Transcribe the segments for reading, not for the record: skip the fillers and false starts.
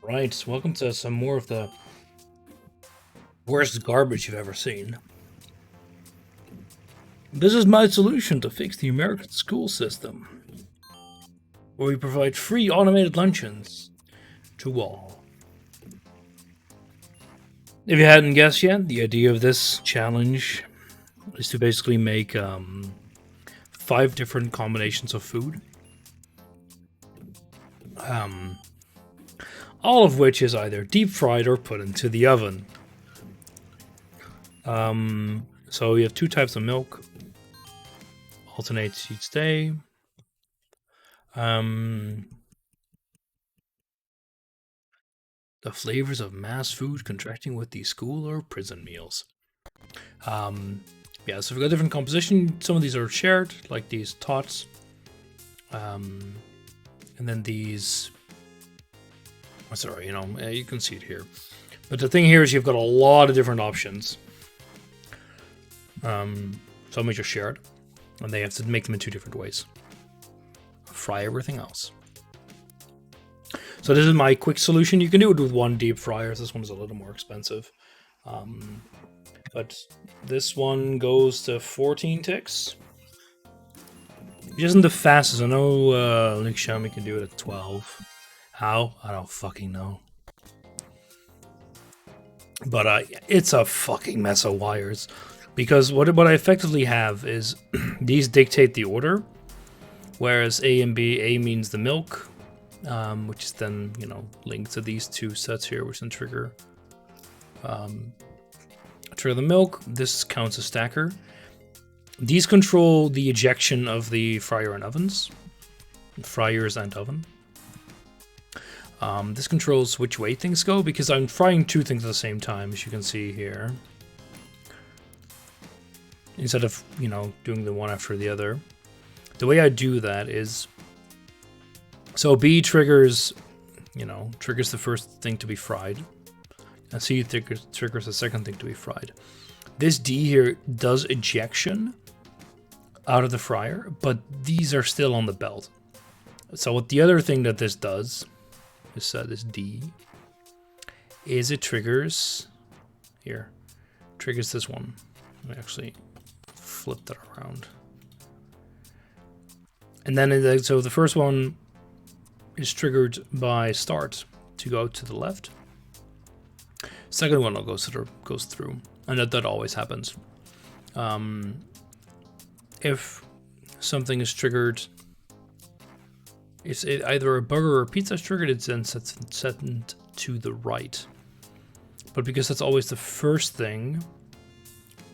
Right, welcome to some more of the worst garbage you've ever seen. This is my solution to fix the American school system, where we provide free automated luncheons to all. If you hadn't guessed yet, the idea of this challenge is to basically make 5 different combinations of food. All of which is either deep fried or put into the oven. So we have 2 types of milk. Alternates each day. The flavors of mass food contracting with the school or prison meals. Yeah, so we've got different composition. Some of these are shared, like these tots. And then these... Sorry, you can see it here. But the thing here is you've got a lot of different options. Some are just shared. And they have to make them in 2 different ways. Fry everything else. So this is my quick solution. You can do it with 1 deep fryer. This one is a little more expensive. But this one goes to 14 ticks. Which isn't the fastest. I know Link Xiaomi can do it at 12. How? I don't fucking know. But it's a fucking mess of wires. Because what I effectively have is these dictate the order. Whereas A and B, A means the milk. Which is then, linked to these 2 sets here, which then trigger the milk. This counts as stacker. These control the ejection of the fryer and ovens. Fryers and oven. This controls which way things go, because I'm frying 2 things at the same time, as you can see here. Instead of, doing the one after the other. The way I do that is... So B triggers, triggers the first thing to be fried. And C triggers the second thing to be fried. This D here does ejection out of the fryer, but these are still on the belt. So what the other thing that this does... this D, is it triggers, triggers this one. Let me actually flip that around. And then, so the first one is triggered by start to go to the left. Second one goes through, and that always happens. If something is triggered, if either a burger or a pizza is triggered, it's then set to the right. But because that's always the first thing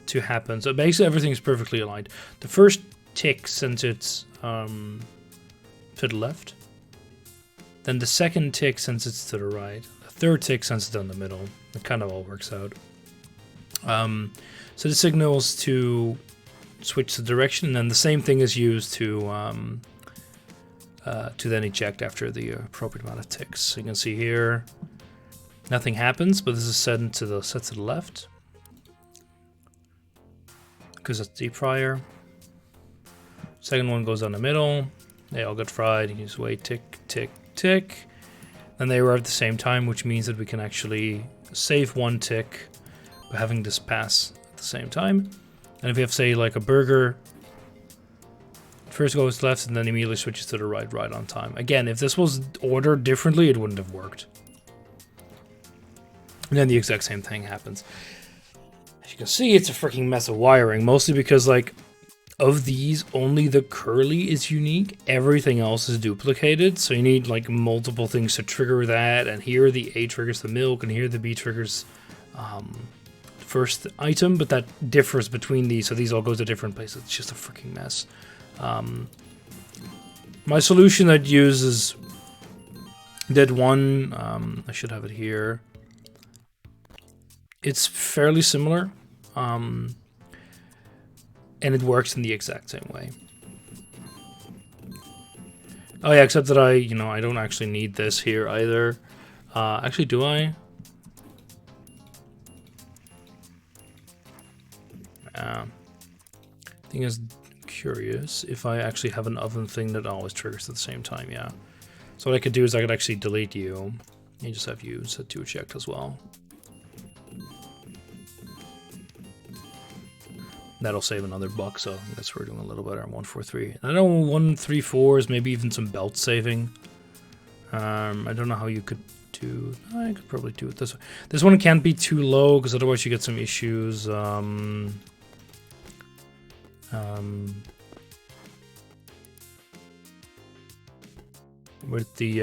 to happen, so basically everything is perfectly aligned. The first tick sends it to the left. Then the second tick sends it to the right. The third tick sends it down the middle. It kind of all works out. So the signals to switch the direction, and then the same thing is used to then eject after the appropriate amount of ticks. So you can see here, nothing happens, but this is set to the left because it's deep fryer. Second one goes down the middle. They all get fried. You just wait, tick, tick, tick. Then they arrive at the same time, which means that we can actually save 1 tick by having this pass at the same time. And if you have, say, like a burger, first goes left and then immediately switches to the right on time. Again, if this was ordered differently, it wouldn't have worked. And then the exact same thing happens. As you can see, it's a freaking mess of wiring, mostly because, like, of these, only the curly is unique. Everything else is duplicated, so you need, like, multiple things to trigger that, and here the A triggers the milk, and here the B triggers first item, but that differs between these, so these all go to different places. It's just a freaking mess. My solution I'd use is did one, I should have it here. It's fairly similar, and it works in the exact same way. Oh yeah, except that I don't actually need this here either. Actually, do I? Thing is curious if I actually have an oven thing that always triggers at the same time. Yeah. So what I could do is I could actually delete you, You just have you set to eject as well. That'll save another buck, so I guess we're doing a little better on 143. I know 134 is maybe even some belt saving. I don't know how you could do. I could probably do it this way. This one can't be too low because otherwise you get some issues. With the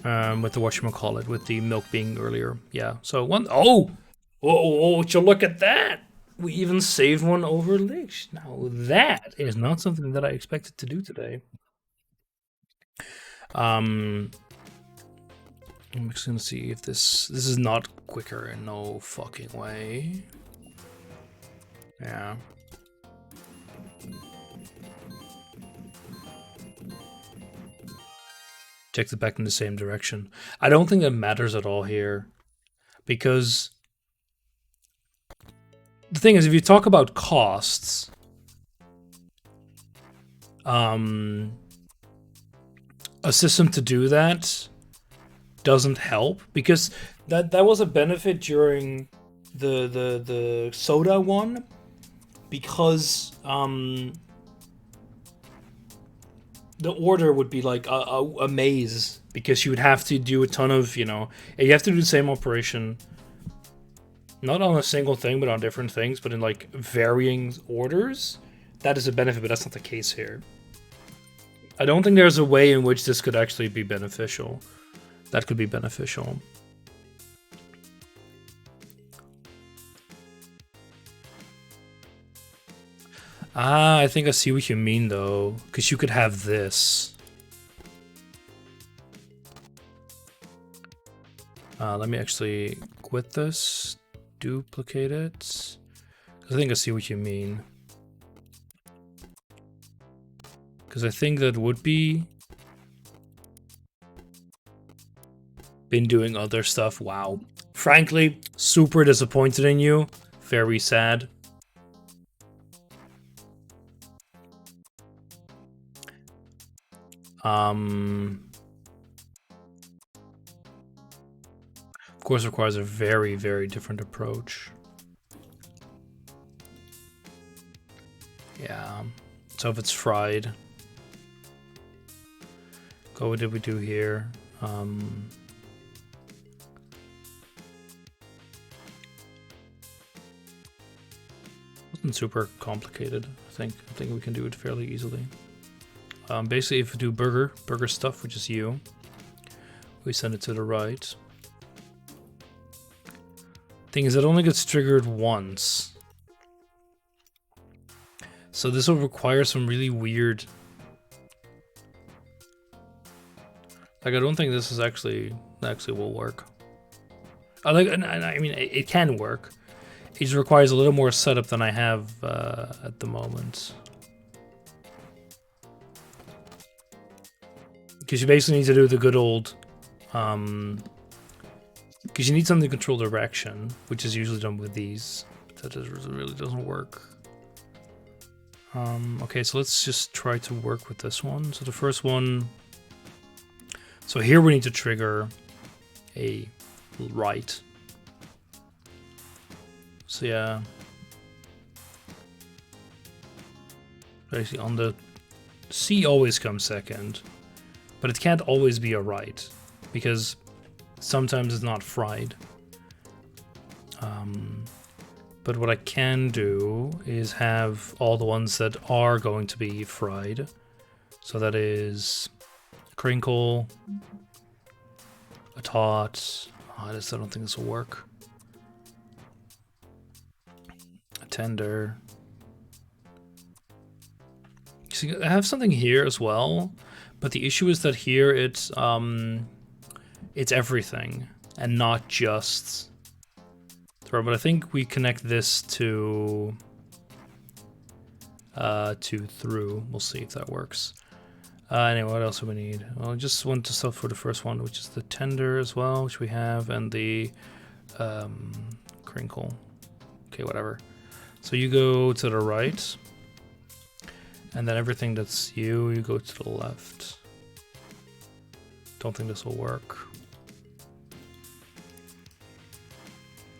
whatchamacallit, with the milk being earlier. Yeah. So one. Oh, would you look at that? We even saved one over Lich. Now that is not something that I expected to do today. I'm just gonna see if this is not quicker in no fucking way. Yeah. Takes it back in the same direction. I don't think that matters at all here, because the thing is, if you talk about costs, a system to do that doesn't help, because that was a benefit during the soda one, because the order would be like a maze, because you would have to do a ton of, you have to do the same operation, not on a single thing, but on different things, but in like varying orders. That is a benefit, but that's not the case here. I don't think there's a way in which this could actually be beneficial. That could be beneficial. Ah, I think I see what you mean though, because you could have this. Let me actually quit this, duplicate it. I think I see what you mean. Because I think that would be been doing other stuff. Wow. Frankly, super disappointed in you. Very sad. Of course, requires a very, very different approach. Yeah. So if it's fried, what did we do here? Wasn't super complicated. I think we can do it fairly easily. Basically, if we do burger stuff, which is you, we send it to the right. Thing is, it only gets triggered once. So this will require some really weird... Like, I don't think this is actually will work. I mean, it can work. It just requires a little more setup than I have at the moment. Because you basically need to do the good old... Because you need something to control direction, which is usually done with these. That really doesn't work. Okay, so let's just try to work with this one. So the first one... So here we need to trigger a right. So yeah. Basically on the... C always comes second. But it can't always be a right, because sometimes it's not fried. But what I can do is have all the ones that are going to be fried. So that is crinkle, a tot. Oh, I don't think this will work. A tender. See, I have something here as well. But the issue is that here it's everything and not just throw. But I think we connect this to through. We'll see if that works. Anyway, what else do we need? Well, I just want to stuff for the first one, which is the tender as well, which we have, and the crinkle. Okay, whatever. So you go to the right. And then everything that's you go to the left. Don't think this will work.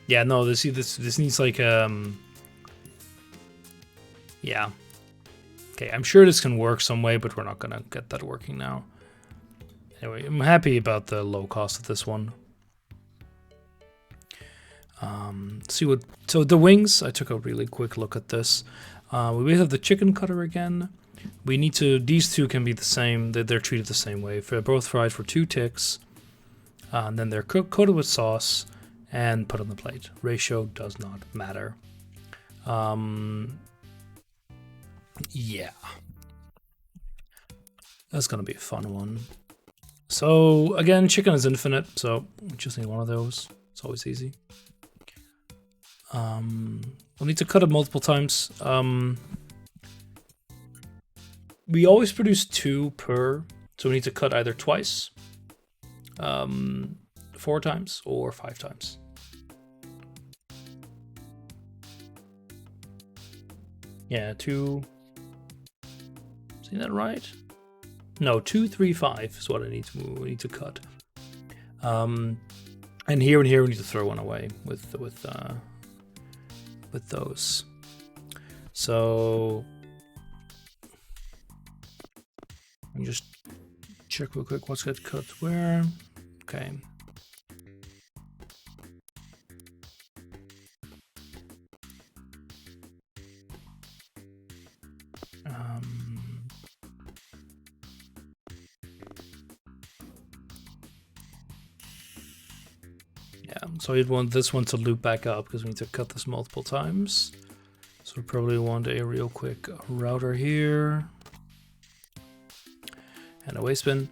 Yeah, no, this needs like yeah. Okay, I'm sure this can work some way, but we're not gonna get that working now. Anyway, I'm happy about the low cost of this one. See what, so the wings, I took a really quick look at this. We have the chicken cutter again. We need to, these two can be the same, they're treated the same way. They're both fried for 2 ticks, and then they're coated with sauce and put on the plate. Ratio does not matter. Yeah. That's gonna be a fun one. So again, chicken is infinite, so we just need one of those. It's always easy. We'll need to cut it multiple times. We always produce 2 per, so we need to cut either twice, 4 times, or 5 times. Yeah, 2. See that right? No, 2, 3, 5 is what we need to cut. And here we need to throw one away with those. So let me just check real quick what's got cut where. Okay. So you'd want this one to loop back up because we need to cut this multiple times. So we probably want a real quick router here. And a waste bin.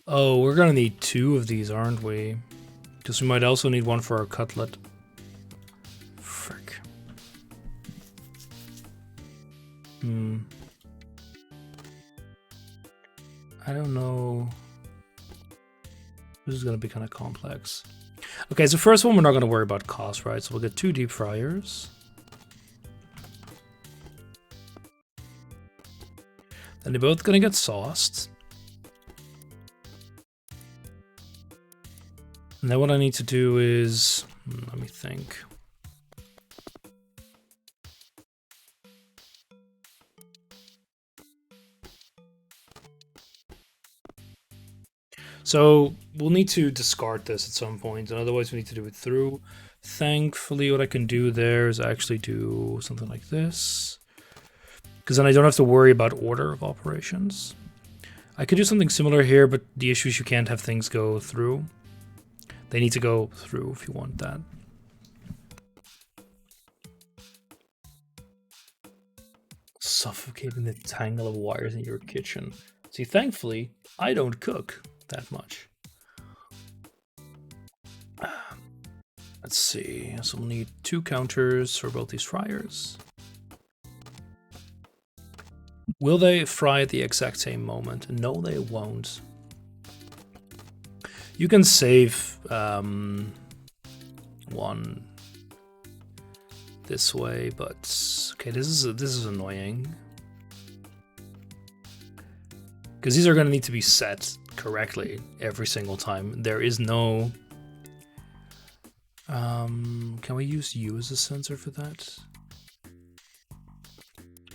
Oh, we're gonna need 2 of these, aren't we? Because we might also need one for our cutlet. Frick. I don't know. This is going to be kind of complex. Okay, so first one, we're not going to worry about cost, right? So we'll get 2 deep fryers. Then they're both going to get sauced. And then what I need to do is, let me think. So we'll need to discard this at some point, and otherwise we need to do it through. Thankfully, what I can do there is actually do something like this, because then I don't have to worry about order of operations. I could do something similar here, but the issue is you can't have things go through. They need to go through if you want that. Suffocating the tangle of wires in your kitchen. See, thankfully, I don't cook that much. Let's see, so we'll need 2 counters for both these fryers. Will they fry at the exact same moment? No, they won't. You can save one this way, but okay, this is annoying. Because these are going to need to be set correctly every single time. There is no... can we use U as a sensor for that?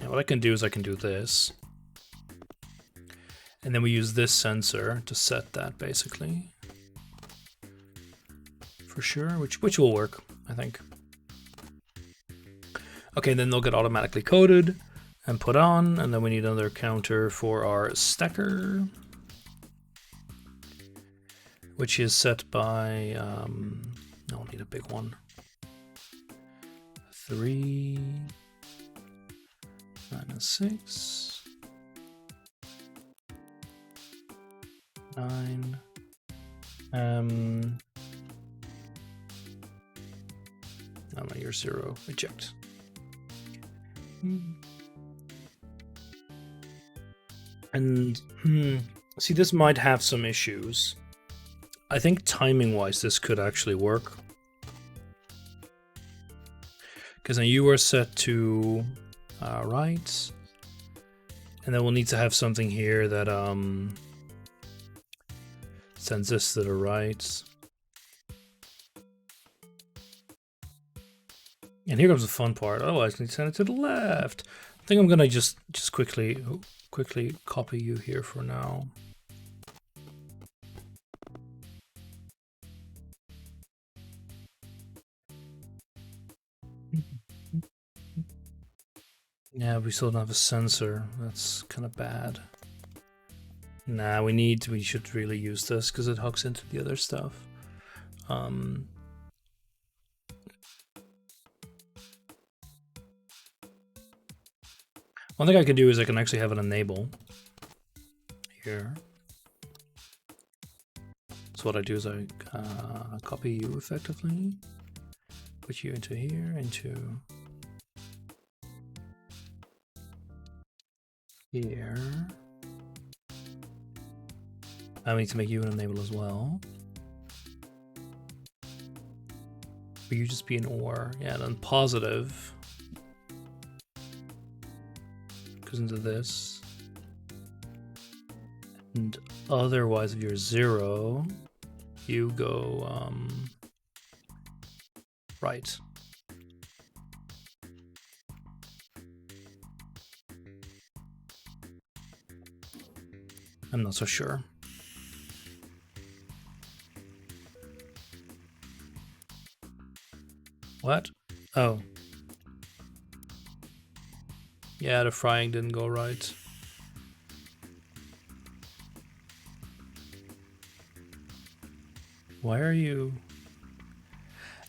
Yeah, what I can do is I can do this. And then we use this sensor to set that, basically. For sure, which will work, I think. Okay, then they'll get automatically coded and put on, and then we need another counter for our stacker, which is set by, no, we'll need a big one. 3, -6, 9, oh no, you're 0, eject. And see, this might have some issues. I think timing wise this could actually work, because now you are set to Right. And then we'll need to have something here that sends this to the right. And here comes the fun part. Oh, I need to send it to the left. I think I'm gonna just quickly copy you here for now. Yeah, we still don't have a sensor. That's kind of bad. Nah, we should really use this because it hooks into the other stuff. One thing I can do is I can actually have it enable here. So what I do is I copy you effectively, put you into here, into here. I need to make you an enable as well. But you just be an OR. Yeah, then positive goes into this. And otherwise, if you're 0, you go right. I'm not so sure. What? Oh. Yeah, the frying didn't go right. Why are you...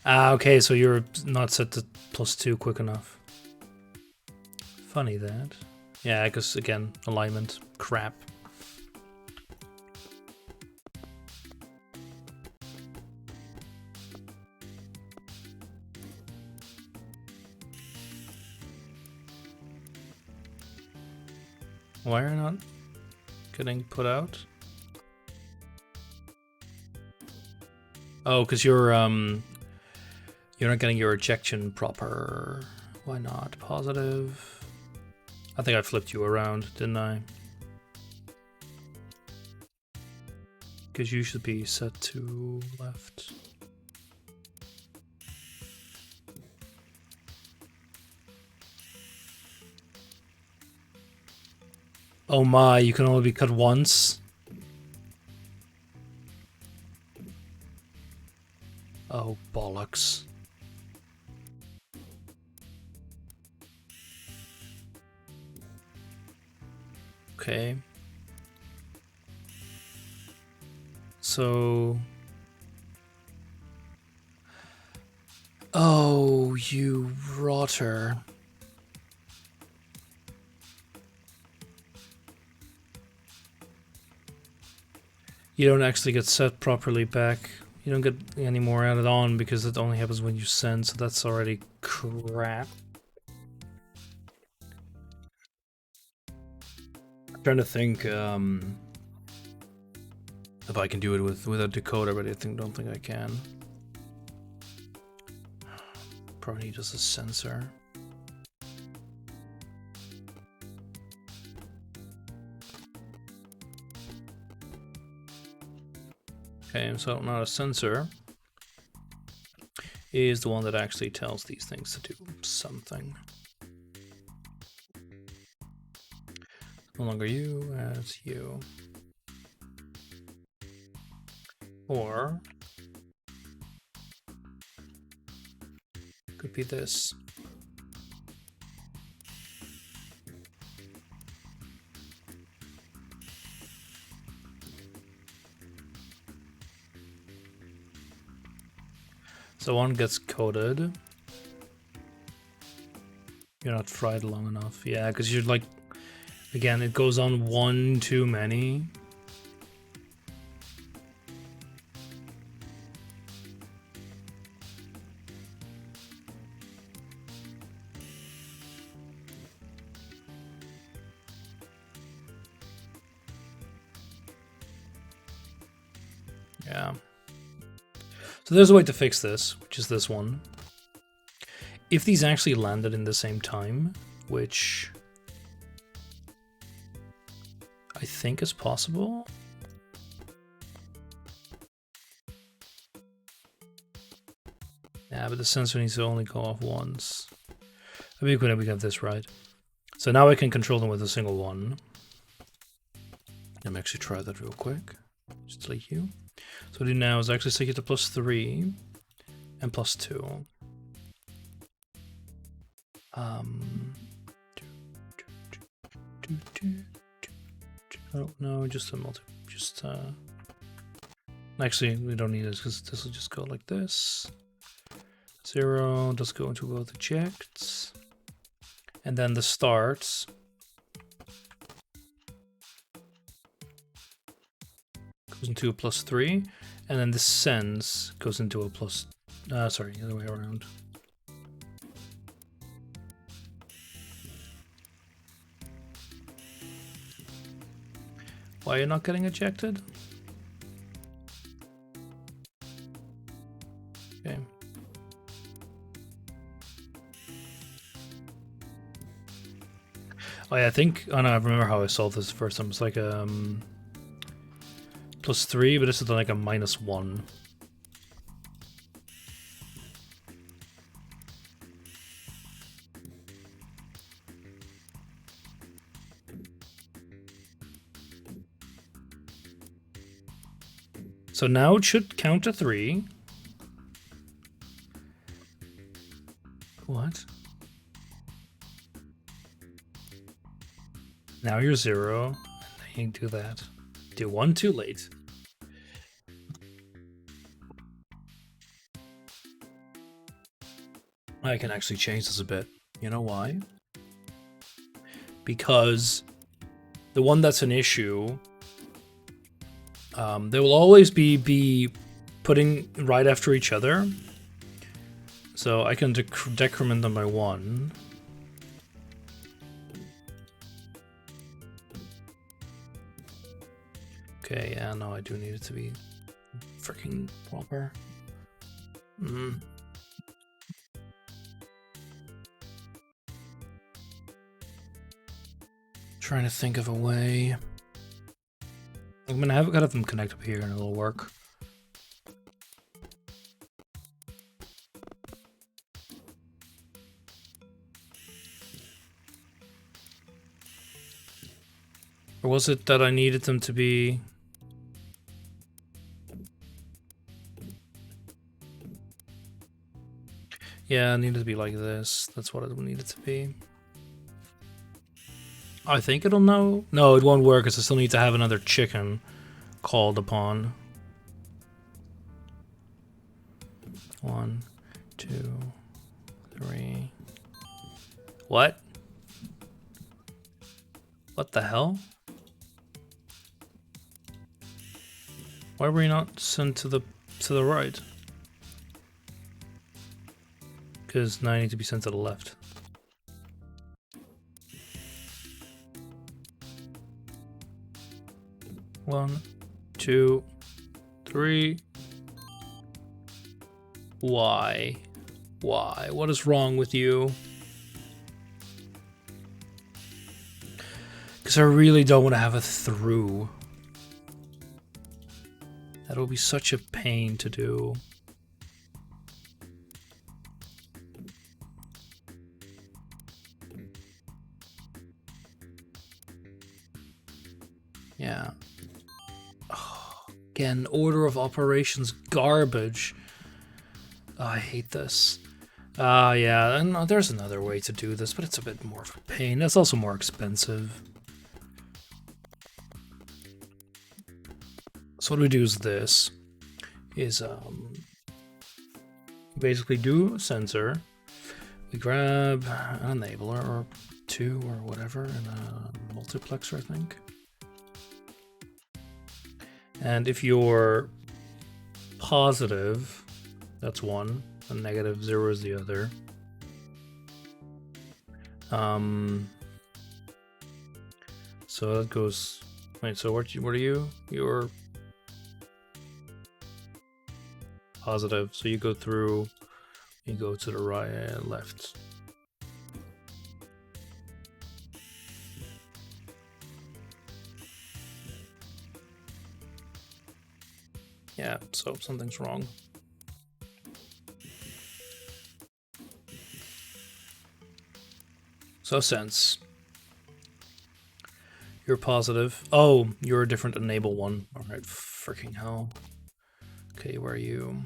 Ah, okay, so you're not set to +2 quick enough. Funny that. Yeah, because again, alignment, crap. Why are you not getting put out? Oh, because you're not getting your ejection proper. Why not? Positive. I think I flipped you around, didn't I? Because you should be set to left. Oh my, you can only be cut once? Oh, bollocks. Okay. So... Oh, you rotter. You don't actually get set properly back. You don't get any more added on because it only happens when you send, so that's already crap. I'm trying to think if I can do it with a decoder, but I don't think I can. Probably need just a sensor. Okay, so not a sensor is the one that actually tells these things to do something. No longer you, as you. Or could be this. So one gets coded. You're not fried long enough. Yeah, because you're like, again, it goes on one too many. Yeah. So there's a way to fix this, which is this one. If these actually landed in the same time, which I think is possible. Yeah, but the sensor needs to only go off once. I mean, we have this right. So now I can control them with a single one. Let me actually try that real quick. Just like you. So what I do now is actually take it to +3 and +2. Oh no, just a multi. Just actually, we don't need this because this will just go like this. 0 does go into both ejects, and then the starts goes into a +3, and then the sends goes into a plus. Sorry, the other way around. Why are you not getting ejected? Okay. Oh yeah, I think, oh no, I remember how I solved this the first time. It's like +3, but this is like a -1. So now it should count to 3. What? Now you're 0. You do that. Do 1 too late. I can actually change this a bit. You know why? Because the one that's an issue, they will always be putting right after each other. So I can decrement them by 1. Okay, yeah, no, I do need it to be freaking proper. Trying to think of a way. I'm gonna have them connect up here and it'll work. Or was it that I needed them to be... Yeah, it needed to be like this. That's what it needed to be. I think it'll know. No, it won't work because I still need to have another chicken called upon. 1, 2, 3. What? What the hell? Why were you not sent to the right? Because now I need to be sent to the left. One, 2, 3. Why? Why? What is wrong with you? Because I really don't want to have a through. That will be such a pain to do. Yeah. Oh, again, order of operations garbage. Oh, I hate this. Yeah, and there's another way to do this, but it's a bit more of a pain. It's also more expensive. So what we do is this. Basically do sensor. We grab an enabler or 2 or whatever and a multiplexer, I think. And if you're positive, that's 1, and negative 0 is the other. So that goes. Wait, so what are you? You're positive, so you go through. You go to the right, left. Yeah, so something's wrong. So sense. You're positive. Oh, you're a different enable one. Alright, freaking hell. Okay, where are you?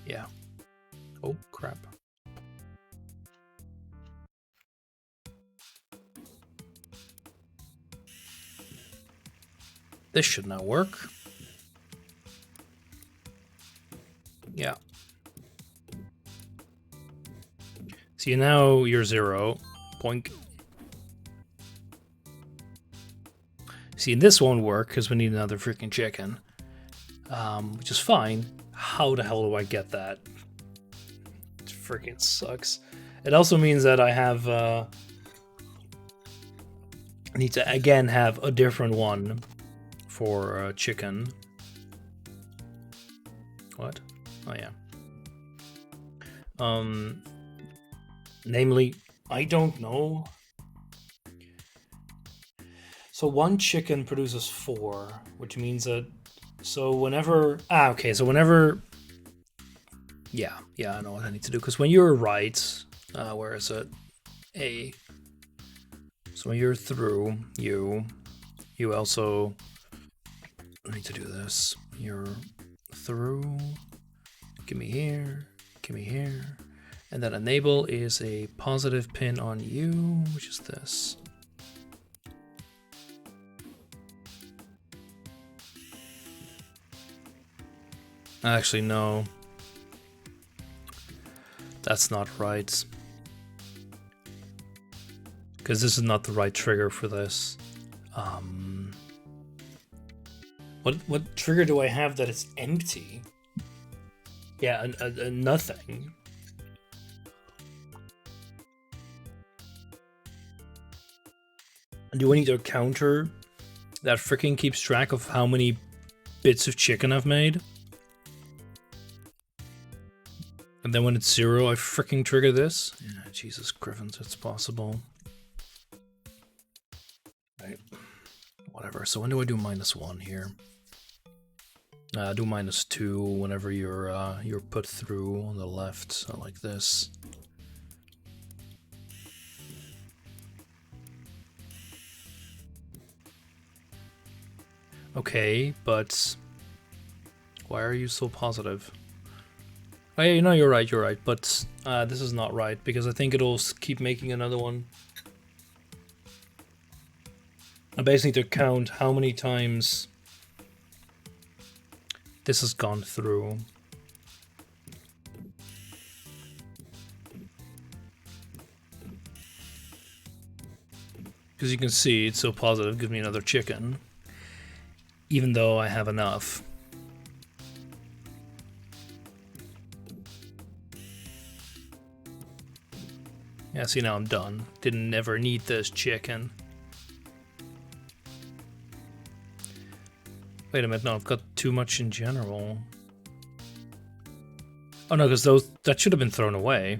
Yeah. Oh, crap. This should not work. Yeah. See, now you're 0. Boink. See, this won't work because we need another freaking chicken. Which is fine. How the hell do I get that? It freaking sucks. It also means that I have... I need to, again, have a different one for chicken. What? Oh, yeah. Namely, I don't know. So one chicken produces 4, which means that... So whenever... okay, so whenever... Yeah, I know what I need to do. Because when you're right... where is it? A. So when you're through, you also need to do this. You're through... Give me here. And then enable is a positive pin on you, which is this. Actually, no. That's not right. Because this is not the right trigger for this. What trigger do I have that it's empty? Yeah, nothing. Do I need a counter that freaking keeps track of how many bits of chicken I've made? And then when it's 0, I freaking trigger this? Yeah, Jesus Griffins, it's possible. Right. Whatever. So when do I do -1 here? Do -2 whenever you're put through on the left, so like this. Okay, but why are you so positive? Oh yeah, you're right, but this is not right, because I think it'll keep making another one. I basically need to count how many times this has gone through. Because you can see it's so positive, gives me another chicken. Even though I have enough. Yeah, see, now I'm done. Didn't never need this chicken. Wait a minute, no, I've got too much in general. Oh no, because that should have been thrown away.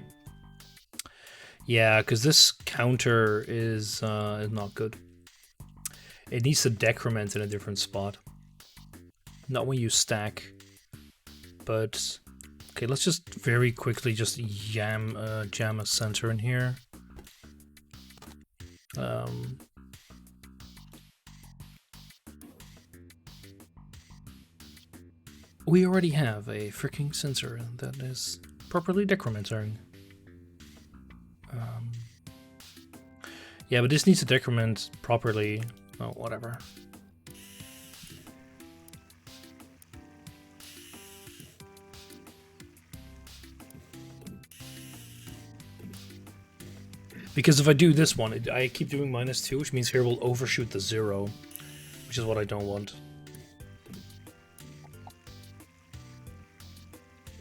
Yeah, because this counter is not good. It needs to decrement in a different spot. Not when you stack. But okay, let's just very quickly just jam a center in here. We already have a freaking sensor that is properly decrementing. Yeah, but this needs to decrement properly. Oh, whatever. Because if I do this one, I keep doing -2, which means here will overshoot the 0, which is what I don't want.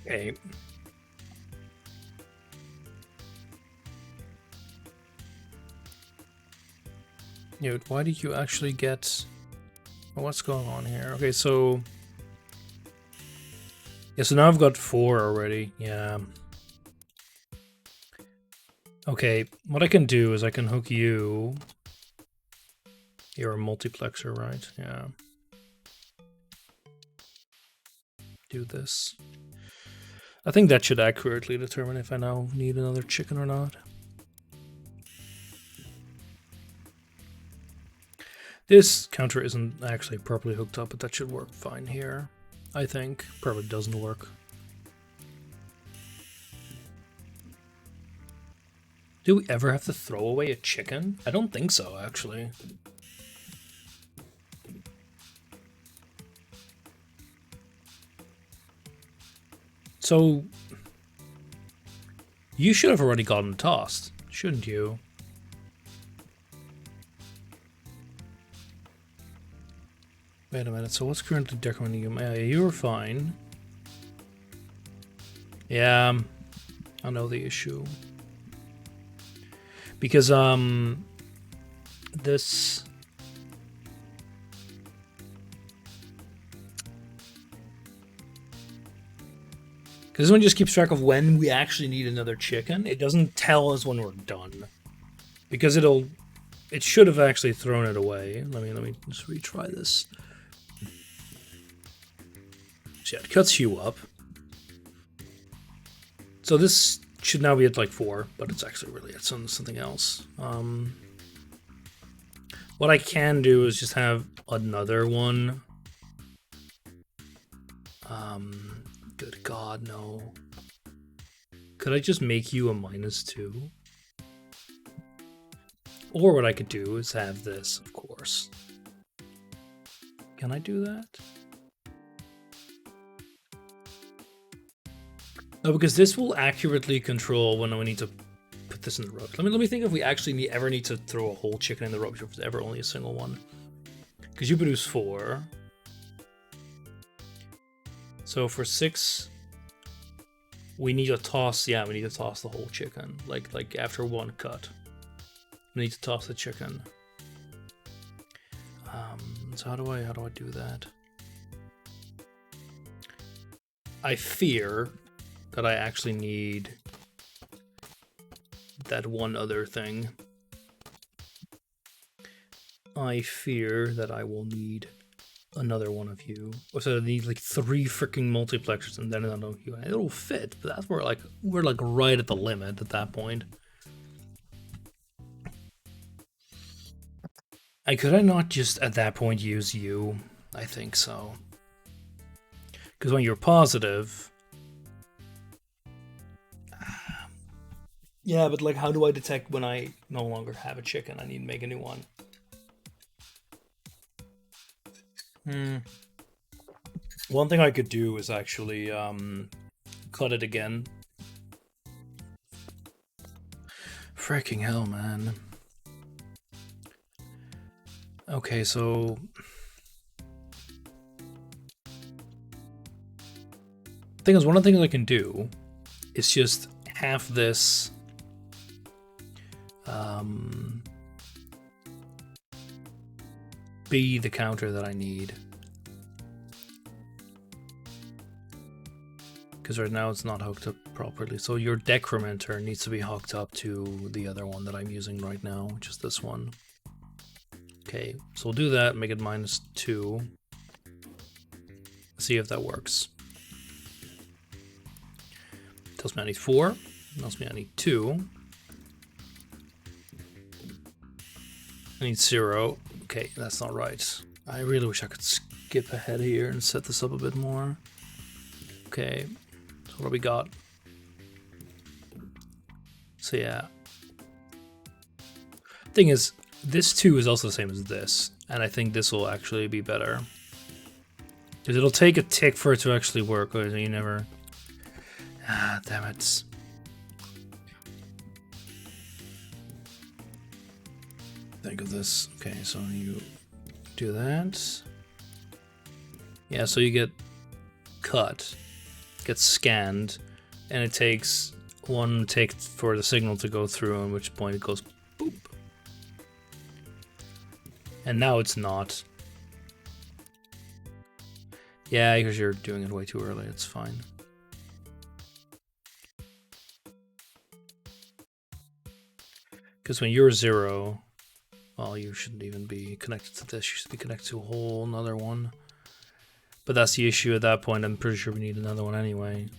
Okay. Dude, why did you actually get... What's going on here? Okay, so... Yeah, so now I've got 4 already. Yeah. Okay, what I can do is I can hook you. You're a multiplexer, right? Yeah. Do this. I think that should accurately determine if I now need another chicken or not. This counter isn't actually properly hooked up, but that should work fine here. I think. Probably doesn't work. Do we ever have to throw away a chicken? I don't think so, actually. So, you should have already gotten tossed, shouldn't you? Wait a minute, so what's currently decrementing you? Yeah, you're fine. Yeah, I know the issue. Because, this... Because this one just keeps track of when we actually need another chicken. It doesn't tell us when we're done. Because it should have actually thrown it away. Let me just retry this. So yeah, it cuts you up. So this should now be at like 4, but it's actually really at something else. What I can do is just have another one. Good God, no. Could I just make you a -2? Or what I could do is have this, of course. Can I do that? No, because this will accurately control when we need to put this in the rubbish. Let me think if we actually ever need to throw a whole chicken in the rubbish, if it's ever only a single one. Because you produce 4. So for 6, we need to toss. Yeah, we need to toss the whole chicken. Like after 1 cut, we need to toss the chicken. So how do I do that? I fear that I actually need that one other thing. I fear that I will need another one of you. So I need like 3 freaking multiplexers and then another you. It'll fit, but that's where we're like right at the limit at that point. Could I not just at that point use you? I think so. Because when you're positive. Yeah, but like, how do I detect when I no longer have a chicken? I need to make a new one. One thing I could do is actually cut it again. Freaking hell, man. Okay, so thing is, one of the things I can do is just have this be the counter that I need. Because right now it's not hooked up properly. So your decrementer needs to be hooked up to the other one that I'm using right now, which is this one. Okay, so we'll do that, make it -2. See if that works. Tells me I need 4. Tells me I need 2. I need 0. Okay, that's not right. I really wish I could skip ahead here and set this up a bit more. Okay, so what do we got? So yeah. Thing is, this 2 is also the same as this, and I think this will actually be better. Because it'll take a tick for it to actually work, or you never... Ah, damn it. Think of this. Okay, so you do that. Yeah, so you get cut, gets scanned, and it takes 1 tick for the signal to go through, at which point it goes boop. And now it's not. Yeah, because you're doing it way too early, it's fine. Because when you're 0, well, you shouldn't even be connected to this. You should be connected to a whole another one. But that's the issue at that point. I'm pretty sure we need another one anyway.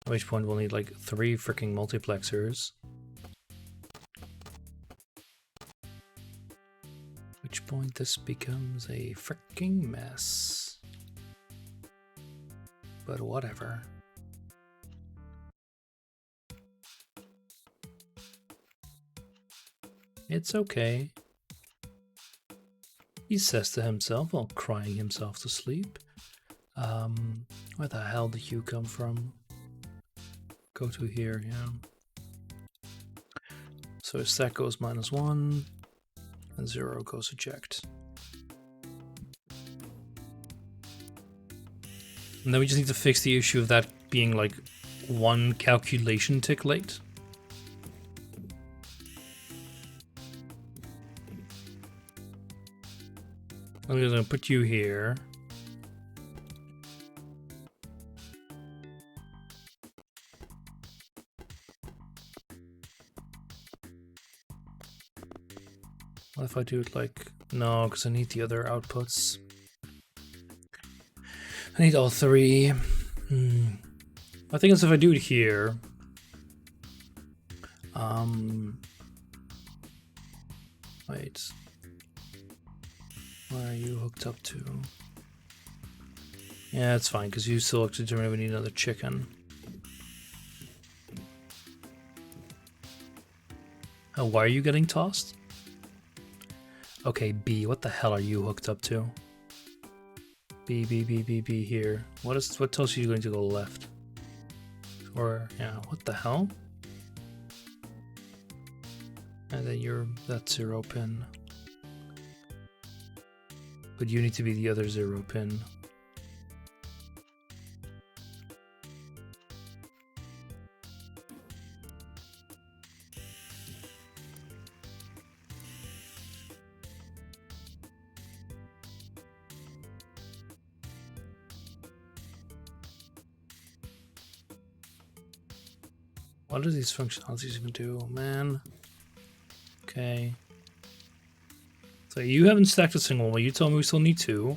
At which point we'll need like 3 freaking multiplexers. At which point this becomes a freaking mess. But whatever. It's okay. He says to himself while crying himself to sleep. Where the hell did you come from? Go to here, yeah. So his stack goes -1, and 0 goes eject. And then we just need to fix the issue of that being like 1 calculation tick late. I'm just gonna put you here. What if I do it like... No, because I need the other outputs. I need all 3. I think it's if I do it here. Wait. Where are you hooked up to? Yeah, it's fine, because you still have to determine we need another chicken. Oh, why are you getting tossed? Okay, B, what the hell are you hooked up to? B here. What tells you you're going to go left? Or, yeah, what the hell? And then you're that 0 pin. But you need to be the other 0 pin. What do these functionalities even do, man? Okay. So you haven't stacked a single one. You told me we still need 2.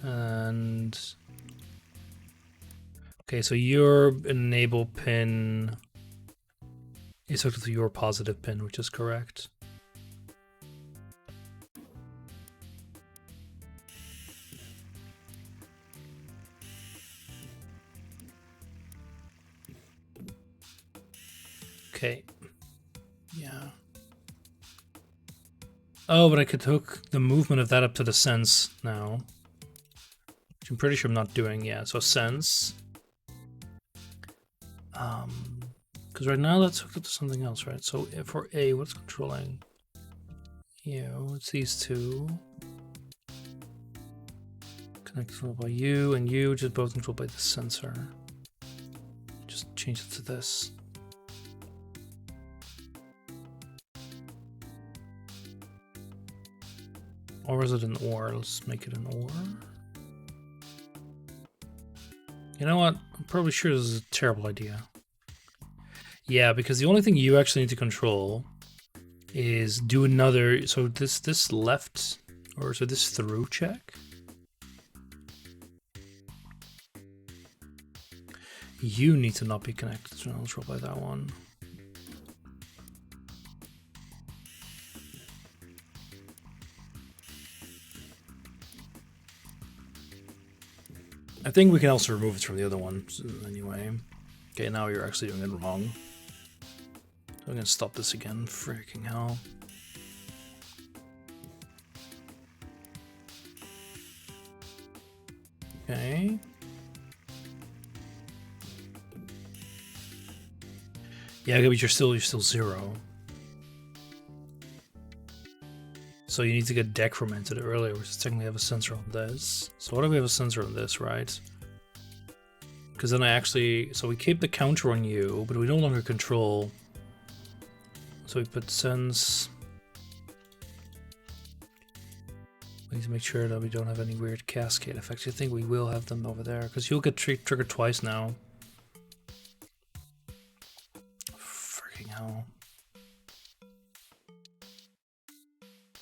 And... Okay, so your enable pin is hooked to your positive pin, which is correct. Okay. Yeah. Oh, but I could hook the movement of that up to the sense now. Which I'm pretty sure I'm not doing, yeah. So sense. Because right now that's hooked up to something else, right? So for A, what's controlling? You, it's these 2. Connected by you and you, just both controlled by the sensor. Just change it to this. Or is it an OR? Let's make it an OR. You know what? I'm probably sure this is a terrible idea. Yeah, because the only thing you actually need to control is do another... So this left, or so this through check. You need to not be connected to control by that one. I think we can also remove it from the other one anyway. Okay, now you're actually doing it wrong. I'm gonna stop this again. Freaking hell. Okay. Yeah, but you're still 0. So you need to get decremented earlier, which is technically have a sensor on this. So what do we have a sensor on this, right? Because then I actually... So we keep the counter on you, but we no longer control... So we put sense... We need to make sure that we don't have any weird cascade effects. I think we will have them over there, because you'll get triggered twice now. Freaking hell?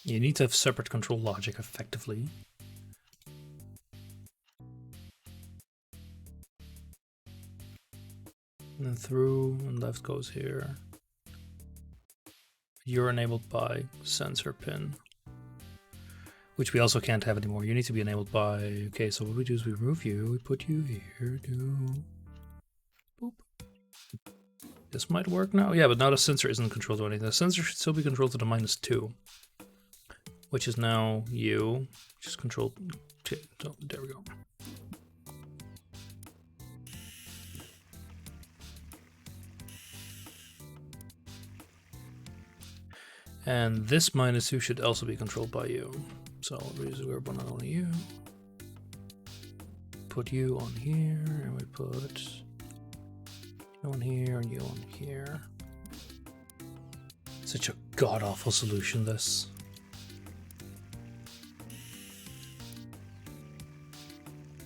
You need to have separate control logic effectively. And then through and left goes here. You're enabled by sensor pin, which we also can't have anymore. You need to be enabled by, okay, so what we do is we remove you, we put you here, boop. This might work now. Yeah, but now the sensor isn't controlled to anything. The sensor should still be controlled to the -2, which is now you, which is controlled to, so there we go. And this -2 should also be controlled by you. So we're not only you. Put you on here, and we put you on here and you on here. Such a god-awful solution, this.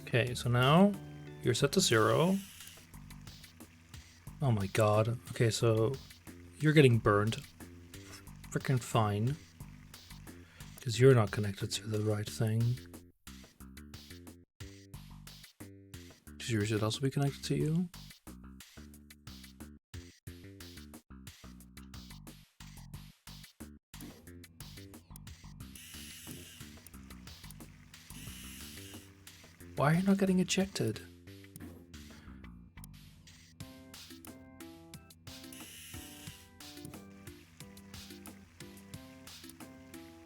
Okay, so now you're set to 0. Oh my god. Okay, so you're getting burned. Freaking fine. Because you're not connected to the right thing. Does yours should also be connected to you? Why are you not getting ejected?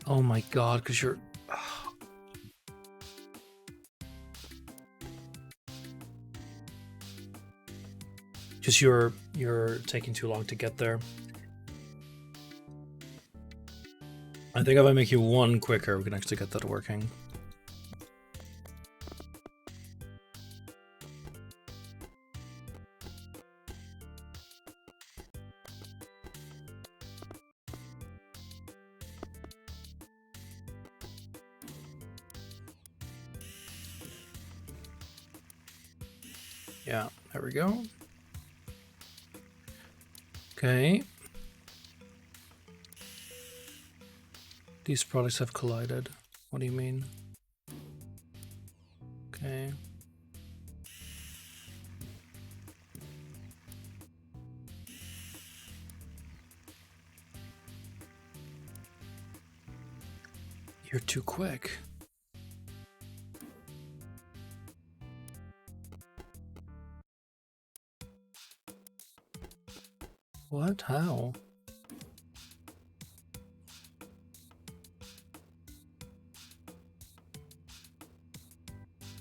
Oh my god, because you're... Just you're taking too long to get there. I think if I make you one quicker, we can actually get that working. Yeah, there we go. Okay. These products have collided. What do you mean? Okay. You're too quick. What? How?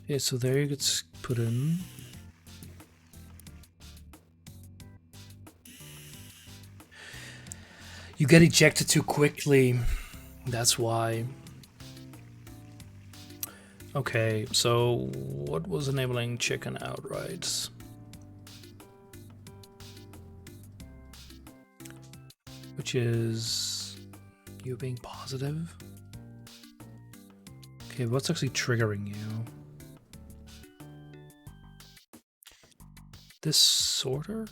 Okay, so there you get put in. You get ejected too quickly. That's why. Okay, so what was enabling chicken outright? Which is you being positive. Okay, what's actually triggering you? This sorter?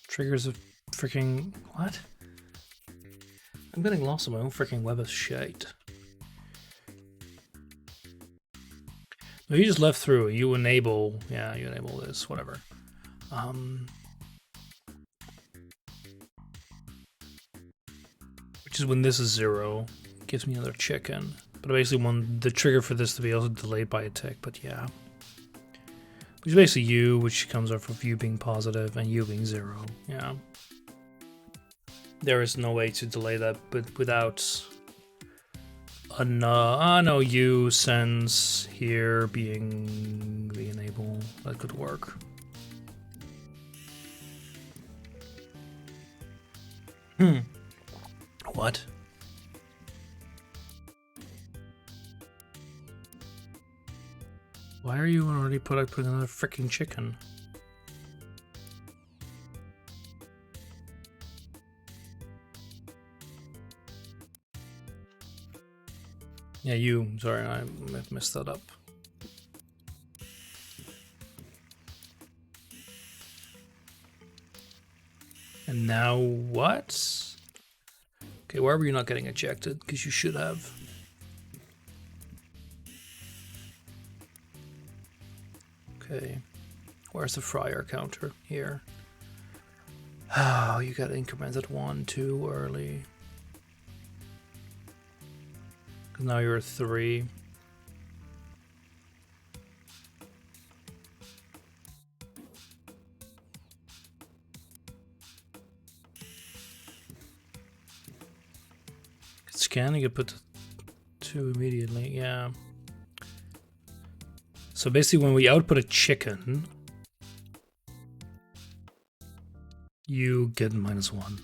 Triggers a freaking... what? I'm getting lost in my own freaking web of shit. No, you just left through. You enable... yeah, you enable this, whatever. Which is when this is 0. Gives me another chicken. But I basically want the trigger for this to be also delayed by a tick, but yeah. Which is basically you, which comes off of you being positive and you being 0. Yeah. There is no way to delay that, but without no you sense here being the enable. That could work. What? Why are you already putting another freaking chicken? Yeah, you. Sorry, I messed that up. And now what? Okay, why were you not getting ejected? Because you should have. Okay. Where's the fryer counter? Here. Oh, you got incremented 1 too early. Because now you're a 3. Scanning, you put 2 immediately, yeah. So basically when we output a chicken, you get -1.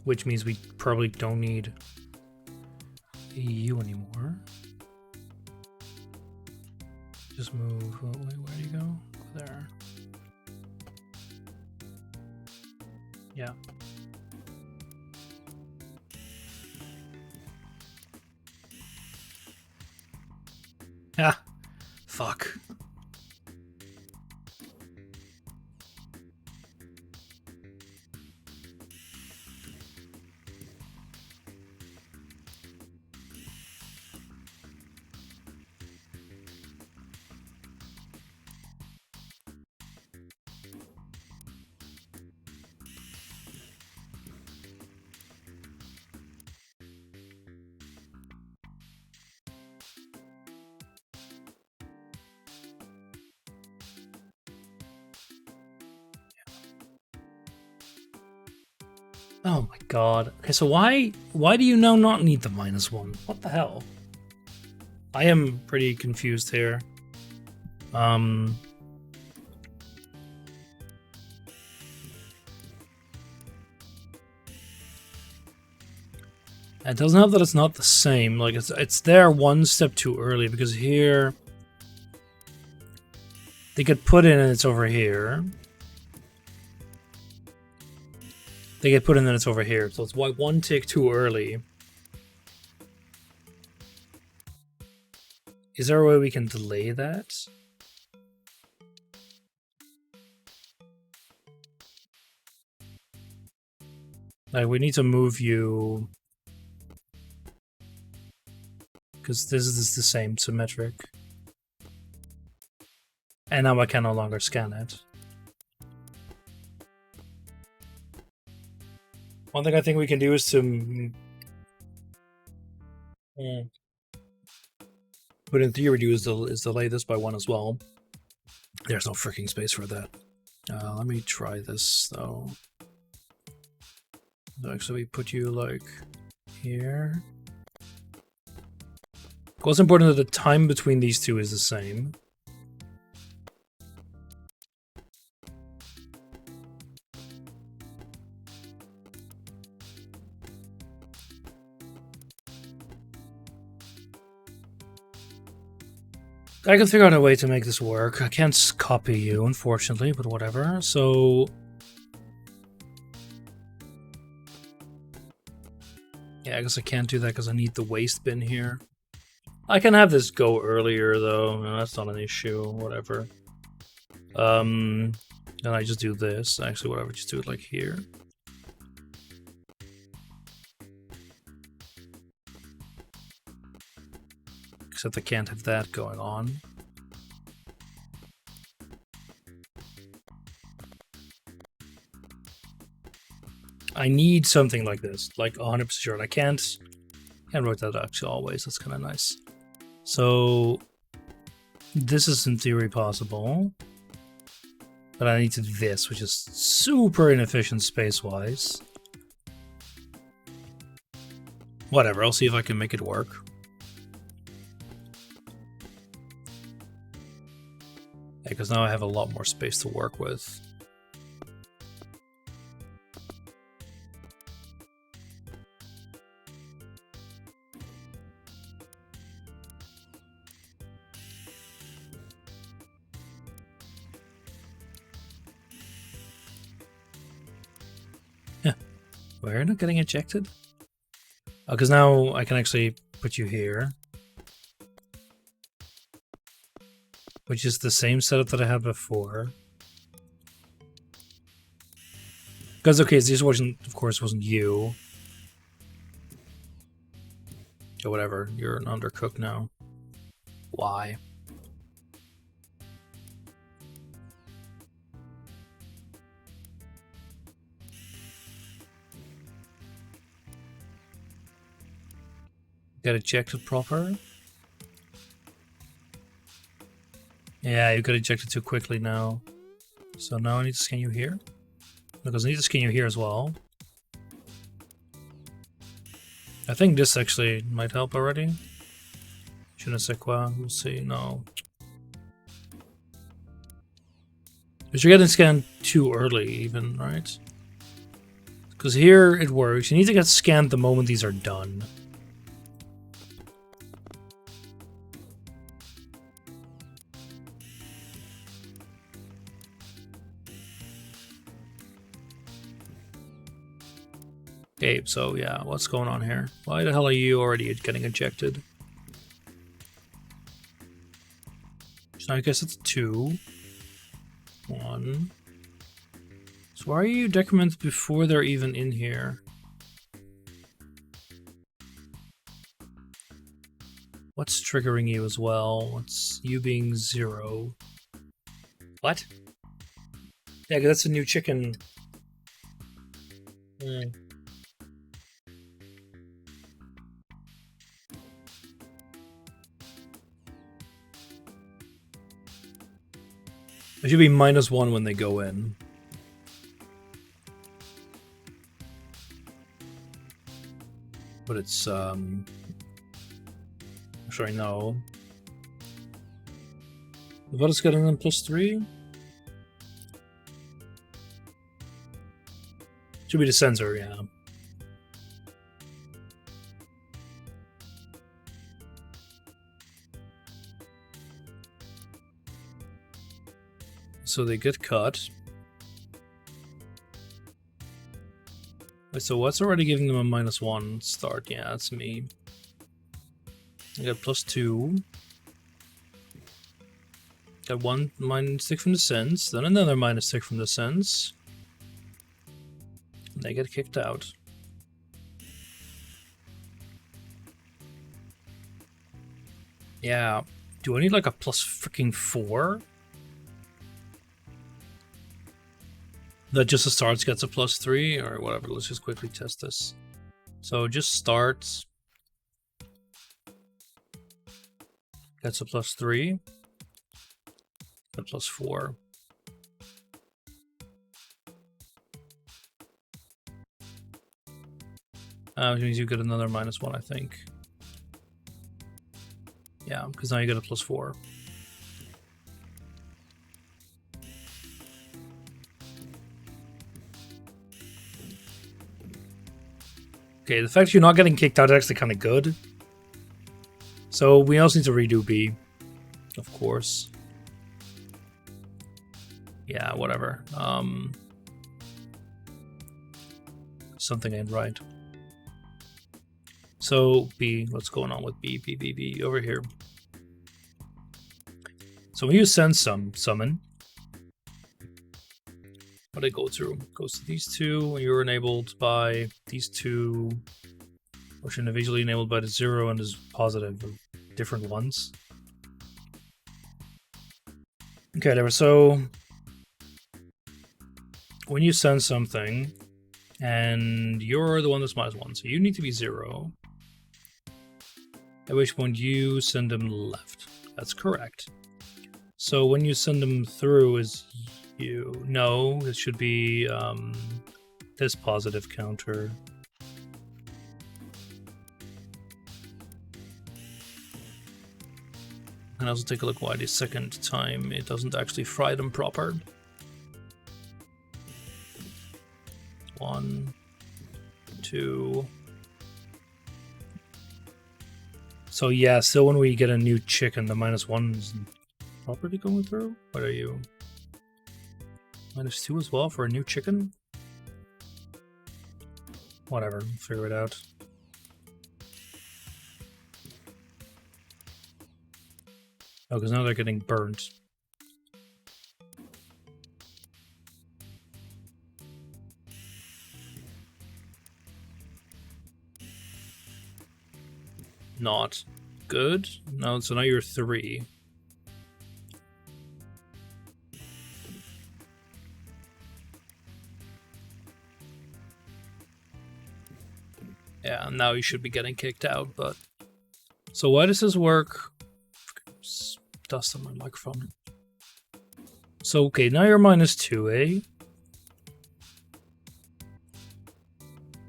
Which means we probably don't need you anymore. Just move, oh, wait, where do you go? There. Yeah. Ah, fuck. Oh my god. Okay, so why do you now not need the -1? What the hell? I am pretty confused here. It doesn't help that it's not the same. Like it's there one step too early because here they get put in and it's over here. They get put in and it's over here. So it's why 1 tick too early. Is there a way we can delay that? Like we need to move you because this is the same symmetric. And now I can no longer scan it. One thing I think we can do is to but in theory is delay this by 1 as well. There's no freaking space for that. Let me try this though. So we put you like here. What's important that the time between these two is the same. I can figure out a way to make this work. I can't copy you, unfortunately, but whatever. So yeah, I guess I can't do that because I need the waste bin here. I can have this go earlier though. No, that's not an issue. Whatever. And I just do this. Actually, whatever. Just do it like here. Except I can't have that going on. I need something like this, like 100% sure. I can't write that actually always. That's kind of nice. So this is in theory possible, but I need to do this, which is super inefficient space-wise. Whatever. I'll see if I can make it work. Because now I have a lot more space to work with. Yeah. We're not getting ejected? Oh, because now I can actually put you here. Which is the same setup that I had before. Because, okay, this wasn't, of course, wasn't you. Or whatever, you're an undercook now. Why? Got ejected proper? Yeah, you got ejected too quickly now. So now I need to scan you here? Because I need to scan you here as well. I think this actually might help already. Je ne sais quoi, we'll see. No. But you're getting scanned too early even, right? Because here it works. You need to get scanned the moment these are done. Okay, so yeah, what's going on here? Why the hell are you already getting ejected? So I guess it's 2. 1. So why are you decremented before they're even in here? What's triggering you as well? What's you being 0? What? Yeah, 'cause that's a new chicken. It should be -1 when they go in. But it's, actually, no. What is getting them +3? Should be the sensor, yeah. So they get cut. Wait, so what's already giving them a -1 start? Yeah, that's me. I got +2. Got one -6 from the sense, then another -6 from the sense. And they get kicked out. Yeah. Do I need like a +4? That just the starts gets a +3 or whatever. Let's just quickly test this. So just starts gets a +3, a +4. Which means you get another -1, I think. Yeah, because now you get a +4. Okay, the fact you're not getting kicked out is actually kind of good. So we also need to redo B, of course. Yeah, whatever. Something ain't right. So B, what's going on with B? B, over here. So when you send summon, what do they go through? Goes to these two when you're enabled by these two, which are individually enabled by the 0 and is positive of different ones. Okay, there. So when you send something, and you're the one that's -1, so you need to be 0. At which point you send them left. That's correct. So when you send them through is you. No, it should be this positive counter. And also take a look why the second time it doesn't actually fry them proper. 1, 2. So yeah, still when we get a new chicken, the -1 is properly going through? What are you? -2 as well for a new chicken? Whatever, figure it out. Oh, because now they're getting burnt. not good. No, so now you're 3. Yeah, now you should be getting kicked out, but... So why does this work? Dust on my microphone. So, okay, now you're -2, eh?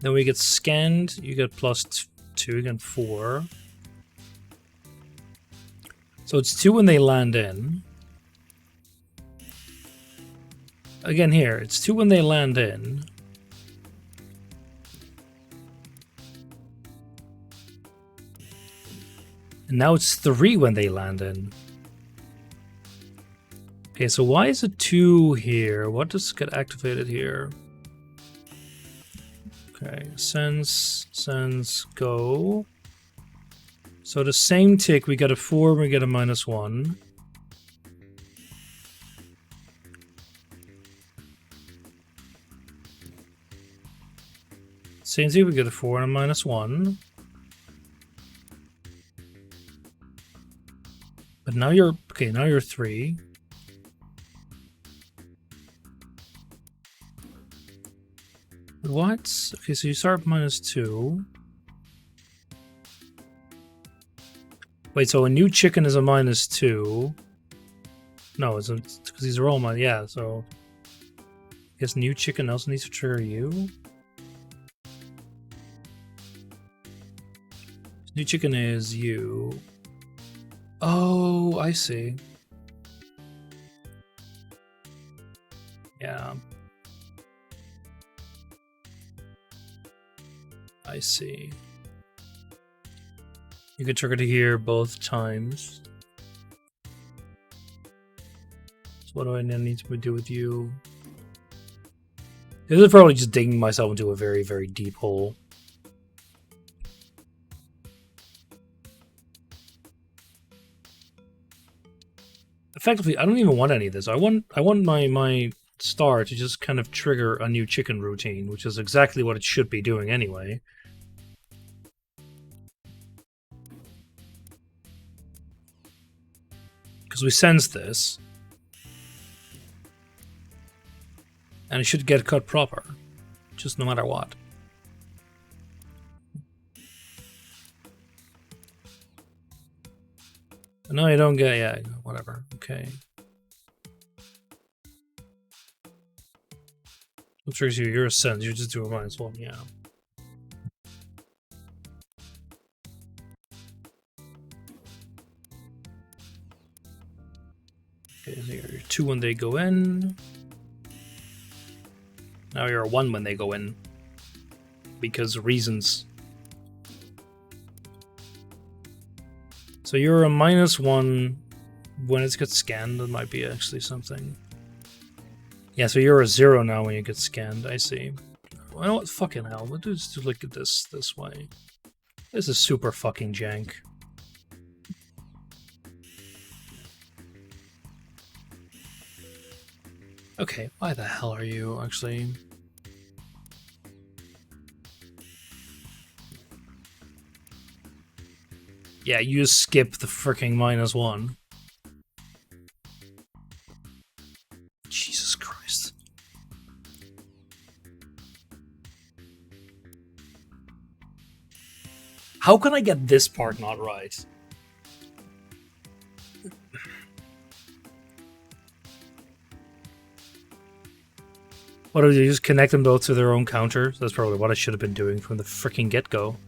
Then we get scanned, you get +2, you get 4. So it's 2 when they land in. Again here, it's 2 when they land in. And now it's 3 when they land in. Okay, so why is it 2 here? What does get activated here? Okay, sense, go. So the same tick, we get a 4, we get a -1. Same tick, we get a 4 and a -1. But now you're, okay, now you're 3. What? Okay, so you start -2. Wait, so a new chicken is a -2. No, it's because these are all mine. Yeah, so I guess new chicken also needs to trigger you. New chicken is you. Oh, I see. Yeah. I see. You can trigger to here both times. So what do I need to do with you? This is probably just digging myself into a very, very deep hole. Effectively, I don't even want any of this. I want my star to just kind of trigger a new chicken routine, which is exactly what it should be doing anyway. Because we sense this. And it should get cut proper. Just no matter what. No, you don't get, yeah, whatever. Okay. What triggers you? You're a sense. You just do a -1, yeah. Okay, so you're 2 when they go in. Now you're a 1 when they go in. Because reasons. So you're a -1 when it gets scanned. That might be actually something. Yeah, so you're a 0 now when you get scanned. I see. Well, you know what? Fucking hell. We'll just look at this way. This is super fucking jank. Okay, why the hell are you actually... Yeah, you just skip the freaking -1. Jesus Christ. How can I get this part not right? What do you just connect them both to their own counter? That's probably what I should have been doing from the freaking get-go.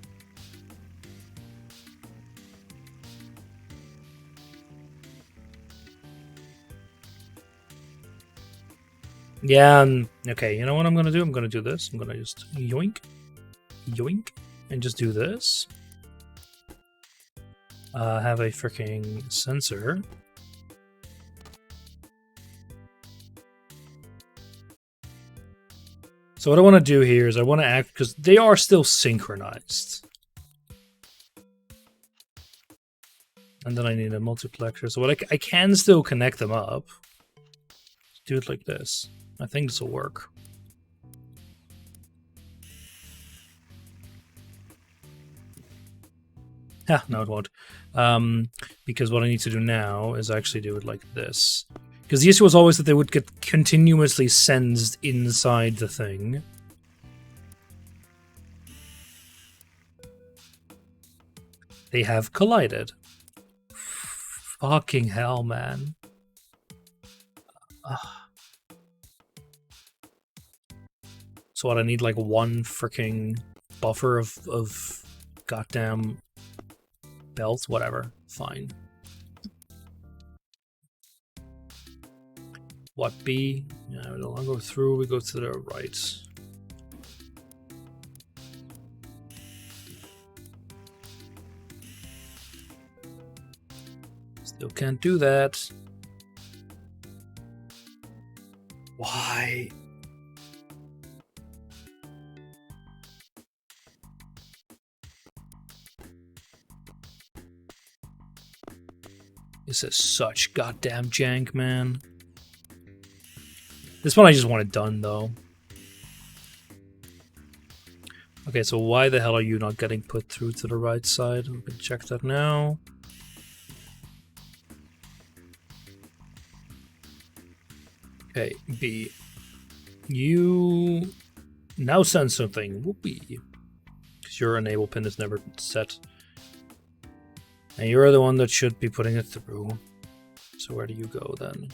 Yeah, okay, you know what I'm gonna do? I'm gonna do this. I'm gonna just yoink, yoink, and just do this. Have a freaking sensor. So what I want to do here is I want to act, because they are still synchronized. And then I need a multiplexer. So what I can still connect them up. Do it like this. I think this will work. No, it won't. Because what I need to do now is actually do it like this. Because the issue was always that they would get continuously sensed inside the thing. They have collided. Fucking hell, man. Ugh. So what, I need like one freaking buffer of goddamn belts? Whatever. Fine. What, B? Yeah, we don't go through, we go to the right. Still can't do that. Why? This is such goddamn jank, man. This one I just want it done, though. Okay, so why the hell are you not getting put through to the right side? We can check that now. Okay, B. You now send something. Whoopee. Because your enable pin is never set. And you're the one that should be putting it through. So where do you go then?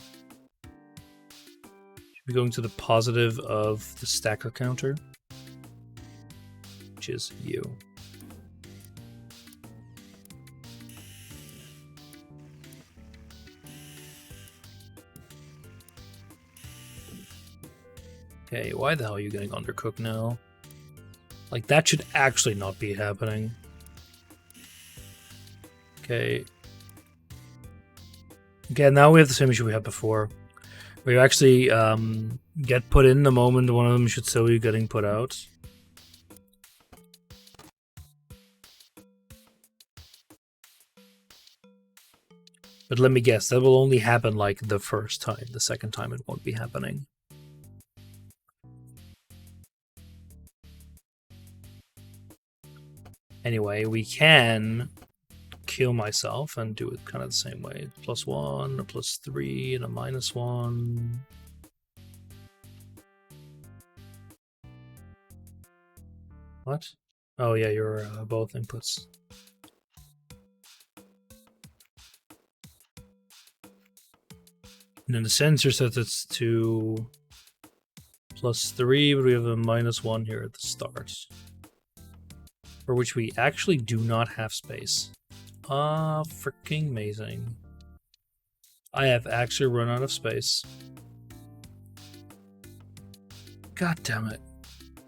Should be going to the positive of the stacker counter, which is you. Okay, why the hell are you getting undercooked now? Like, that should actually not be happening. Okay. Okay, now we have the same issue we had before. Where you actually get put in the moment one of them should still be getting put out. But let me guess, that will only happen like the first time. The second time it won't be happening. Anyway, we can kill myself and do it kind of the same way. +1, a +3, and a -1. What? Oh yeah, you're both inputs. And then the sensor sets it to +3, but we have a -1 here at the start. For which we actually do not have space. Freaking amazing. I have actually run out of space. God damn it.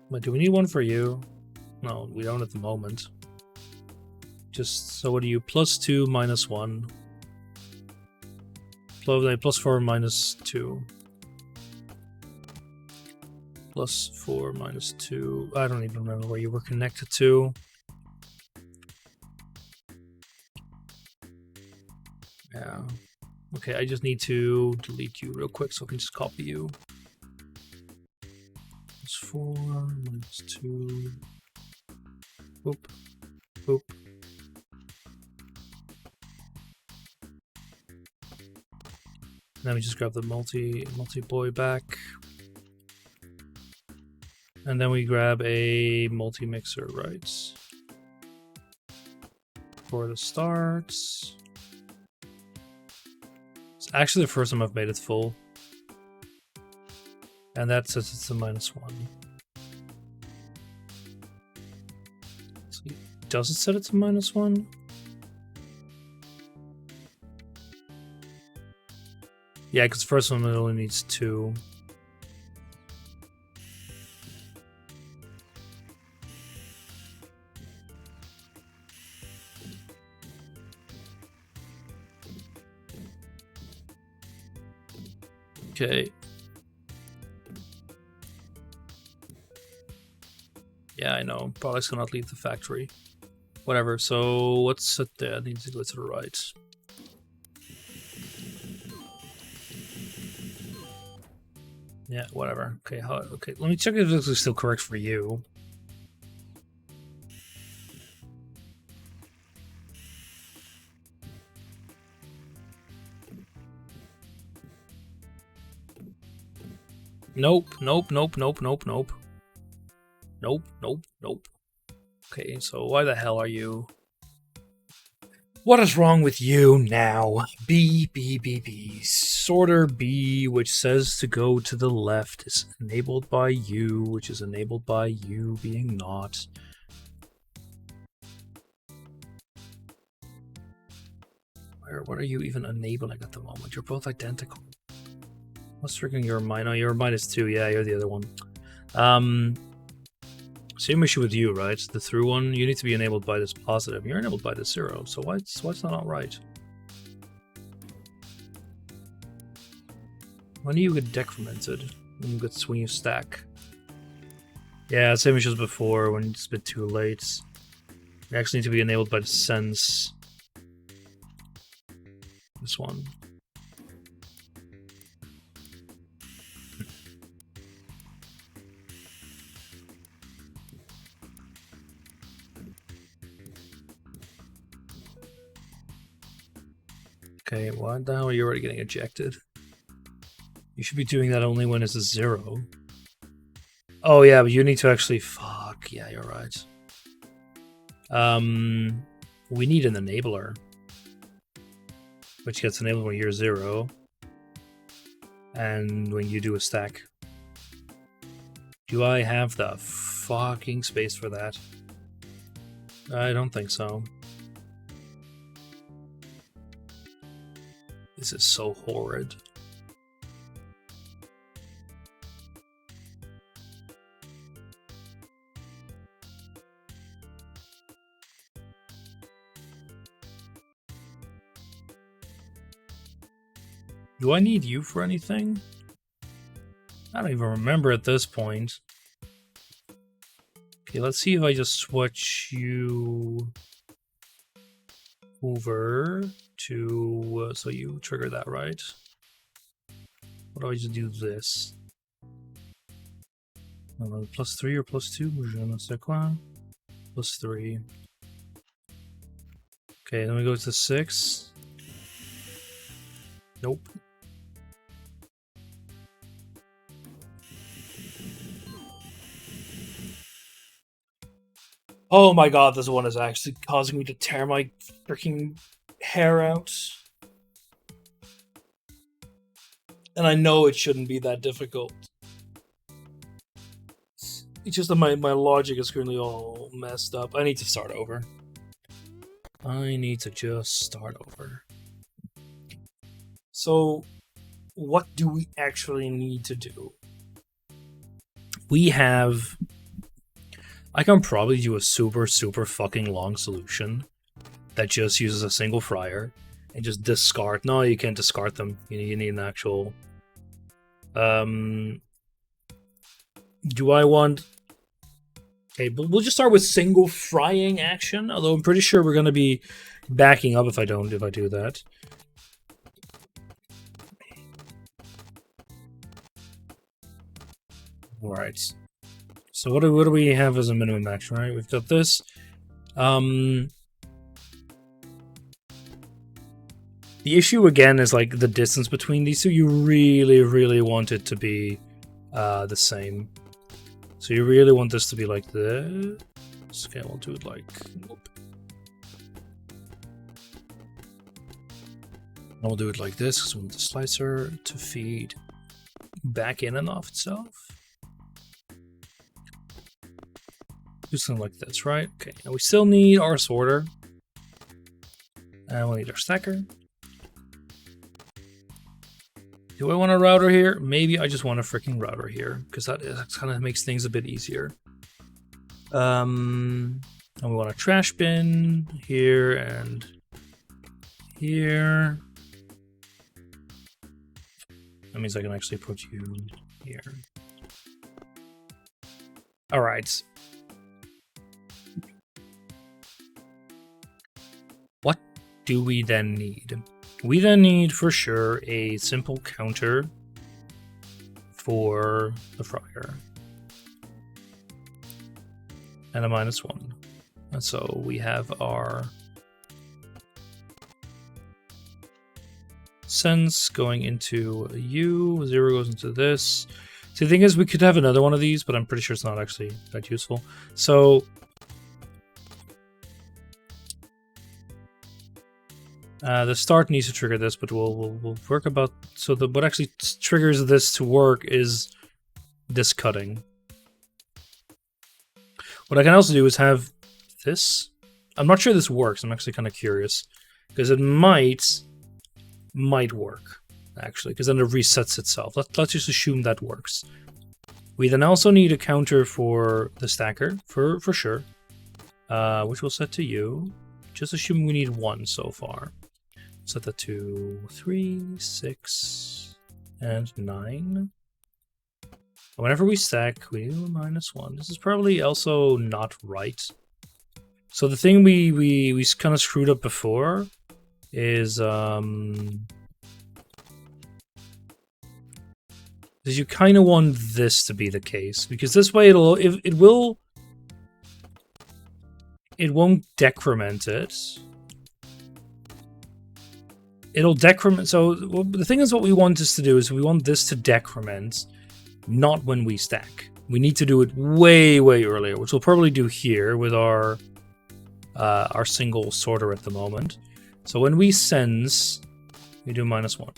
But do we need one for you? No, we don't at the moment. Just, so what are you? +2, -1. +4, -2. +4, -2. I don't even remember where you were connected to. Yeah. Okay, I just need to delete you real quick so I can just copy you. +4, -2. Boop. Boop. Then we just grab the multi boy back. And then we grab a multi-mixer, right? For the starts. It's actually the first time I've made it full. And that says it's a -1. So does it set it to -1? Yeah, because the first one it only needs 2. Okay. Yeah, I know. Products cannot leave the factory. Whatever, so what's it there? It needs to go to the right. Yeah, whatever. Okay, okay. Let me check if this is still correct for you. Nope. Okay, so why the hell are you? What is wrong with you now? B. Sorter B, which says to go to the left, is enabled by you, which is enabled by you being not. What are you even enabling at the moment? You're both identical. What's triggering your mind? Oh, your -2. Yeah, you're the other one. Same issue with you, right? The through one, you need to be enabled by this positive. You're enabled by the 0, so what's that not right? When do you get decremented? When you get swing you stack. Yeah, same issue as before, when it's a bit too late. You actually need to be enabled by the sense. This one. Okay, what the hell are you already getting ejected? You should be doing that only when it's a 0. Oh yeah, but you need to actually... Fuck, yeah, you're right. We need an enabler. Which gets enabled when you're 0. And when you do a stack. Do I have the fucking space for that? I don't think so. This is so horrid. Do I need you for anything? I don't even remember at this point. Okay, let's see if I just switch you over to... so you trigger that, right? What do I just do this? +3 or +2? Je ne sais quoi. +3. Okay, then we go to 6. Nope. Oh my god, this one is actually causing me to tear my freaking hair out. And I know it shouldn't be that difficult. It's just that my logic is currently all messed up. I need to start over. I need to just start over. So, what do we actually need to do? We have... I can probably do a super fucking long solution that just uses a single fryer and just discard... No, you can't discard them. You need an actual... Do I want... Okay, but we'll just start with single frying action, although I'm pretty sure we're going to be backing up if I do that. Alright. So what do we have as a minimum action, right? We've got this. The issue again is like the distance between these two. You really want it to be the same. So you really want this to be like this. Okay, we'll do it like... Nope. And we'll do it like this, because we want the slicer to feed back in and off itself. Do something like this, right? Okay, and we still need our sorter. And we'll need our stacker. Do I want a router here? Maybe I just want a freaking router here, because that kind of makes things a bit easier. And we want a trash bin here and here. That means I can actually put you here. All right. What do we then need? We then need, for sure, a simple counter for the fryer. And a -1. And so we have our sense going into U, 0 goes into this. So the thing is, we could have another one of these, but I'm pretty sure it's not actually that useful. So the start needs to trigger this, but we'll work about. So what actually triggers this to work is this cutting. What I can also do is have this. I'm not sure this works. I'm actually kind of curious because it might work actually, because then it resets itself. Let's just assume that works. We then also need a counter for the stacker for sure, which we'll set to you. Just assuming we need 1 so far. Set that to 3, 6, and 9. Whenever we stack, we do -1. This is probably also not right. So the thing we kind of screwed up before is you kind of want this to be the case, because this way it won't decrement it. It'll decrement. So the thing is, what we want this to do is we want this to decrement, not when we stack. We need to do it way earlier, which we'll probably do here with our single sorter at the moment. So when we sense, we do -1.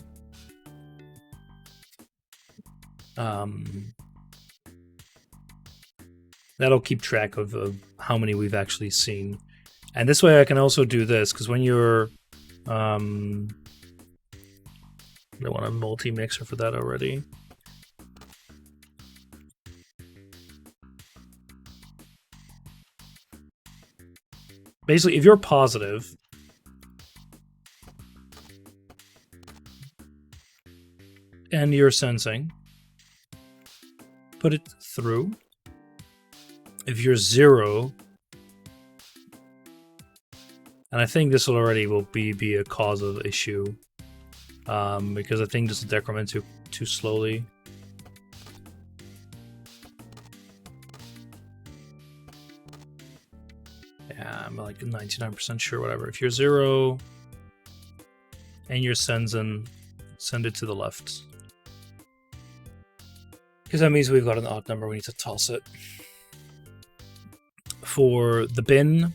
That'll keep track of how many we've actually seen. And this way I can also do this, because when you're I want a multi-mixer for that already. Basically, if you're positive, and you're sensing, put it through. If you're 0, and I think this will be a cause of issue, because I think this will decrement too slowly. Yeah, I'm like 99% sure, whatever. If you're 0 and you're sensing, send it to the left. Because that means we've got an odd number, we need to toss it. For the bin,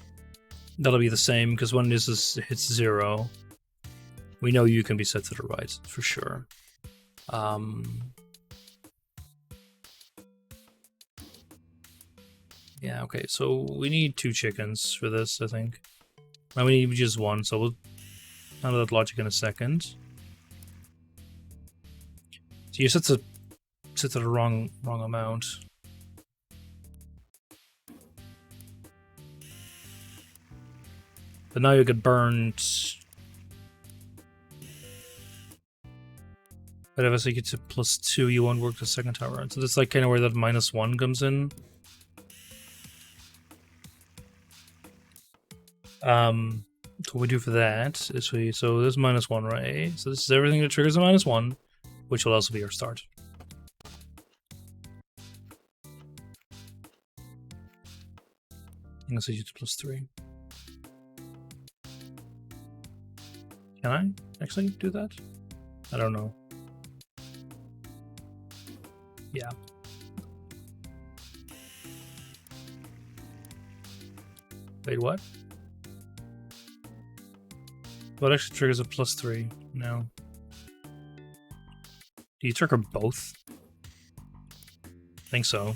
that'll be the same, because when this hits 0, we know you can be set to the right, for sure. Yeah, okay, so we need 2 chickens for this, I think. Now we need just 1, so we'll handle that logic in a second. So you set to the wrong amount. But now you get burned. But if I say get to +2, you won't work the second time around. So that's like kind of where that -1 comes in. So what we do for that is so this is -1, right? So this is everything that triggers a -1, which will also be our start. I'm gonna set you to +3. Can I actually do that? I don't know. Yeah. Wait, what? What actually triggers a +3 now? Do you trigger both? I think so.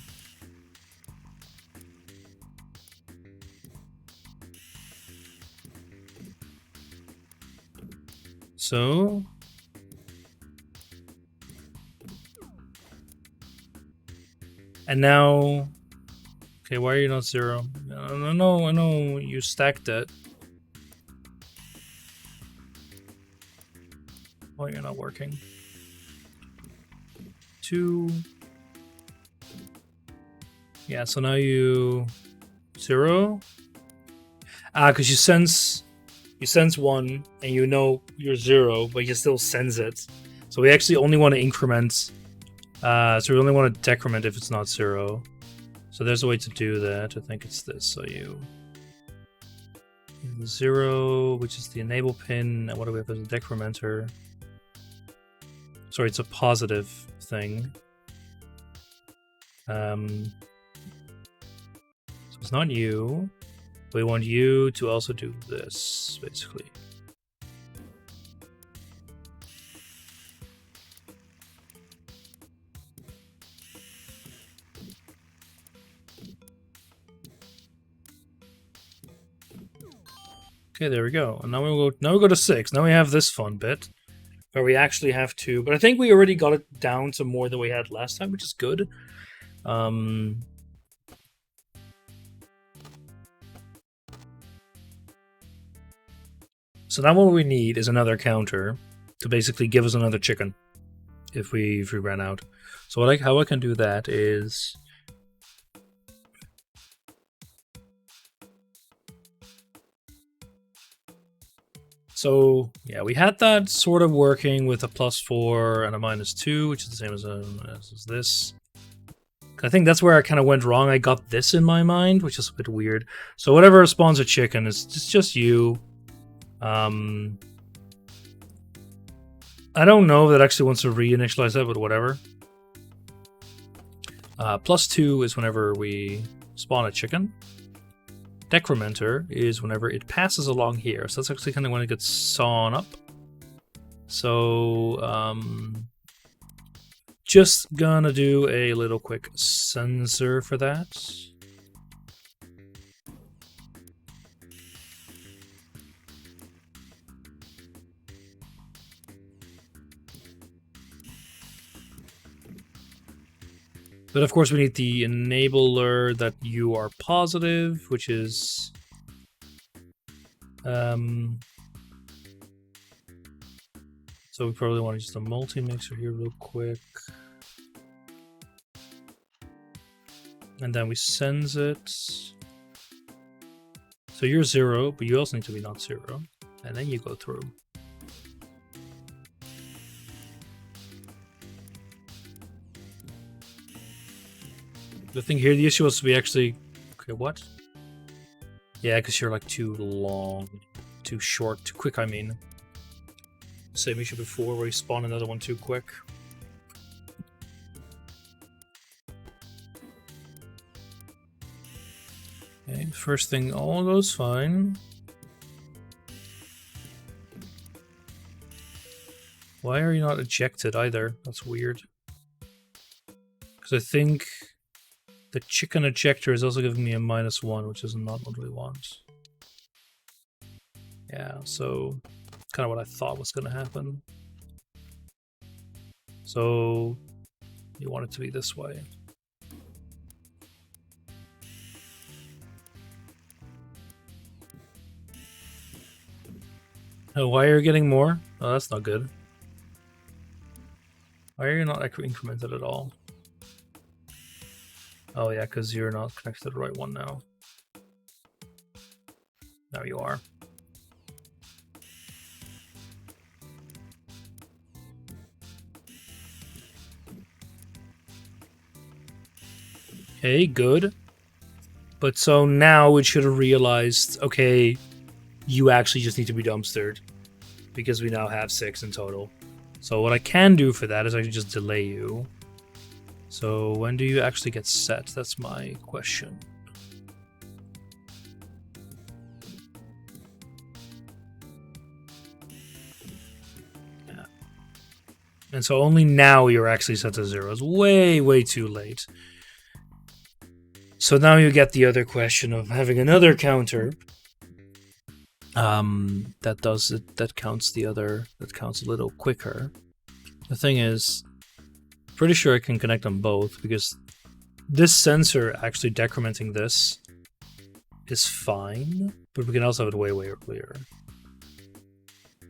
So and now, okay, why are you not 0? I know you stacked it. Well, you're not working. 2. Yeah, so now you 0. Because you sense 1 and you know you're 0, but you still sense it. So we actually only want to increment. So we only want to decrement if it's not 0. So there's a way to do that. I think it's this. So you 0, which is the enable pin. And what do we have as a decrementer? Sorry, it's a positive thing. So it's not you. We want you to also do this, basically. Okay, there we go. And now we go to 6. Now we have this fun bit where we actually have to, but I think we already got it down to more than we had last time, which is good. So now what we need is another counter to basically give us another chicken if we ran out. So how I can do that is, so yeah, we had that sort of working with a +4 and a -2, which is the same as this. I think that's where I kind of went wrong. I got this in my mind, which is a bit weird. So whatever spawns a chicken is just you. I don't know if that actually wants to reinitialize that, but whatever. +2 is whenever we spawn a chicken. Decrementer is whenever it passes along here. So that's actually kind of when it gets sawn up. So, just gonna do a little quick sensor for that. But of course we need the enabler that you are positive, which is so we probably want to use the multi-mixer here real quick. And then we sense it. So you're 0, but you also need to be not 0. And then you go through. The thing here, the issue was to be actually... Okay, what? Yeah, because you're like too long, too short, too quick, I mean. Same issue before where you spawn another one too quick. Okay, first thing all goes fine. Why are you not ejected either? That's weird. Because I think the chicken ejector is also giving me a -1, which is not what we want. Yeah, so kind of what I thought was going to happen. So you want it to be this way. Oh, why are you getting more? Oh, that's not good. Why are you not incremented at all? Oh yeah, because you're not connected to the right one now. Now you are. Okay, good. But so now we should have realized, okay, you actually just need to be dumpstered. Because we now have 6 in total. So what I can do for that is I can just delay you. So when do you actually get set? That's my question. Yeah. And so only now you're actually set to 0. It's way, way too late. So now you get the other question of having another counter. That does it. That counts the other. That counts a little quicker. The thing is, pretty sure I can connect them both because this sensor actually decrementing this is fine, but we can also have it way, way earlier.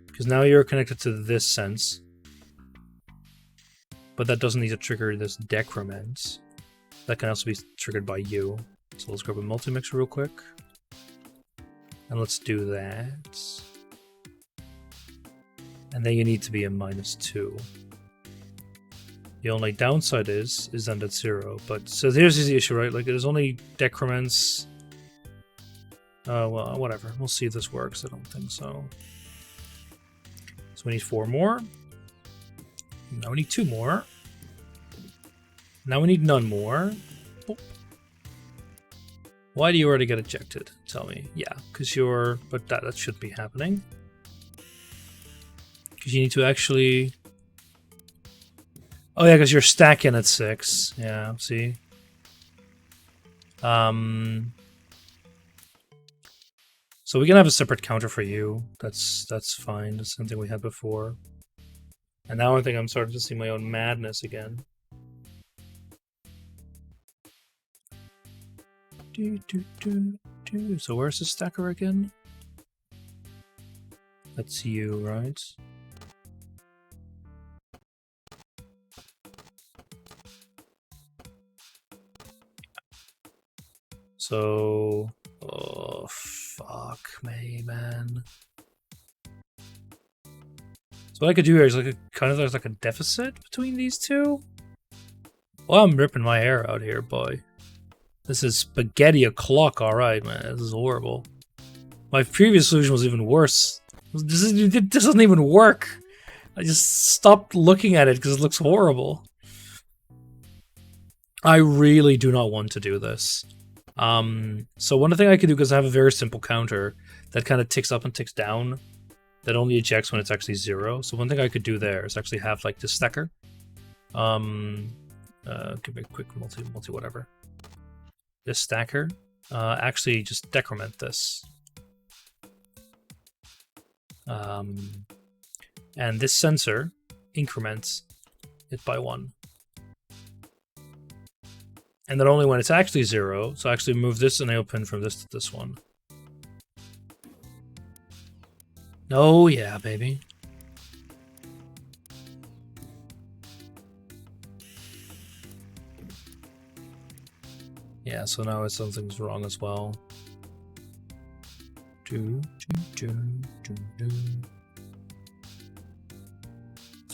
Because now you're connected to this sense, but that doesn't need to trigger this decrement. That can also be triggered by you. So let's grab a multi-mixer real quick. And let's do that. And then you need to be a -2. The only downside is then that's 0. But so here's the issue, right? Like there's only decrements. Well, whatever. We'll see if this works. I don't think so. So we need 4 more. Now we need 2 more. Now we need none more. Boop. Why do you already get ejected? Tell me. Yeah, because you're... But that should be happening. Because you need to actually... Oh yeah, because you're stacking at 6. Yeah, see? So we can have a separate counter for you. That's fine. That's something we had before. And now I think I'm starting to see my own madness again. So where's the stacker again? That's you, right? So... Oh, fuck me, man. So what I could do here is like there's like a deficit between these two? Well, I'm ripping my hair out here, boy. This is spaghetti o'clock, alright, man. This is horrible. My previous solution was even worse. This doesn't even work. I just stopped looking at it because it looks horrible. I really do not want to do this. So one thing I could do, because I have a very simple counter that kind of ticks up and ticks down, that only ejects when it's actually 0. So one thing I could do there is actually have like this stacker. Give me a quick multi whatever. This stacker, actually just decrement this. And this sensor increments it by 1. And then only when it's actually 0, so actually move this enable pin from this to this one. Oh yeah, baby. Yeah, so now something's wrong as well. So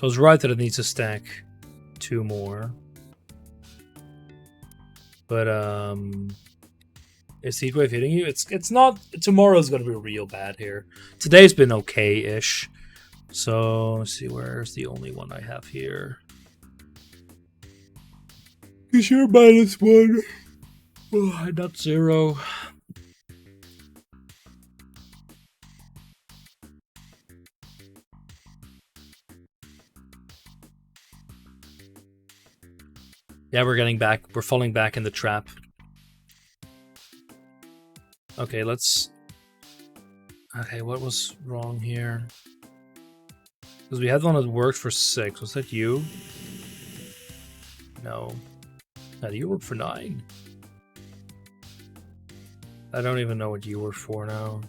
it's right that it needs to stack 2 more. But is Heatwave hitting you? It's not. Tomorrow's gonna be real bad here. Today's been okay-ish. So let's see, where's the only one I have here? Is your -1? Oh, not 0. Yeah, we're getting back. We're falling back in the trap. Okay, let's... Okay, what was wrong here? Because we had one that worked for 6. Was that you? No. No, you worked for 9. I don't even know what you were for now.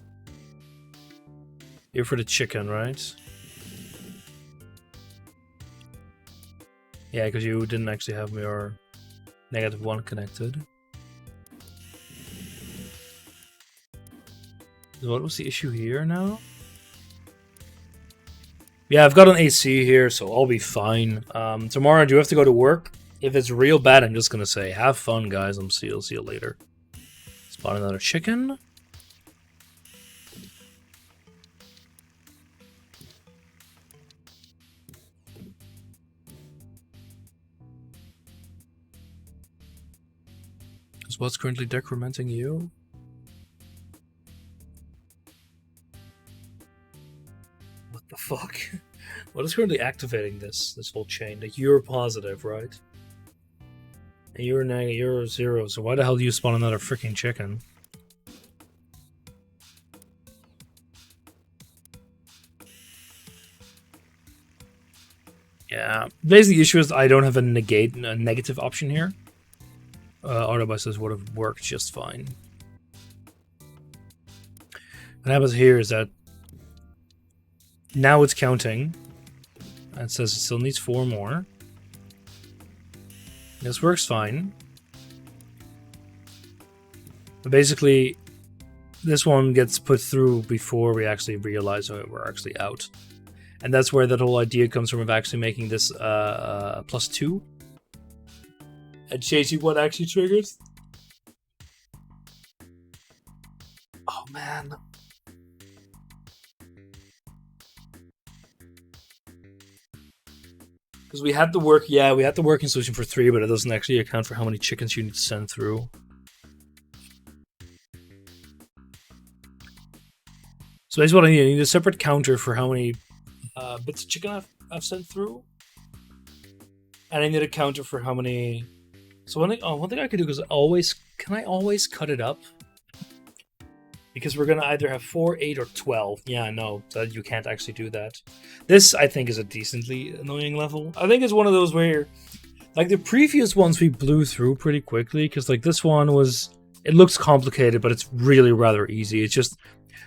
You're for the chicken, right? Yeah, because you didn't actually have your -1 connected. So what was the issue here now? Yeah, I've got an AC here, so I'll be fine. Tomorrow I do have to go to work. If it's real bad, I'm just gonna say, have fun, guys. I'll see you later. Spawn another chicken. Is what's currently decrementing you? What the fuck? What is currently activating this whole chain? Like, you're positive, right? And you're negative, you're 0, so why the hell do you spawn another freaking chicken? Yeah, basically the issue is I don't have a negative option here. Otherwise this would have worked just fine. What happens here is that now it's counting. It says it still needs 4 more. This works fine. But basically, this one gets put through before we actually realize we're actually out. And that's where that whole idea comes from of actually making this +2. And changing what actually triggers. Oh man. Because we had the working solution for 3, but it doesn't actually account for how many chickens you need to send through. So that's what I need. I need a separate counter for how many bits of chicken I've sent through. And I need a counter for how many... So one thing I could do is can I always cut it up? Because we're gonna either have 4, 8, or 12. Yeah, no, you can't actually do that. This, I think, is a decently annoying level. I think it's one of those where, like, the previous ones we blew through pretty quickly, because, like, this one was... It looks complicated, but it's really rather easy. It's just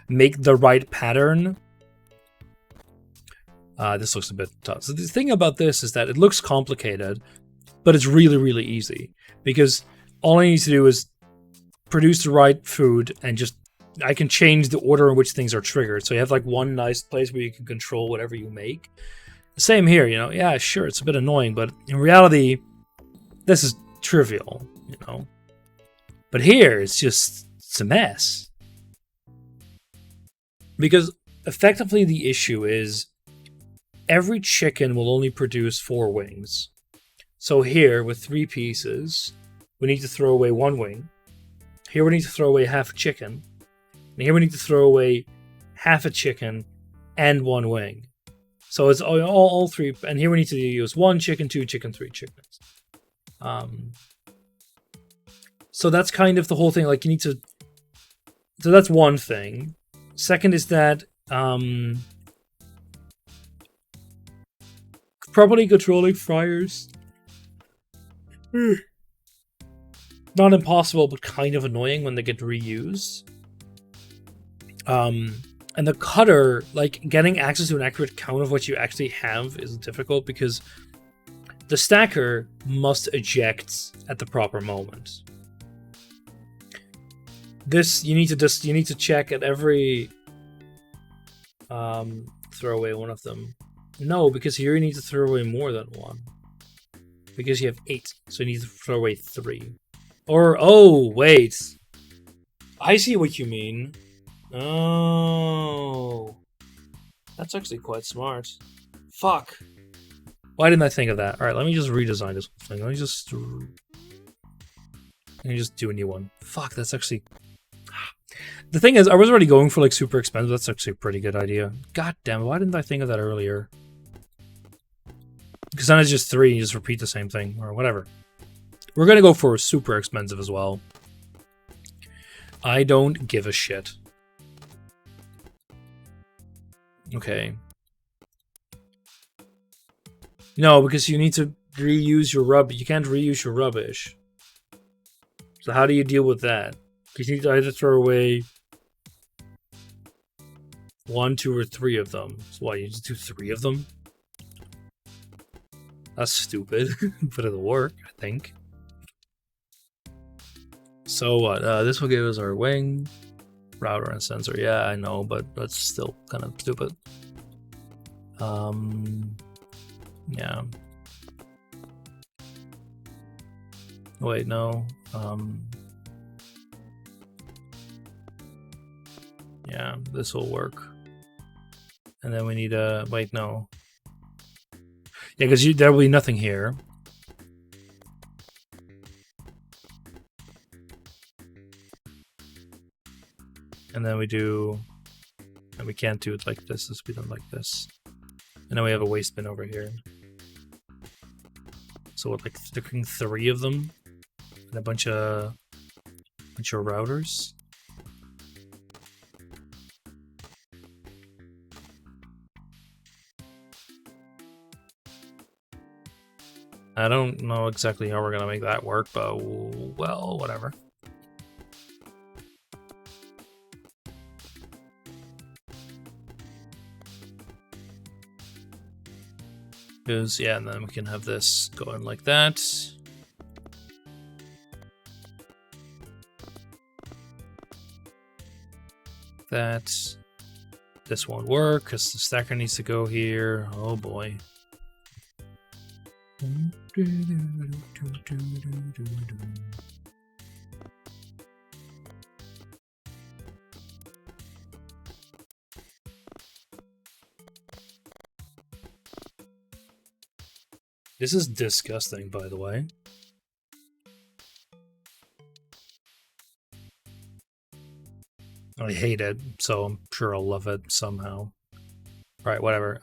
make the right pattern. This looks a bit tough. So the thing about this is that it looks complicated, but it's really, really easy. Because all I need to do is produce the right food and just... I can change the order in which things are triggered. So you have like one nice place where you can control whatever you make. Same here, you know. Yeah, sure, it's a bit annoying, but in reality, this is trivial, you know. But here, it's a mess. Because effectively the issue is every chicken will only produce 4 wings. So here, with 3 pieces, we need to throw away 1 wing. Here we need to throw away half a chicken. And here we need to throw away half a chicken and 1 wing. So it's all 3. And here we need to use 1 chicken, 2 chicken, 3 chickens. So that's kind of the whole thing. Like, you need to... So that's one thing. Second is that... properly controlling fryers. Not impossible, but kind of annoying when they get reused. And the cutter, like, getting access to an accurate count of what you actually have is difficult because the stacker must eject at the proper moment. This, you need to check at every... throw away one of them. No, because here you need to throw away more than 1. Because you have 8, so you need to throw away 3. Or, oh, wait. I see what you mean. Oh. That's actually quite smart. Fuck. Why didn't I think of that? Alright, let me just redesign this whole thing. Let me just do a new one. Fuck, that's actually... The thing is, I was already going for, like, super expensive. That's actually a pretty good idea. God damn it, why didn't I think of that earlier? Because then it's just 3 and you just repeat the same thing, or whatever. We're gonna go for super expensive as well. I don't give a shit. Okay. No, because you need to reuse your rubbish. You can't reuse your rubbish. So how do you deal with that? Because you need to either throw away 1, 2, or 3 of them. So why, you just do 3 of them? That's stupid, but it'll work, I think. So what? This will give us our wing, router, and sensor. Yeah, I know, but that's still kind of stupid. Yeah. Wait, no. Yeah, this will work. And then we need a... Wait, no. Yeah, because there will be nothing here. And then we do... And we can't do it like this. Let's be done like this. And then we have a waste bin over here. So what, like sticking 3 of them? And a bunch of routers? I don't know exactly how we're gonna make that work, but well, whatever. Because, yeah, and then we can have this going like that. This won't work because the stacker needs to go here. Oh boy. This is disgusting, by the way. I hate it, so I'm sure I'll love it somehow. Right, whatever.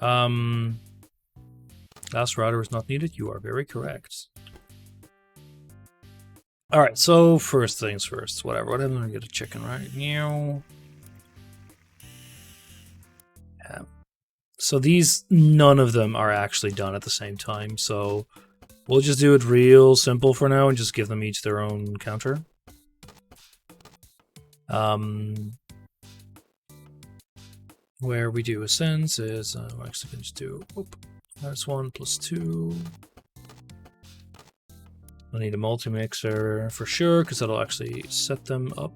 Last router is not needed. You are very correct. Alright, so first things first. Whatever. What am I gonna get a chicken, right? Yeah. So these, none of them are actually done at the same time, so we'll just do it real simple for now and just give them each their own counter. Where we do ascends is, I'm actually going to just do -1 + 2. I need a multi-mixer for sure, because that'll actually set them up.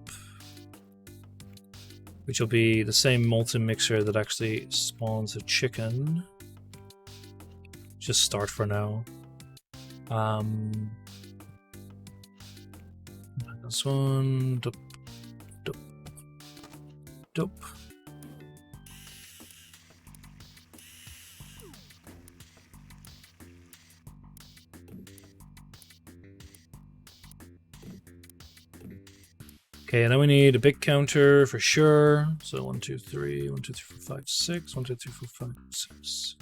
Which will be the same multi-mixer that actually spawns a chicken. Just start for now. -1, dup, dup, dup. Okay, and then we need a big counter for sure. So 1, 2, 3, 1, 2, 3, 4, 5, 6. 1, 2, 3, 4, 5, 6.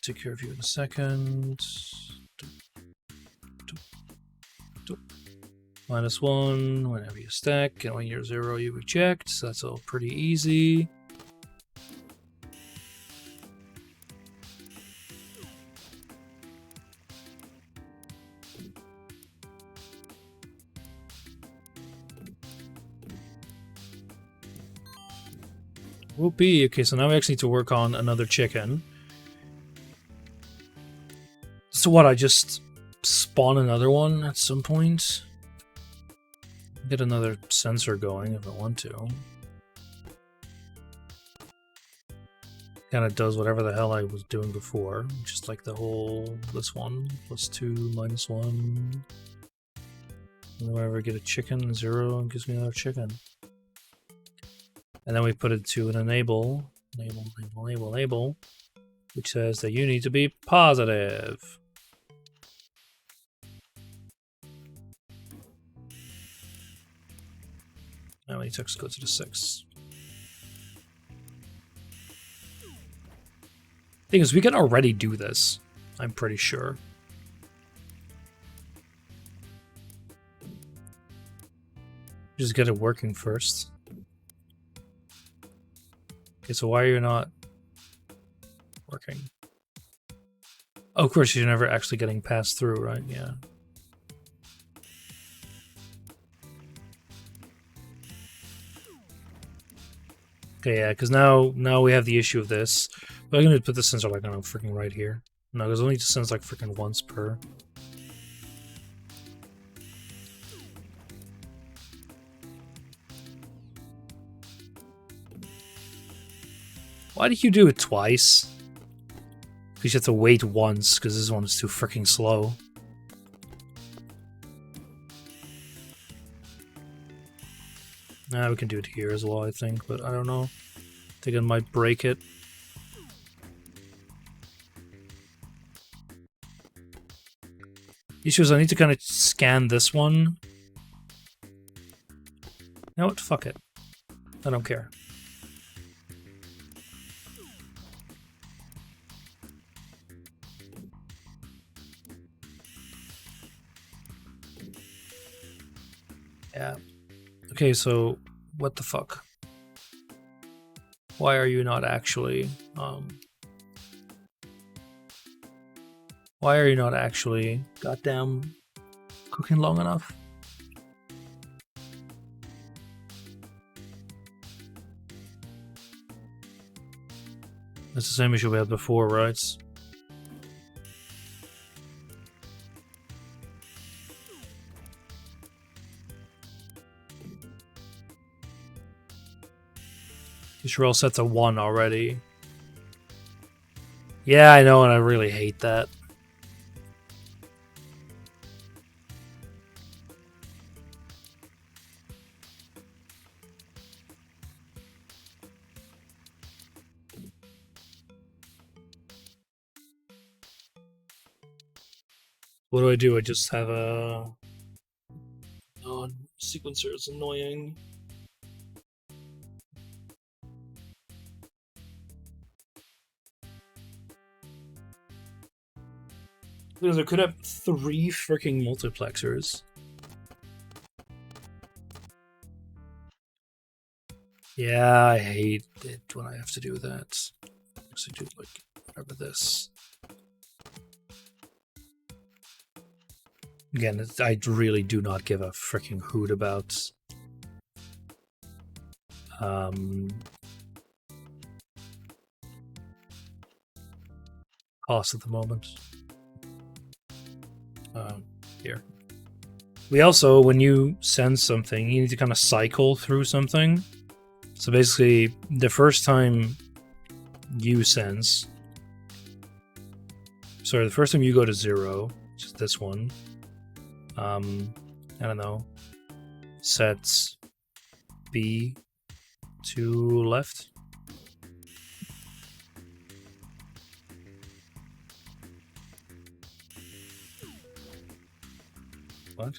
Take care of you in a second. -1 whenever you stack, and when you're 0, you eject. So that's all pretty easy. Whoopee. Okay, so now we actually need to work on another chicken. So what, I just spawn another one at some point? Get another sensor going if I want to. Kind of does whatever the hell I was doing before. Just like the whole, this one, +2, -1. And whenever I get a chicken, 0, and gives me another chicken. And then we put it to an enable, which says that you need to be positive. Now we need to go to the 6. Thing is, we can already do this, I'm pretty sure. Just get it working first. Okay, so why are you not working? Oh, of course, you're never actually getting passed through, right? Yeah. Okay, yeah, because now we have the issue of this. But I'm gonna put the sensor like on freaking right here. No, because I only to sense like freaking once per. Why did you do it twice? Because you have to wait once, because this one is too freaking slow. Nah, we can do it here as well, I think, but I don't know. I think I might break it. The issue is I need to kind of scan this one. You know what? Fuck it. I don't care. Yeah. Okay, so what the fuck? Why are you not actually why are you not actually goddamn cooking long enough? That's the same issue we had before, right? You're all set to 1 already. Yeah, I know, and I really hate that. What do I do? I just have a sequencer. It's annoying. Because I could have 3 freaking multiplexers. Yeah, I hate it when I have to do that. Actually, do like whatever this. Again, I really do not give a freaking hoot about cost at the moment. Here. We also, when you send something, you need to kind of cycle through something. So basically, the first time you sense, sorry, the first time you go to 0, which is this one, I don't know, set B to left. What?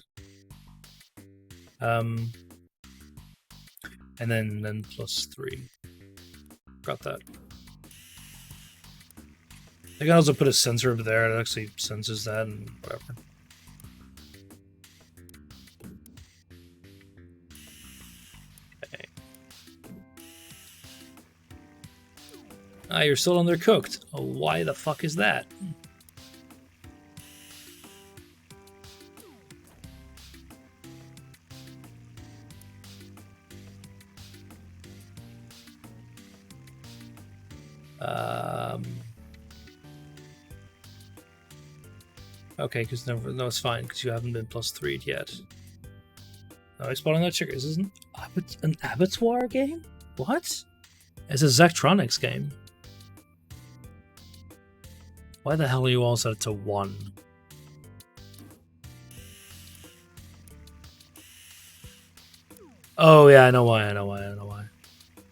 And then +3. Got that. I can also put a sensor over there that actually senses that and whatever. Okay. Ah, you're still undercooked. Oh, why the fuck is that? Okay, because no, it's fine because you haven't been +3'd yet. No, I spawned on that chicken. Is this an abattoir game? What? It's a Zachtronics game. Why the hell are you all set to 1? Oh yeah, I know why.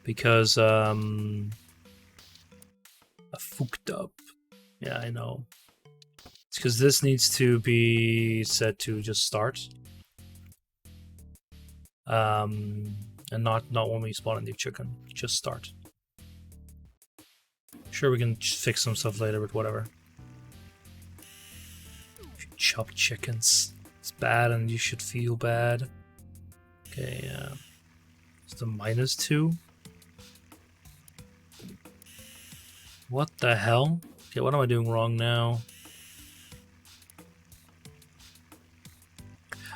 Because I fucked up. Yeah, I know. It's because this needs to be set to just start. And not when we spawn a new chicken. Just start. Sure, we can fix some stuff later, but whatever. If you chop chickens, it's bad and you should feel bad. Okay, it's the -2. What the hell? Okay, what am I doing wrong now?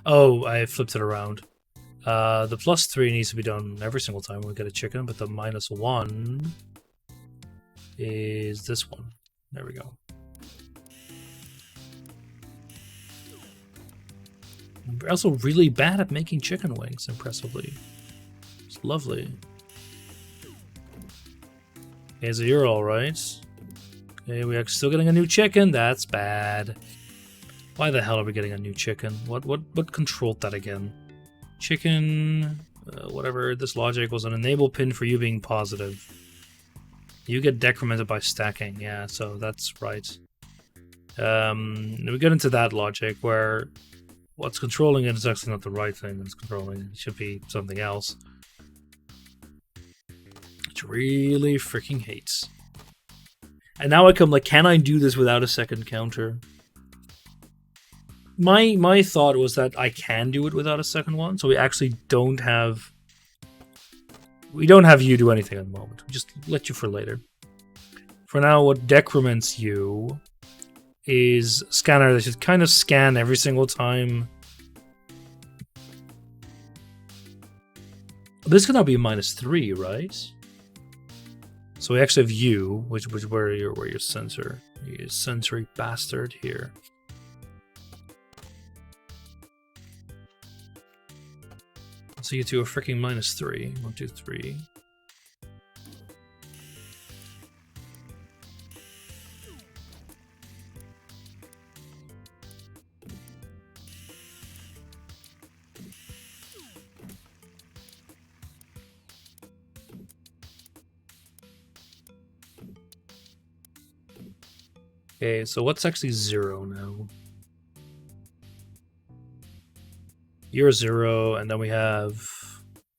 Oh, I flipped it around. The +3 needs to be done every single time we get a chicken, but the -1 is this one. There we go. We're also really bad at making chicken wings, impressively. It's lovely. Okay, so you're alright. Okay, we are still getting a new chicken. That's bad. Why the hell are we getting a new chicken? What controlled that again? Chicken, whatever. This logic was an enable pin for you being positive. You get decremented by stacking. Yeah, so that's right. We get into that logic where what's controlling it is actually not the right thing that's controlling it. It should be something else. Which really freaking hates. And now I come like, can I do this without a second counter? My thought was that I can do it without a second one, so we actually don't have you do anything at the moment. We just let you for later. For now, what decrements you is scanner that should kind of scan every single time. This can now be a -3, right? So we actually have you, which where your sensor, you sensory bastard here. So you do a freaking -3. 1, 2, 3. Okay, so what's actually 0 now? You're 0, and then we have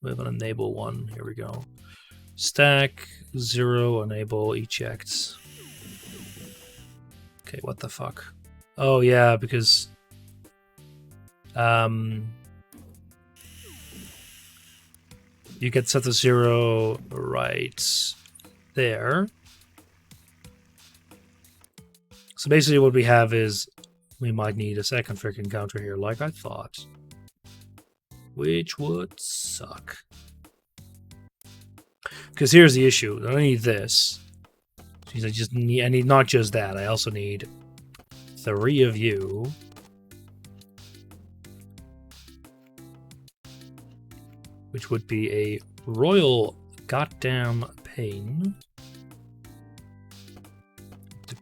an enable one. Here we go. Stack 0, enable ejects. Okay, what the fuck? Oh yeah, because you get set to 0 right there. So basically what we have is we might need a second freaking counter here, like I thought. Which would suck. Because here's the issue. I need this. I need not just that, I also need 3 of you. Which would be a royal goddamn pain.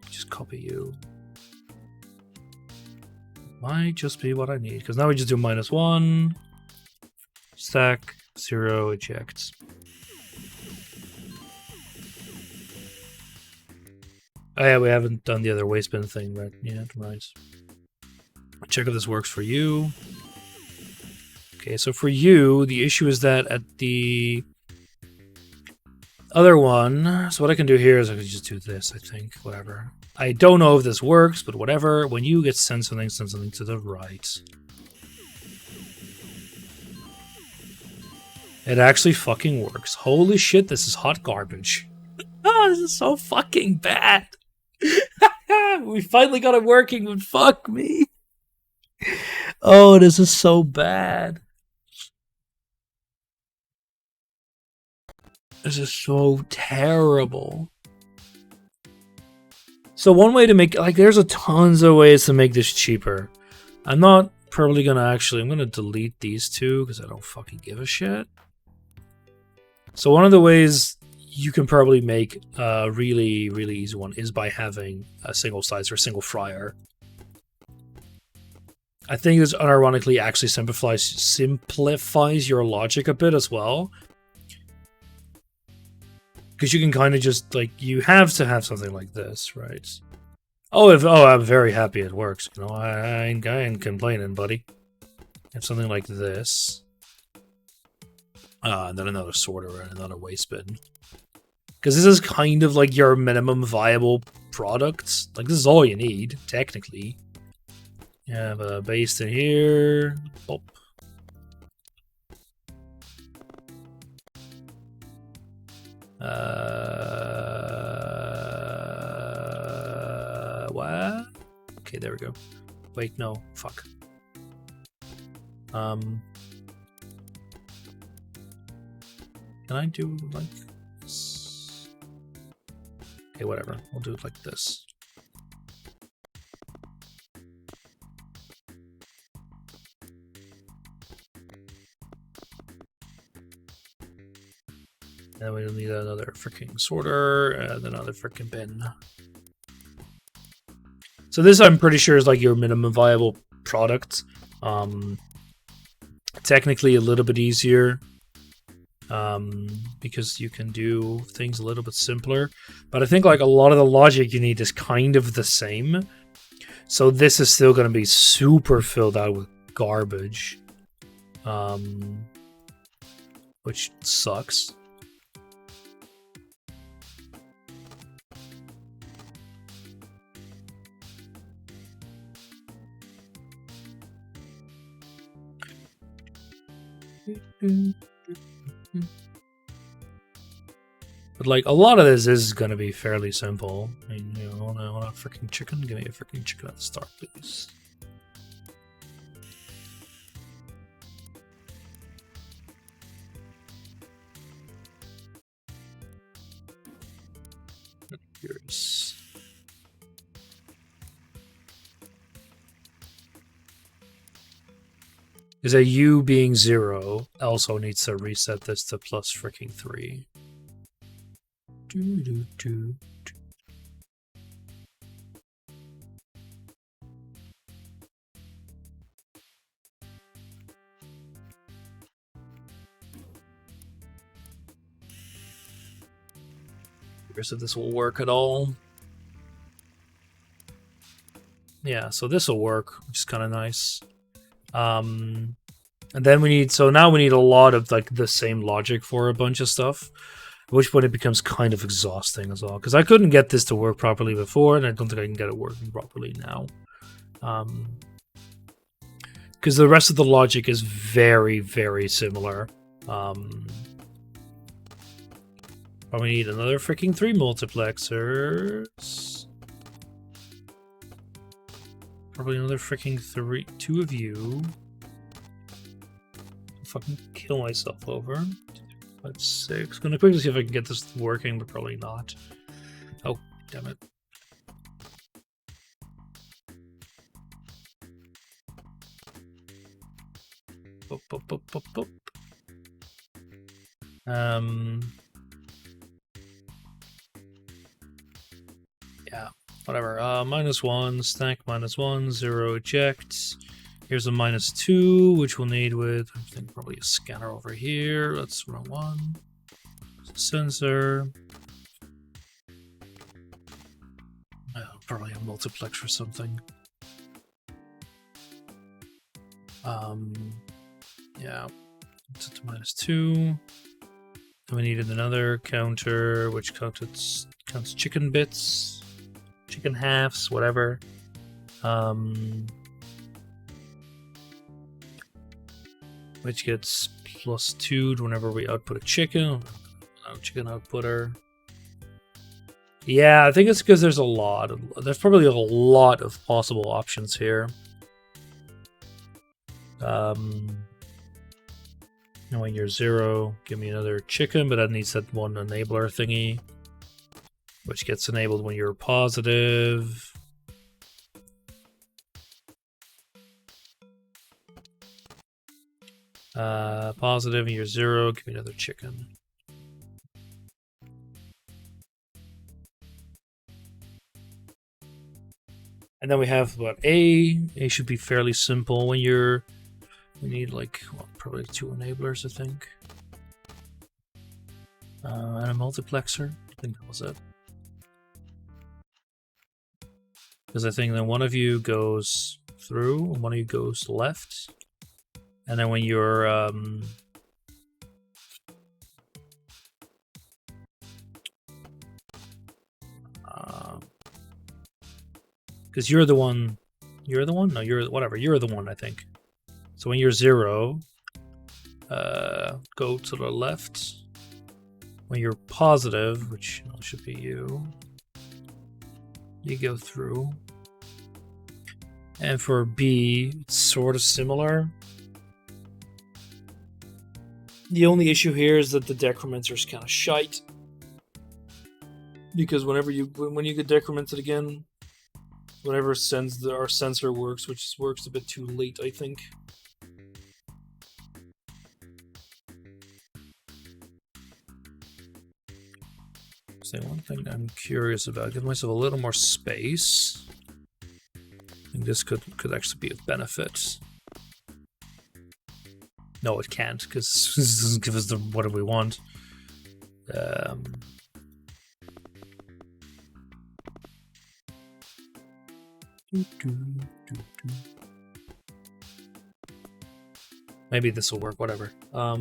Just copy you. Might just be what I need, because now we just do -1. Stack 0 ejects. Oh yeah, we haven't done the other waste bin thing right yet, right? Check if this works for you. Okay, so for you, the issue is that at the other one, so what I can do here is I can just do this, I think, whatever. I don't know if this works, but whatever. When you get send something to the right. It actually fucking works. Holy shit, this is hot garbage. Oh, this is so fucking bad. We finally got it working, but fuck me. Oh, this is so bad. This is so terrible. So one way to make, like, there's a tons of ways to make this cheaper. I'm not probably gonna I'm gonna delete these two because I don't fucking give a shit. So one of the ways you can probably make a really, really easy one is by having a single slice or a single fryer. I think this unironically actually simplifies your logic a bit as well. Because you can kind of just, like, you have to have something like this, right? Oh, I'm very happy it works. You know, I ain't complaining, buddy. Have something like this. And then another sorter and another waste bin. Because this is kind of like your minimum viable product. Like, this is all you need, technically. You have a base in here. Oh. What? Okay, there we go. Wait, no. Fuck. Can I do like this? Okay, whatever. We'll do it like this. And we'll need another freaking sorter and another freaking bin. So this, I'm pretty sure, is like your minimum viable product. Technically a little bit easier. Because you can do things a little bit simpler. But I think like a lot of the logic you need is kind of the same. So this is still going to be super filled out with garbage. Which sucks. But like a lot of this is gonna be fairly simple. I mean, you know, I want a freaking chicken. Give me a freaking chicken at the start, please. Here's. Is a U being 0 also needs to reset this to plus freaking 3. Curious if this will work at all. Yeah, so this will work, which is kind of nice. And then now we need a lot of like the same logic for a bunch of stuff, at which point it becomes kind of exhausting as well. Because I couldn't get this to work properly before, and I don't think I can get it working properly now. Because the rest of the logic is very, very similar. Probably need another freaking 3 multiplexers. Probably another freaking 2 of you. I'll fucking kill myself over. 5, 6. Gonna quickly see if I can get this working, but probably not. Oh, damn it. Boop, boop, boop, boop, boop. Yeah, whatever. -1, stack -1, 0 eject. Here's a -2, which we'll need with, I think, probably a scanner over here. Let's run 1. Sensor. Probably a multiplex or something. Yeah. It's to -2. Then we needed another counter, which counts chicken bits, chicken halves, whatever. Which gets +2 whenever we output a chicken. Chicken outputter. Yeah, I think it's because there's probably a lot of possible options here. When you're 0, give me another chicken, but that needs that one enabler thingy, which gets enabled when you're positive. Positive, and you're 0, give me another chicken. And then we have what A should be fairly simple when we need like probably 2 enablers, I think, and a multiplexer. I think that was it. Because I think then one of you goes through, and one of you goes left, and then when you're because you're the one. No, you're the one, I think. So when you're 0, go to the left. When you're positive, which should be you go through. And for B, it's sort of similar. The only issue here is that the decrementer is kind of shite. Because when you get decremented again, whenever our sensor works, which works a bit too late, I think. So one thing I'm curious about, give myself a little more space. I think this could actually be of benefit. No, it can't, because this doesn't give us what we want. Maybe this will work, whatever.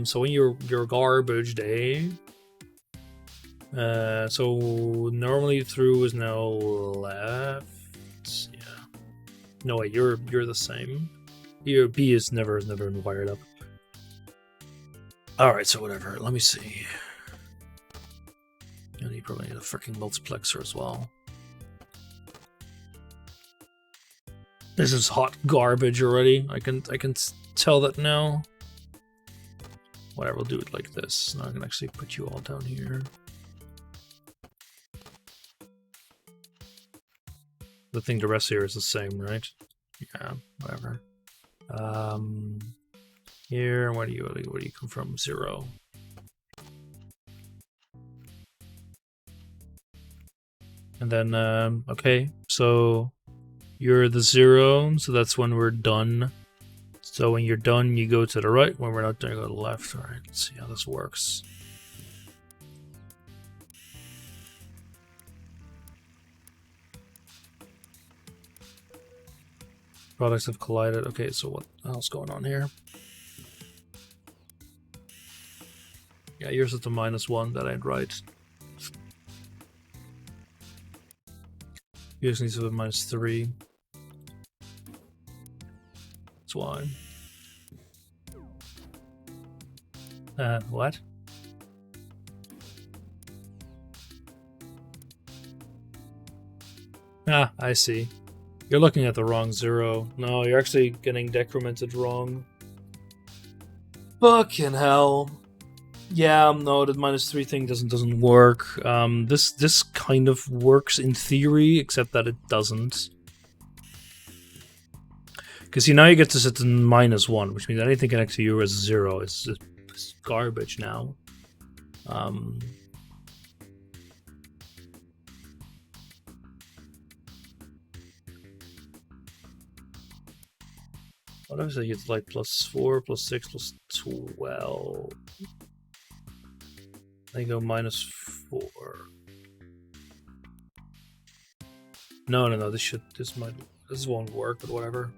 So when you're garbage day, so normally through is now left. Yeah. No wait, you're the same. Your B is never wired up. Alright, so whatever. Let me see. You probably need a freaking multiplexer as well. This is hot garbage already. I can tell that now. Whatever, we'll do it like this. Now I can actually put you all down here. I think the rest here is the same, right? Yeah, whatever. Here, where do you come from? 0. And then, okay, so you're the 0, so that's when we're done. So when you're done, you go to the right. When we're not done, you go to the left. All right, let's see how this works. Products have collided. Okay, so what else going on here? Yeah, yours is the -1. That ain't right. Yours needs to be -3. That's why. What? Ah, I see. You're looking at the wrong 0. No, you're actually getting decremented wrong. Fucking hell. Yeah, no, the -3 thing doesn't work. This kind of works in theory, except that it doesn't. Because now you get to set to -1, which means anything connected to you is 0. It's garbage now. What if I say it's like +4, +6, +12? They go -4. No. This won't work, but whatever.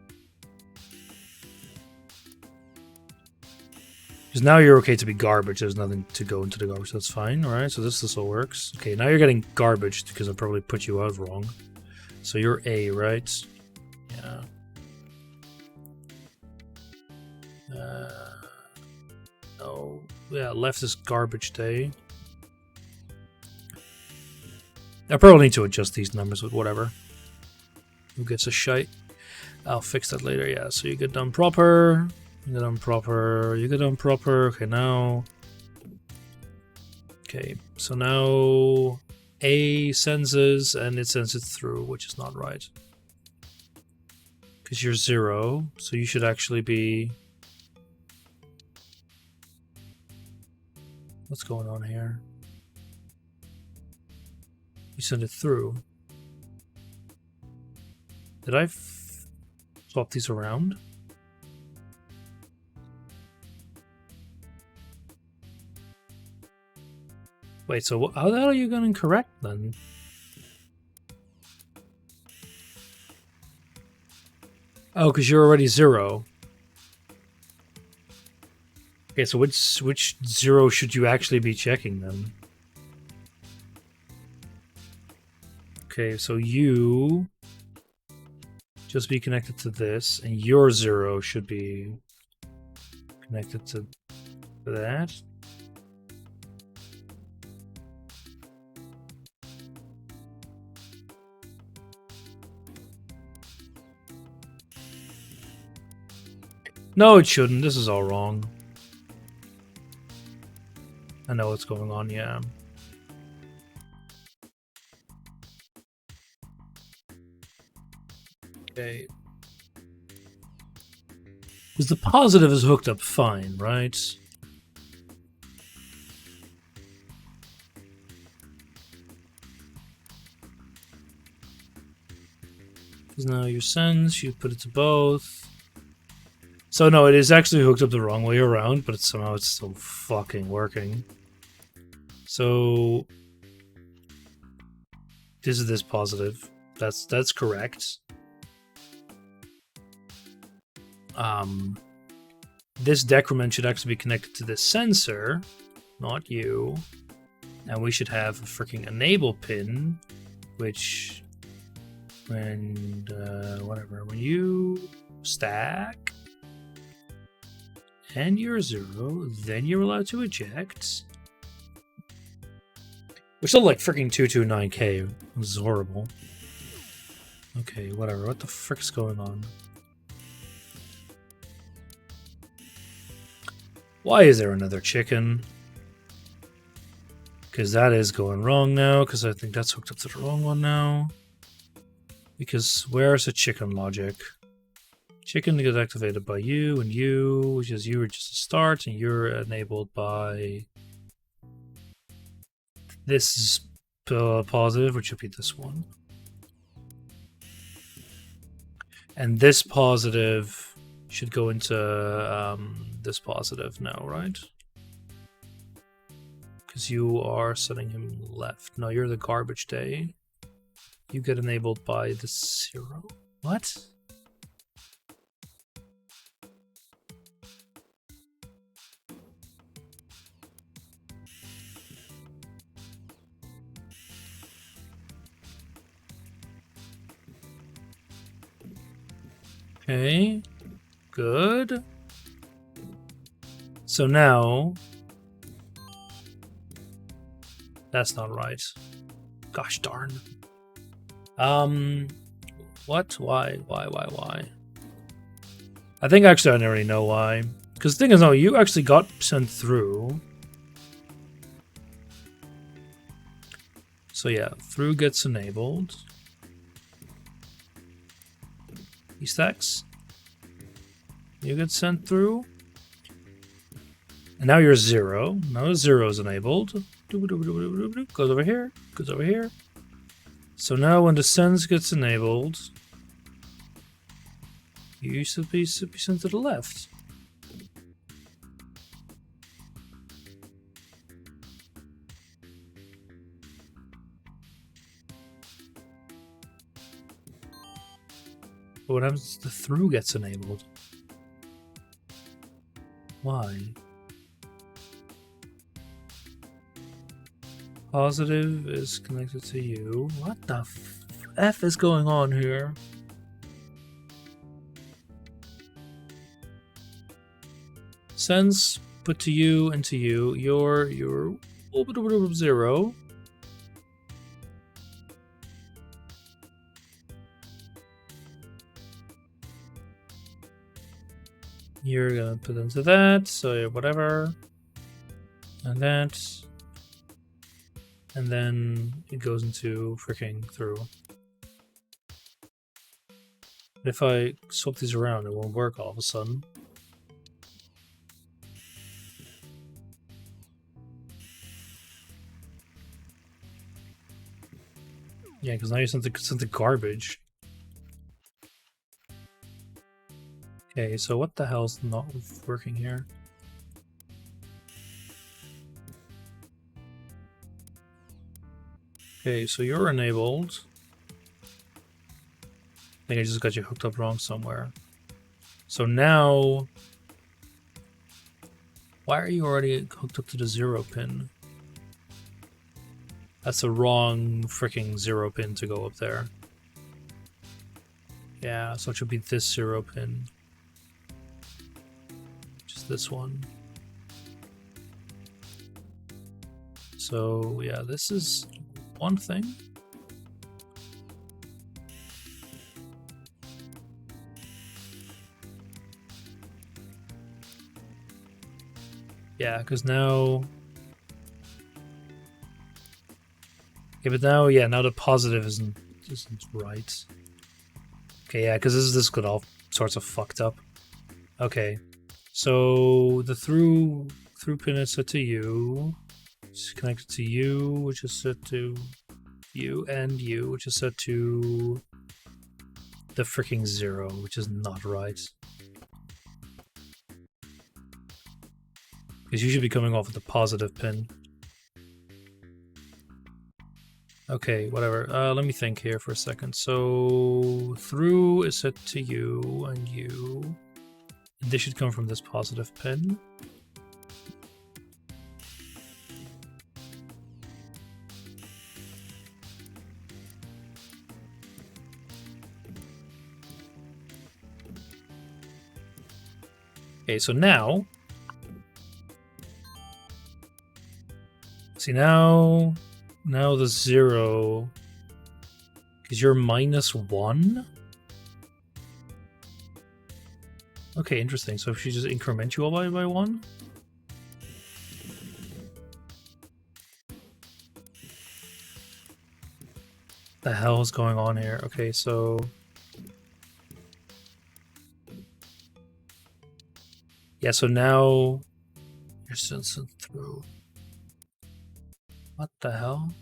Because now you're okay to be garbage. There's nothing to go into the garbage. That's fine. All right. So this all works. Okay. Now you're getting garbage because I probably put you out wrong. So you're A, right? Yeah. No. Yeah. Left is garbage day. I probably need to adjust these numbers, but whatever. Who gets a shite? I'll fix that later. Yeah. So you get done proper. You get done proper. You get done proper. Okay, now. Okay, so now A senses and it sends it through, which is not right. Because you're 0, so you should actually be. What's going on here? You send it through. Did I swap these around? Wait, so how the hell are you going correct then? Oh, because you're already 0. Okay, so which 0 should you actually be checking then? Okay, so you just be connected to this, and your 0 should be connected to that. No, it shouldn't. This is all wrong. I know what's going on, yeah. Okay. Because the positive is hooked up fine, right? Because now your sends, you put it to both. So no, it is actually hooked up the wrong way around, but somehow it's still fucking working. So this is this positive. That's correct. This decrement should actually be connected to this sensor, not you. And we should have a freaking enable pin, which when you stack and you're 0, then you're allowed to eject. We're still like freaking 229k. This is horrible. Okay, whatever. What the frick's going on? Why is there another chicken? Because that is going wrong now, because I think that's hooked up to the wrong one now. Because where's the chicken logic? Chicken gets activated by you and you, which is you are just a start, and you're enabled by this positive, which would be this one. And this positive should go into this positive now, right? Because you are setting him left. No, you're the garbage day. You get enabled by the 0. What? Okay, good. So now, that's not right. Gosh darn. What? Why? I think actually I already know why. Because the thing is, no, you actually got sent through. So yeah, through gets enabled. He stacks. You get sent through. And now you're 0. Now 0 is enabled. Goes over here. Goes over here. So now when the sends gets enabled, you should be sent to the left. But what happens if the through gets enabled? Why? Positive is connected to you. What the F is going on here? Sends put to you and to you. You're 0. You're gonna put into that, so whatever. And that. And then it goes into freaking through. If I swap these around, it won't work all of a sudden. Yeah, because now you sent the garbage. Okay, so what the hell's not working here? Okay, so you're enabled. I think I just got you hooked up wrong somewhere. So now, why are you already hooked up to the 0 pin? That's the wrong freaking 0 pin to go up there. Yeah, so it should be this 0 pin. Just this one. So yeah, this is one thing. Yeah, because now... Okay, but now, yeah, now the positive isn't right. Okay, yeah, because this got all sorts of fucked up. Okay, so the through pin is set to you. It's connected to you, which is set to you, and you, which is set to the freaking 0, which is not right. Because you should be coming off with the positive pin. Okay, whatever. Let me think here for a second. So through is set to you and you. And this should come from this positive pin. Okay, so now... See, now the 0... Because you're -1? Okay, interesting. So if she just increment you all by 1? The hell is going on here? Okay, so... Yeah, so now... You're sent through... What the hell?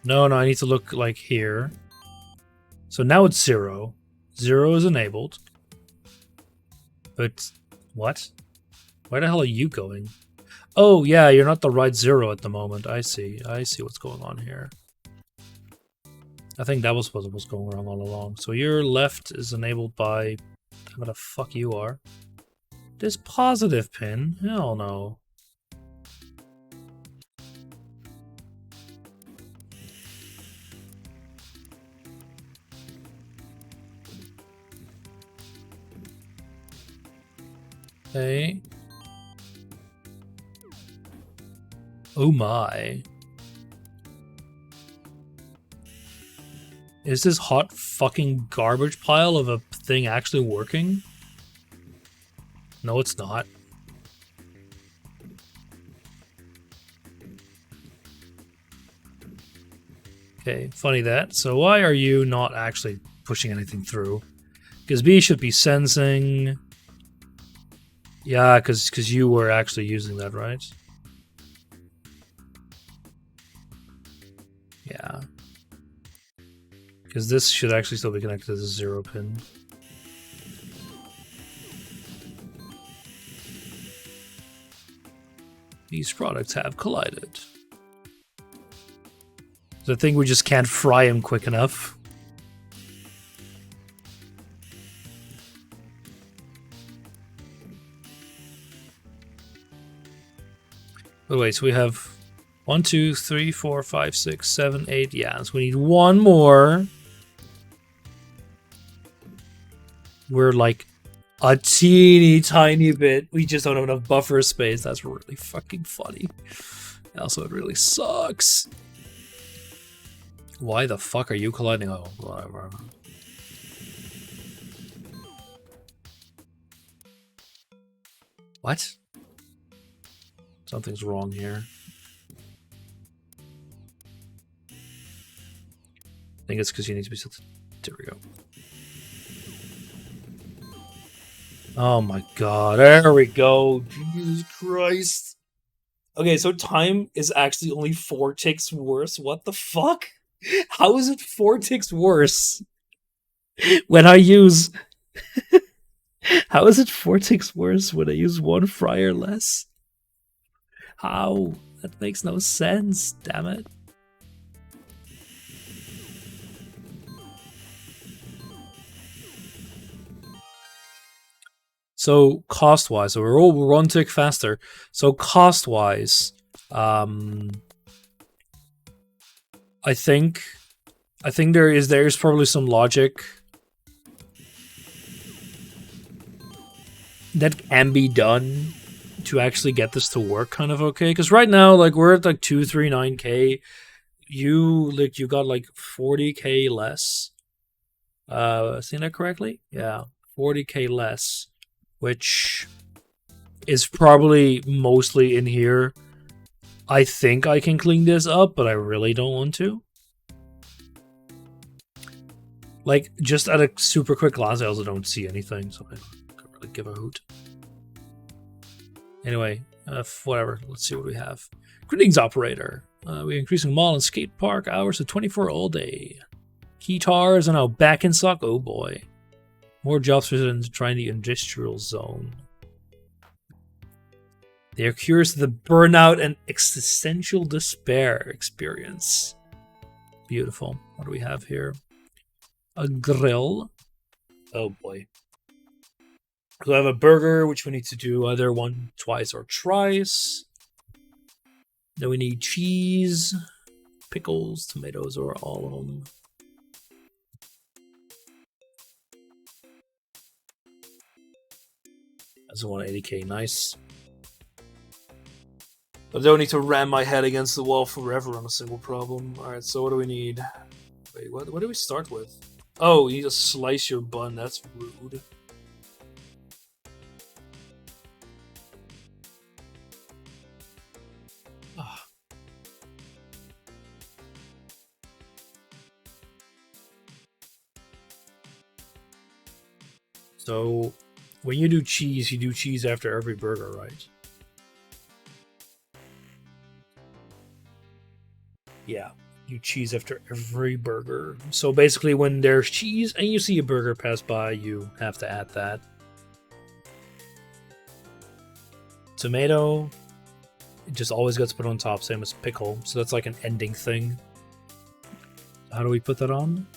No, I need to look like here. So now it's 0. 0 is enabled. But what? Where the hell are you going? Oh, yeah, you're not the right 0 at the moment. I see what's going on here. I think that was what was going wrong all along. So your left is enabled by whatever the fuck you are. This positive pin? Hell no. Okay. Oh my. Is this hot fucking garbage pile of a thing actually working? No, it's not. Okay, funny that. So why are you not actually pushing anything through? Because B should be sensing... Yeah, because you were actually using that, right? Yeah. Because this should actually still be connected to the 0 pin. These products have collided. The thing we just can't fry him quick enough. Oh wait, so we have 1, 2, 3, 4, 5, 6, 7, 8. Yeah, so we need one more. We're like a teeny tiny bit. We just don't have enough buffer space. That's really fucking funny. Also, it really sucks. Why the fuck are you colliding? Oh, whatever. What? Something's wrong here. I think it's because you need to be... There we go. Oh my god, there we go. Jesus Christ. Okay, so time is actually only 4 ticks worse. What the fuck? How is it 4 ticks worse? When I use... How is it 4 ticks worse when I use 1 fryer less? How? That makes no sense, damn it. So cost-wise, so we're 1 tick faster. So cost-wise, I think there's probably some logic that can be done to actually get this to work kind of okay. Because right now, like, we're at like 239k. You got like 40k less. Seen that correctly? Yeah, 40k less, which is probably mostly in here. I think I can clean this up, but I really don't want to. Like, just at a super quick glance, I also don't see anything, so I can't really give a hoot. Anyway, whatever. Let's see what we have. Greetings, operator. We're increasing mall and skate park hours to 24 all day. Keytars are now back in stock. Oh boy. More jobs residents trying the industrial zone. They are curious to the burnout and existential despair experience. Beautiful. What do we have here? A grill. Oh boy. So I have a burger, which we need to do either 1, twice, or thrice. Then we need cheese, pickles, tomatoes, or all of them. That's a 180k, nice. But I don't need to ram my head against the wall forever on a single problem. Alright, so what do we need? Wait, what do we start with? Oh, you need to slice your bun, that's rude. So, when you do cheese after every burger, right? Yeah, you cheese after every burger. So basically, when there's cheese and you see a burger pass by, you have to add that. Tomato, it just always gets put on top, same as pickle. So that's like an ending thing. How do we put that on?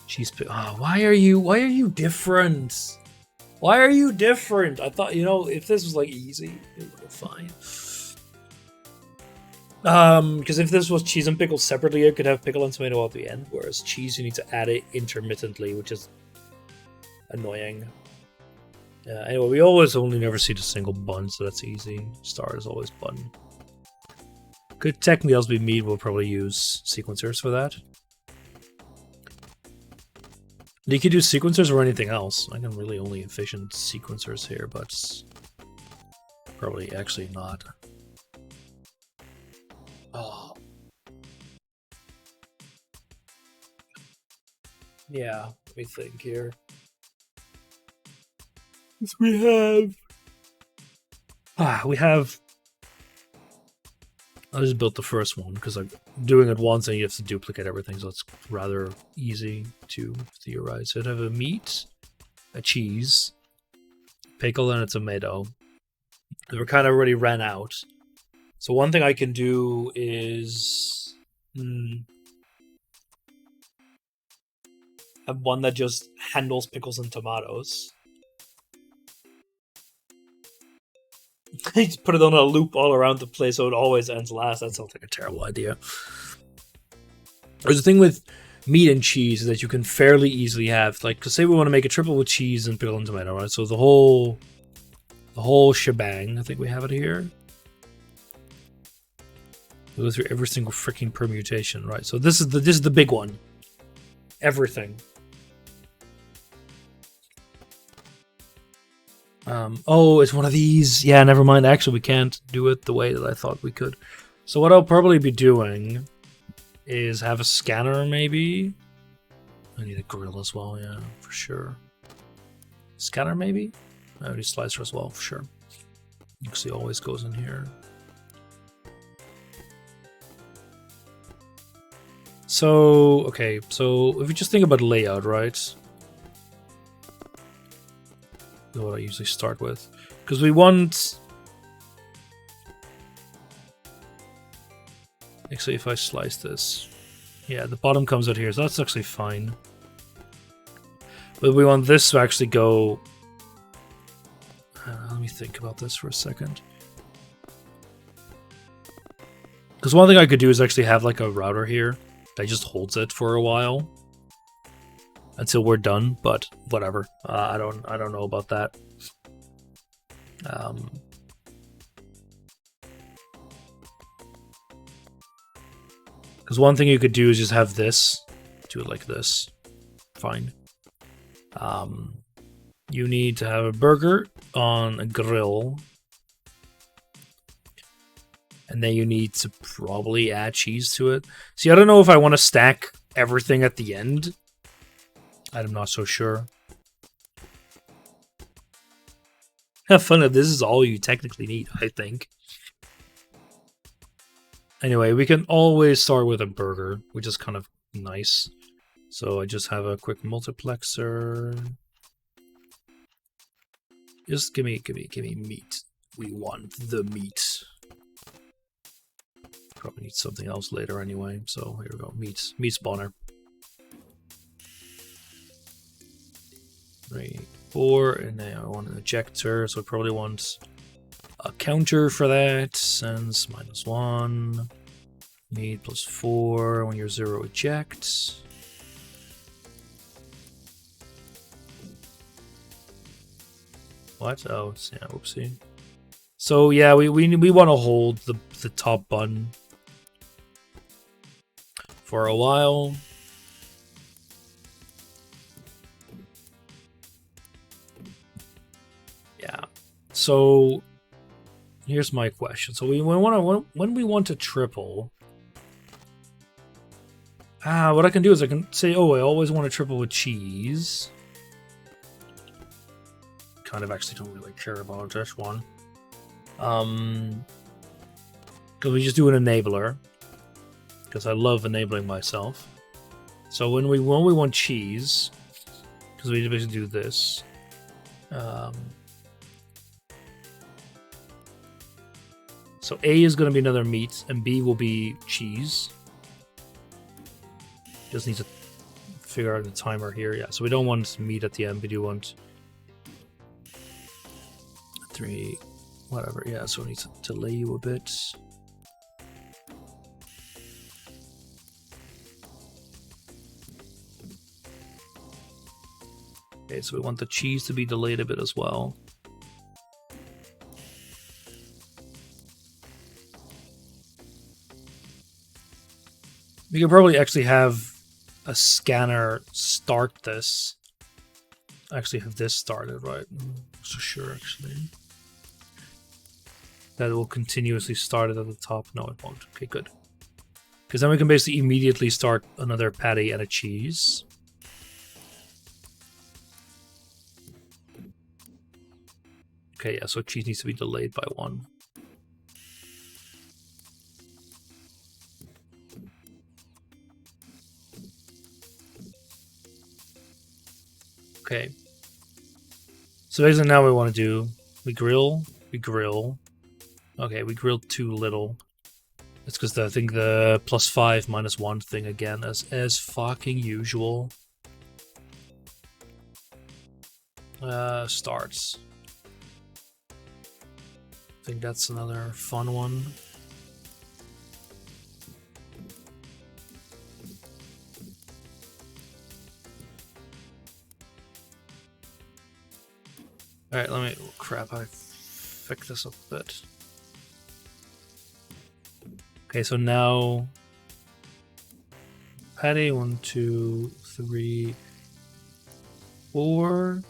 Cheese. Oh, why are you different? Why are you different? I thought, you know, if this was like easy, it would have fine. Because if this was cheese and pickle separately, it could have pickle and tomato at the end, whereas cheese you need to add it intermittently, which is annoying. Anyway, we always only never see the single bun, so that's easy. Star is always bun. Could technically also be meat. We'll probably use sequencers for that. You could do sequencers or anything else. I can really only envision sequencers here, but probably actually not. Oh. Yeah, let me think here. We have. I just built the first one because I'm doing it once and you have to duplicate everything, so it's rather easy to theorize. So I'd have a meat, a cheese, pickle, and a tomato. We're kind of already ran out. So one thing I can do is have one that just handles pickles and tomatoes. Just put it on a loop all around the place so it always ends last. That sounds like a terrible idea. There's the thing with meat and cheese is that you can fairly easily have, like, cause say we want to make a triple with cheese and pickle and tomato, right? So the whole shebang. I think we have it here. We go through every single freaking permutation, right? So this is the big one. Everything. Oh, it's one of these. Yeah, never mind. Actually, we can't do it the way that I thought we could. So what I'll probably be doing is have a scanner, maybe. I need a grill as well, yeah, for sure. Scanner, maybe? I need a slicer as well, for sure. Actually, always goes in here. So, okay, so if you just think about layout, right? What I usually start with, because we want. Actually, if I slice this, yeah, the bottom comes out here, so that's actually fine. But we want this to actually go. Let me think about this for a second. Because one thing I could do is actually have like a router here that just holds it for a while. Until we're done, but whatever. I don't know about that. Because one thing you could do is just have this, do it like this. Fine. You need to have a burger on a grill, and then you need to probably add cheese to it. See, I don't know if I want to stack everything at the end. I'm not so sure. Have fun if this is all you technically need, I think. Anyway, we can always start with a burger, which is kind of nice. So I just have a quick multiplexer. Just give me meat. We want the meat. Probably need something else later anyway. So here we go, meat spawner. 3, 4, and then I want an ejector, so I probably want a counter for that. Sense -1. Need +4 when you're 0 eject. What? Oh, yeah, whoopsie. So yeah, we want to hold the top button for a while. Yeah. So here's my question. So when we want to triple. What I can do is I can say, oh, I always want to triple with cheese. Kind of actually don't really care about this one. Because we just do an enabler. Because I love enabling myself. So when we want cheese, because we basically do this. So A is going to be another meat, and B will be cheese. Just need to figure out the timer here. Yeah, so we don't want meat at the end. We do want 3, whatever. Yeah, so we need to delay you a bit. Okay, so we want the cheese to be delayed a bit as well. We could probably actually have a scanner start this. Actually have this started, right? I'm not so sure, actually. That will continuously start it at the top. No, it won't. Okay, good. Because then we can basically immediately start another patty and a cheese. Okay, yeah, so cheese needs to be delayed by 1. Okay. So basically now we want to do, we grill. Okay, we grilled too little. It's because I think the +5 -1 thing again, as fucking usual. Starts. I think that's another fun one. Alright, let me... Oh, crap, I fixed this up a bit. Okay, so now... Patty, 1, 2, 3, 4.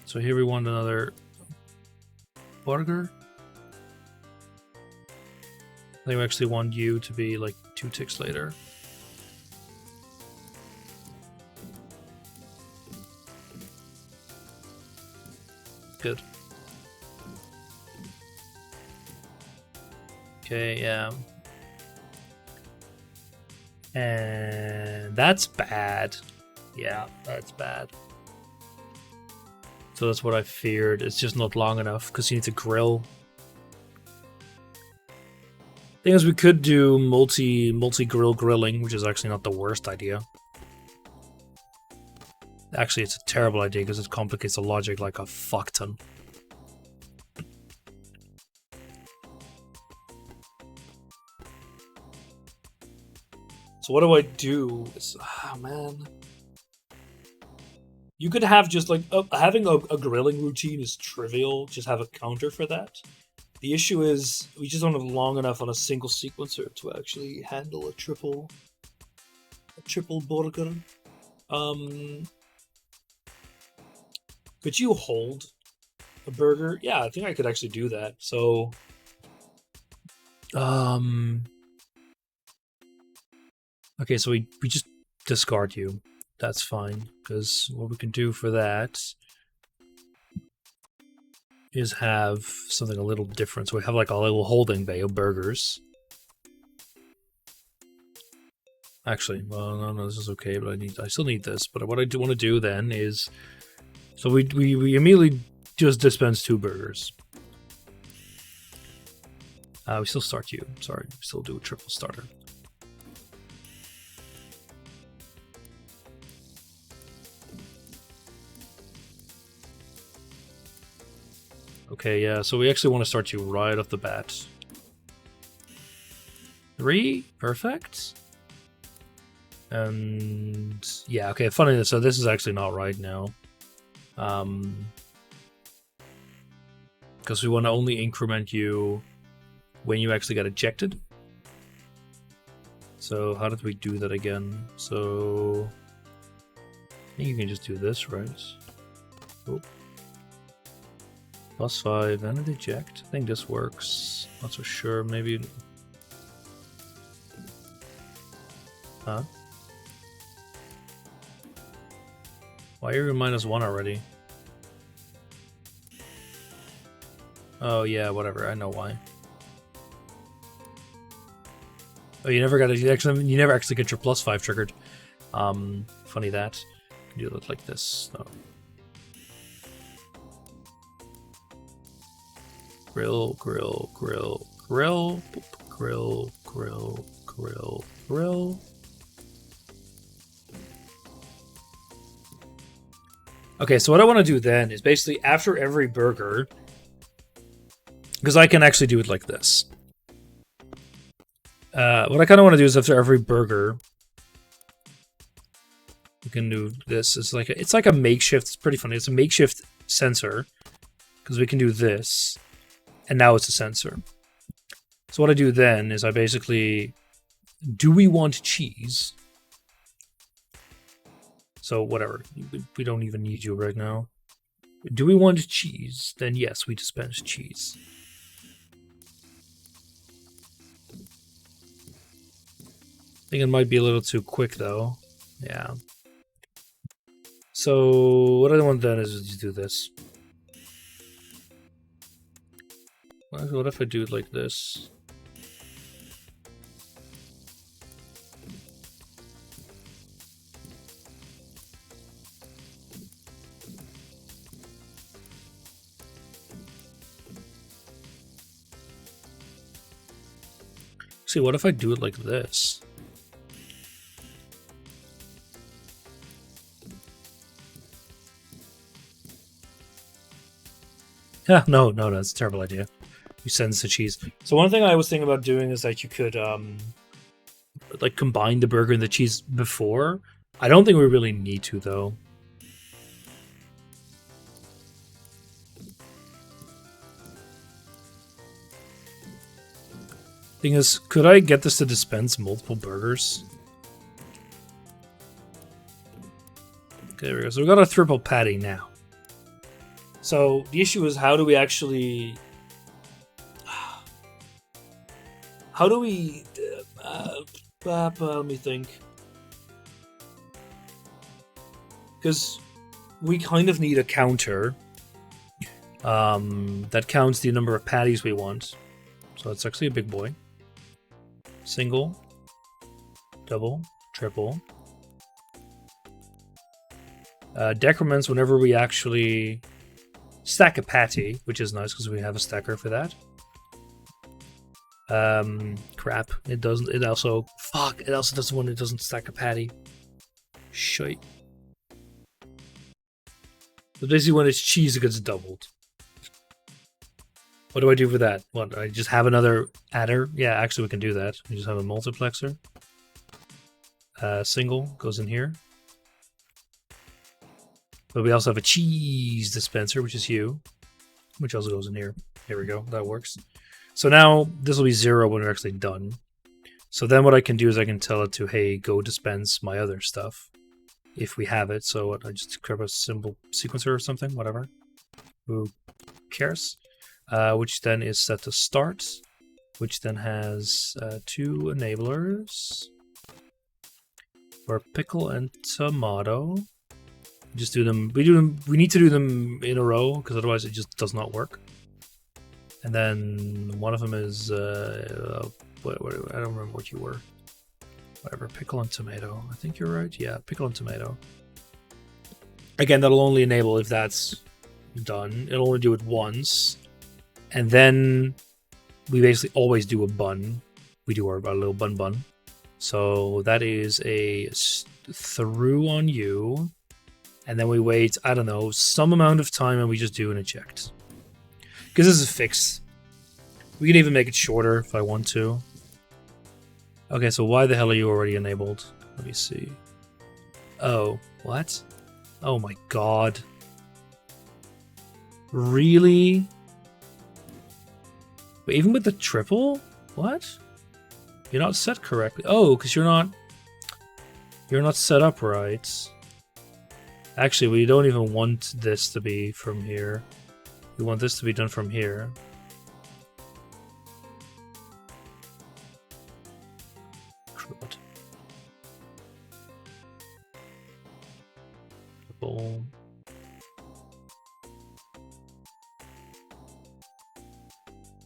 So here we want another burger. I think we actually want you to be like 2 ticks later. Good. Okay, yeah. And that's bad. Yeah, that's bad. So that's what I feared. It's just not long enough because you need to grill. Thing is, we could do multi-grill grilling, which is actually not the worst idea. Actually, it's a terrible idea because it complicates the logic like a fuck ton. So what do I do? Ah, man. You could have just like having a grilling routine is trivial. Just have a counter for that. The issue is we just don't have long enough on a single sequencer to actually handle a triple burger. Could you hold a burger? Yeah, I think I could actually do that. So, okay, so we just discard you. That's fine, because what we can do for that is have something a little different. So we have like a little holding bay of burgers. Actually, well, no, this is okay, but I still need this. But what I do want to do then is, so we immediately just dispense 2 burgers. We still start you. Sorry, we still do a triple starter. Okay, yeah, so we actually want to start you right off the bat. 3, perfect. And yeah, okay, funny, so this is actually not right now. Because we want to only increment you when you actually get ejected. So how did we do that again? So I think you can just do this, right? Oh. +5 and an eject. I think this works. Not so sure. Maybe. Huh? Why are you -1 already? Oh yeah, whatever. I know why. Oh, you never got it. You never actually get your +5 triggered. Funny that. You look like this. Oh. Grill, grill, grill, grill, grill, grill, grill, grill. Okay, so what I want to do then is basically after every burger, Because I can actually do it like this. What I kind of want to do is after every burger, you can do this. It's like a makeshift. It's pretty funny. It's a makeshift sensor because we can do this, and now it's a sensor. So what I do then is I basically, do we want cheese? So whatever, we don't even need you right now. Do we want cheese? Then yes, we dispense cheese. I think it might be a little too quick though. Yeah. So what I want then is to do this. What if I do it like this? See, what if I do it like this? Yeah, no, that's a terrible idea. You sense the cheese. So one thing I was thinking about doing is that you could like combine the burger and the cheese before. I don't think we really need to though. Thing is, could I get this to dispense multiple burgers? Okay, there we go. So we got a triple patty now. So the issue is, how do we actually... How do we... let me think. Because we kind of need a counter that counts the number of patties we want. So it's actually a big boy. Single, double, triple. Decrements whenever we actually stack a patty, which is nice because we have a stacker for that. Crap. It doesn't. It also doesn't when it doesn't stack a patty. Shite. So basically, when it's cheese, it gets doubled. What do I do for that? What, I just have another adder? Yeah, actually we can do that. We just have a multiplexer. Single goes in here. But we also have a cheese dispenser, which is you, which also goes in here. Here we go, that works. So now this will be 0 when we're actually done. So then what I can do is I can tell it to, hey, go dispense my other stuff, if we have it. So I just grab a symbol sequencer or something, whatever. Who cares? Which then is set to start, which then has 2 enablers for pickle and tomato. Just do them. We need to do them in a row because otherwise it just does not work. And then one of them is I don't remember what you were. Whatever, pickle and tomato. I think you're right. Yeah, pickle and tomato. Again, that'll only enable if that's done. It'll only do it once. And then we basically always do a bun. We do our little bun. So that is a through on you. And then we wait, I don't know, some amount of time and we just do an eject. Because this is fixed. We can even make it shorter if I want to. Okay, so why the hell are you already enabled? Let me see. Oh, what? Oh my god. Really? But even with the triple? What? You're not set correctly. Oh, because you're not set up right. Actually, we don't even want this to be from here. We want this to be done from here. Crud. Boom.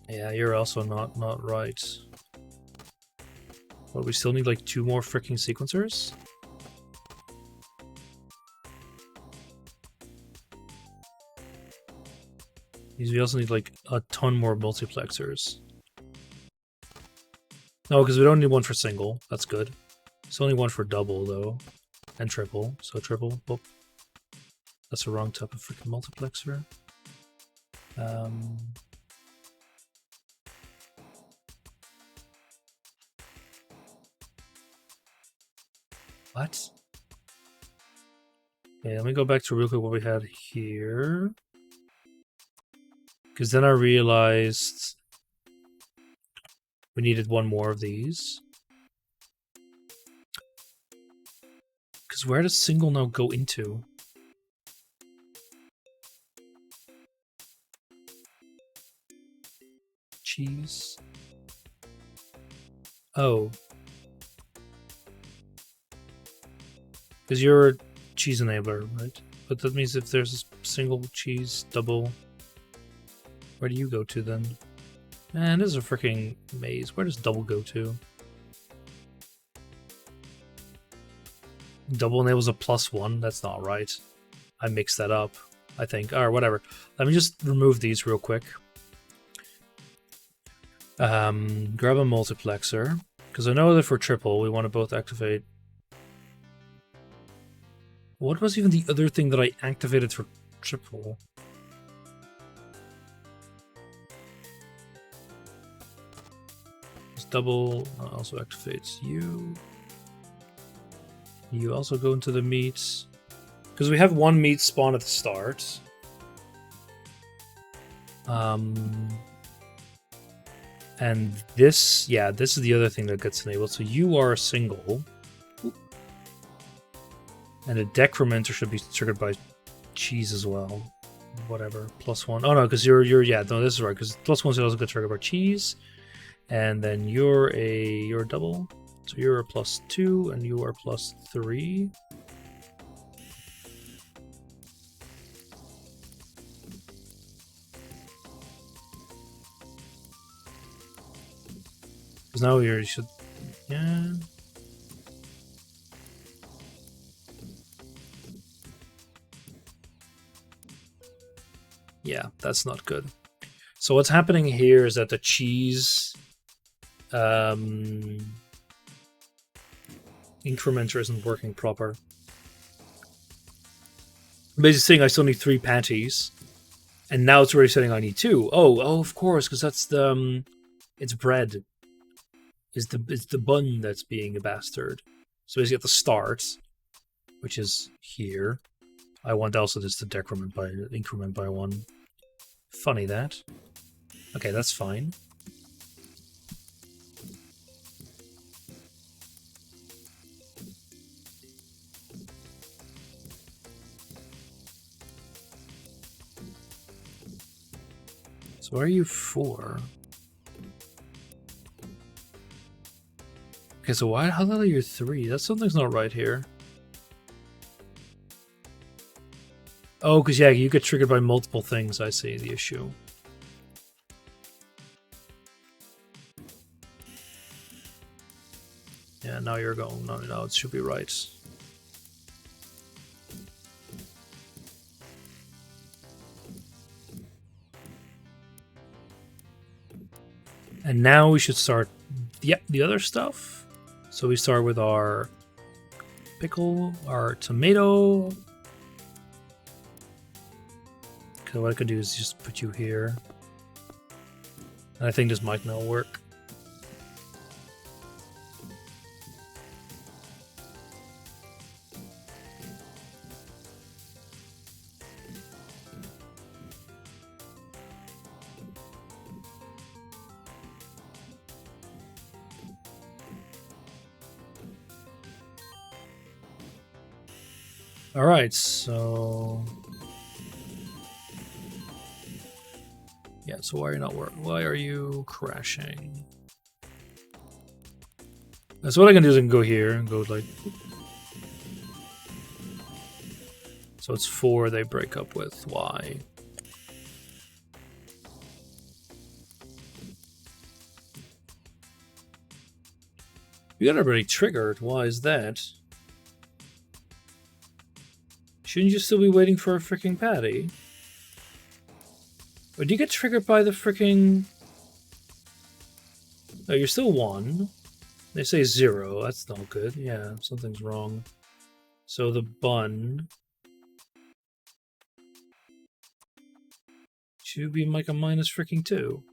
Yeah, you're also not right. But we still need like 2 more freaking sequencers? We also need like a ton more multiplexers. No, because we don't need one for single. That's good. It's only one for double though. And triple. So triple. Oh. That's the wrong type of freaking multiplexer. What? Okay, let me go back to real quick what we had here. Because then I realized we needed one more of these. Because where does single now go into? Cheese. Oh. Because you're a cheese enabler, right? But that means if there's a single cheese, double, where do you go to then? Man, this is a freaking maze. Where does double go to? Double enables a +1? That's not right. I mixed that up, I think. Or whatever. Let me just remove these real quick. Grab a multiplexer. Because I know that for triple, we want to both activate... What was even the other thing that I activated for triple? This double also activates you. You also go into the meats. Because we have one meat spawn at the start. And this, yeah, this is the other thing that gets enabled. So you are a single. And a decrementer should be triggered by cheese as well. Whatever, +1. Oh no, because you're yeah, no, this is right. Because +1 should also get triggered by cheese. And then you're a double. So you're a +2 and you are +3. Because now you should, yeah. Yeah, that's not good. So what's happening here is that the cheese incrementer isn't working proper. Basically saying I still need 3 patties, and now it's already saying I need 2. Oh, of course, because that's the it's bread. It's the bun that's being a bastard. So basically at the start, which is here, I want also this to increment by 1. Funny that. Okay, that's fine. So what are you for? Okay, so how the hell are you 3? That's something's not right here. Oh, because yeah, you get triggered by multiple things, I see the issue. Yeah, now you're going. No, it should be right. And now we should start the other stuff. So we start with our pickle, our tomato. Okay, what I could do is just put you here. And I think this might now work. Alright, so... Yeah, so why are you not working? Why are you crashing? So what I can do is I can go here and go like... So it's 4 they break up with. Why? You got already triggered. Why is that? Shouldn't you still be waiting for a freaking patty? Or do you get triggered by the freaking... Oh, you're still 1. They say 0. That's not good. Yeah, something's wrong. So the bun... should be like a minus freaking 2.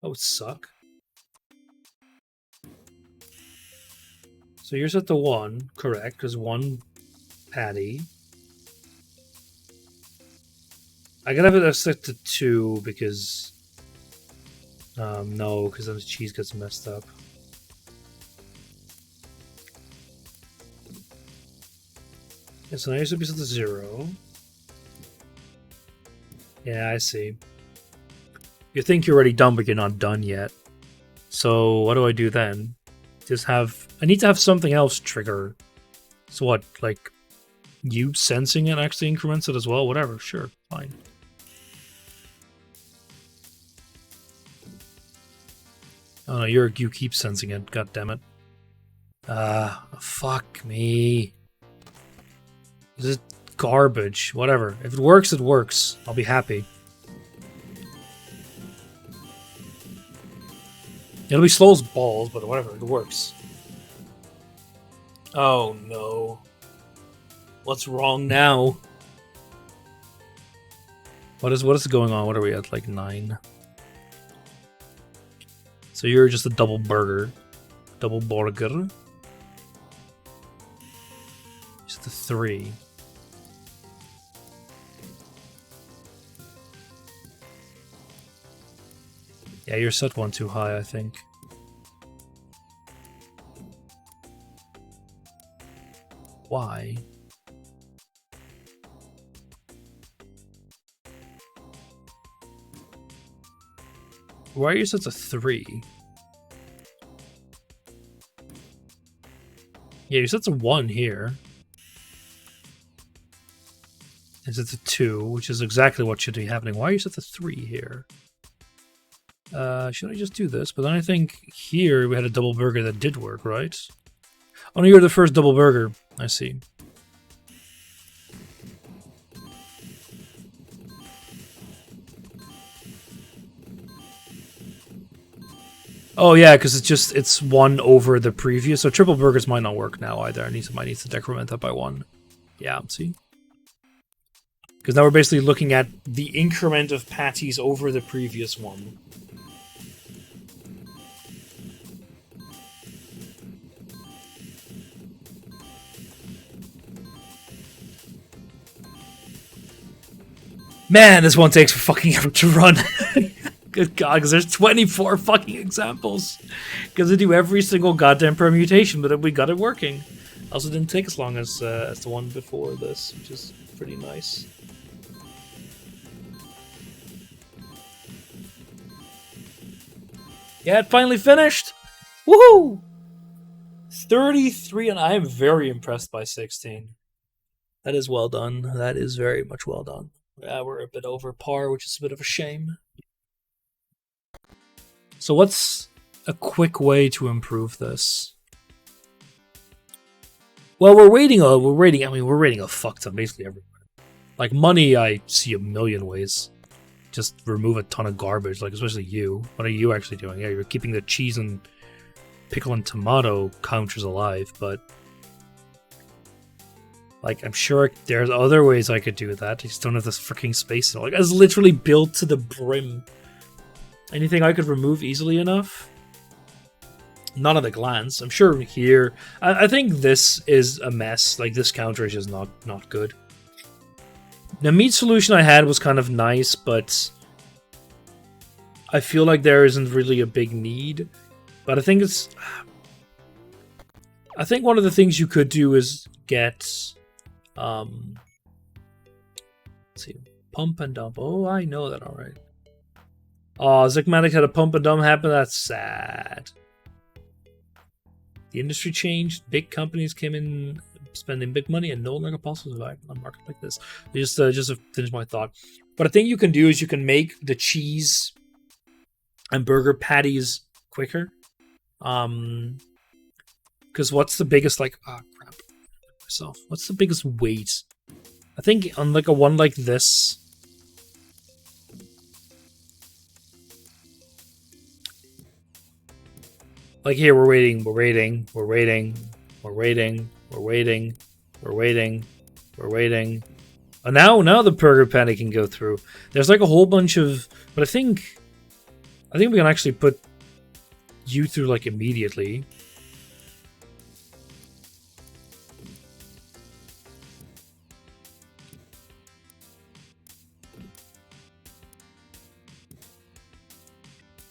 That would suck. So you're set to 1, correct, because 1 patty. I gotta have it set to 2 because... no, because then the cheese gets messed up. Yeah, so now you're supposed to be set to 0. Yeah, I see. You think you're already done, but you're not done yet. So what do I do then? Just have... I need to have something else trigger. So what, like... you sensing it actually increments it as well? Whatever, sure, fine. Oh no, you keep sensing it, god damn it. Fuck me. This is garbage. Whatever. If it works, it works. I'll be happy. It'll be slow as balls, but whatever, it works. Oh no. What's wrong now? What is going on? What are we at? Like 9. So you're just a double burger. Double burger. Just the 3. Yeah, you're set 1 too high, I think. Why? Why are you set to 3? Yeah, you're set to 1 here. It's set to 2, which is exactly what should be happening. Why are you set to 3 here? Should I just do this? But then I think here we had a double burger that did work, right? Oh no, you're the first double burger. I see. Oh yeah, because it's 1 over the previous. So triple burgers might not work now either. Might need to decrement that by 1. Yeah, see? Because now we're basically looking at the increment of patties over the previous one. Man, this one takes fucking ever to run. Good God, because there's 24 fucking examples. Because they do every single goddamn permutation, but we got it working. Also didn't take as long as the one before this, which is pretty nice. Yeah, it finally finished! Woohoo! 33, and I am very impressed by 16. That is well done. That is very much well done. Yeah, we're a bit over par, which is a bit of a shame. So what's a quick way to improve this? Well, we're rating a fuck ton basically everywhere. Like money, I see a million ways. Just remove a ton of garbage, like especially you. What are you actually doing? Yeah, you're keeping the cheese and pickle and tomato counters alive, but like I'm sure there's other ways I could do that. I just don't have this freaking space. Like it's literally built to the brim. Anything I could remove easily enough? Not at a glance. I'm sure here. I think this is a mess. Like this counter is just not good. The meat solution I had was kind of nice, but I feel like there isn't really a big need. But I think one of the things you could do is get let's see, pump and dump. Oh, I know that alright. Oh, Zigmatic had a pump and dump happen. That's sad. The industry changed. Big companies came in spending big money and no longer possible to survive on a market like this. Just to finish my thought. But a thing you can do is you can make the cheese and burger patties quicker. Because what's the biggest what's the biggest weight? I think on like a one like this. Like here, we're waiting. Oh, now the burger patty can go through. There's like a whole bunch of, but I think we can actually put you through like immediately.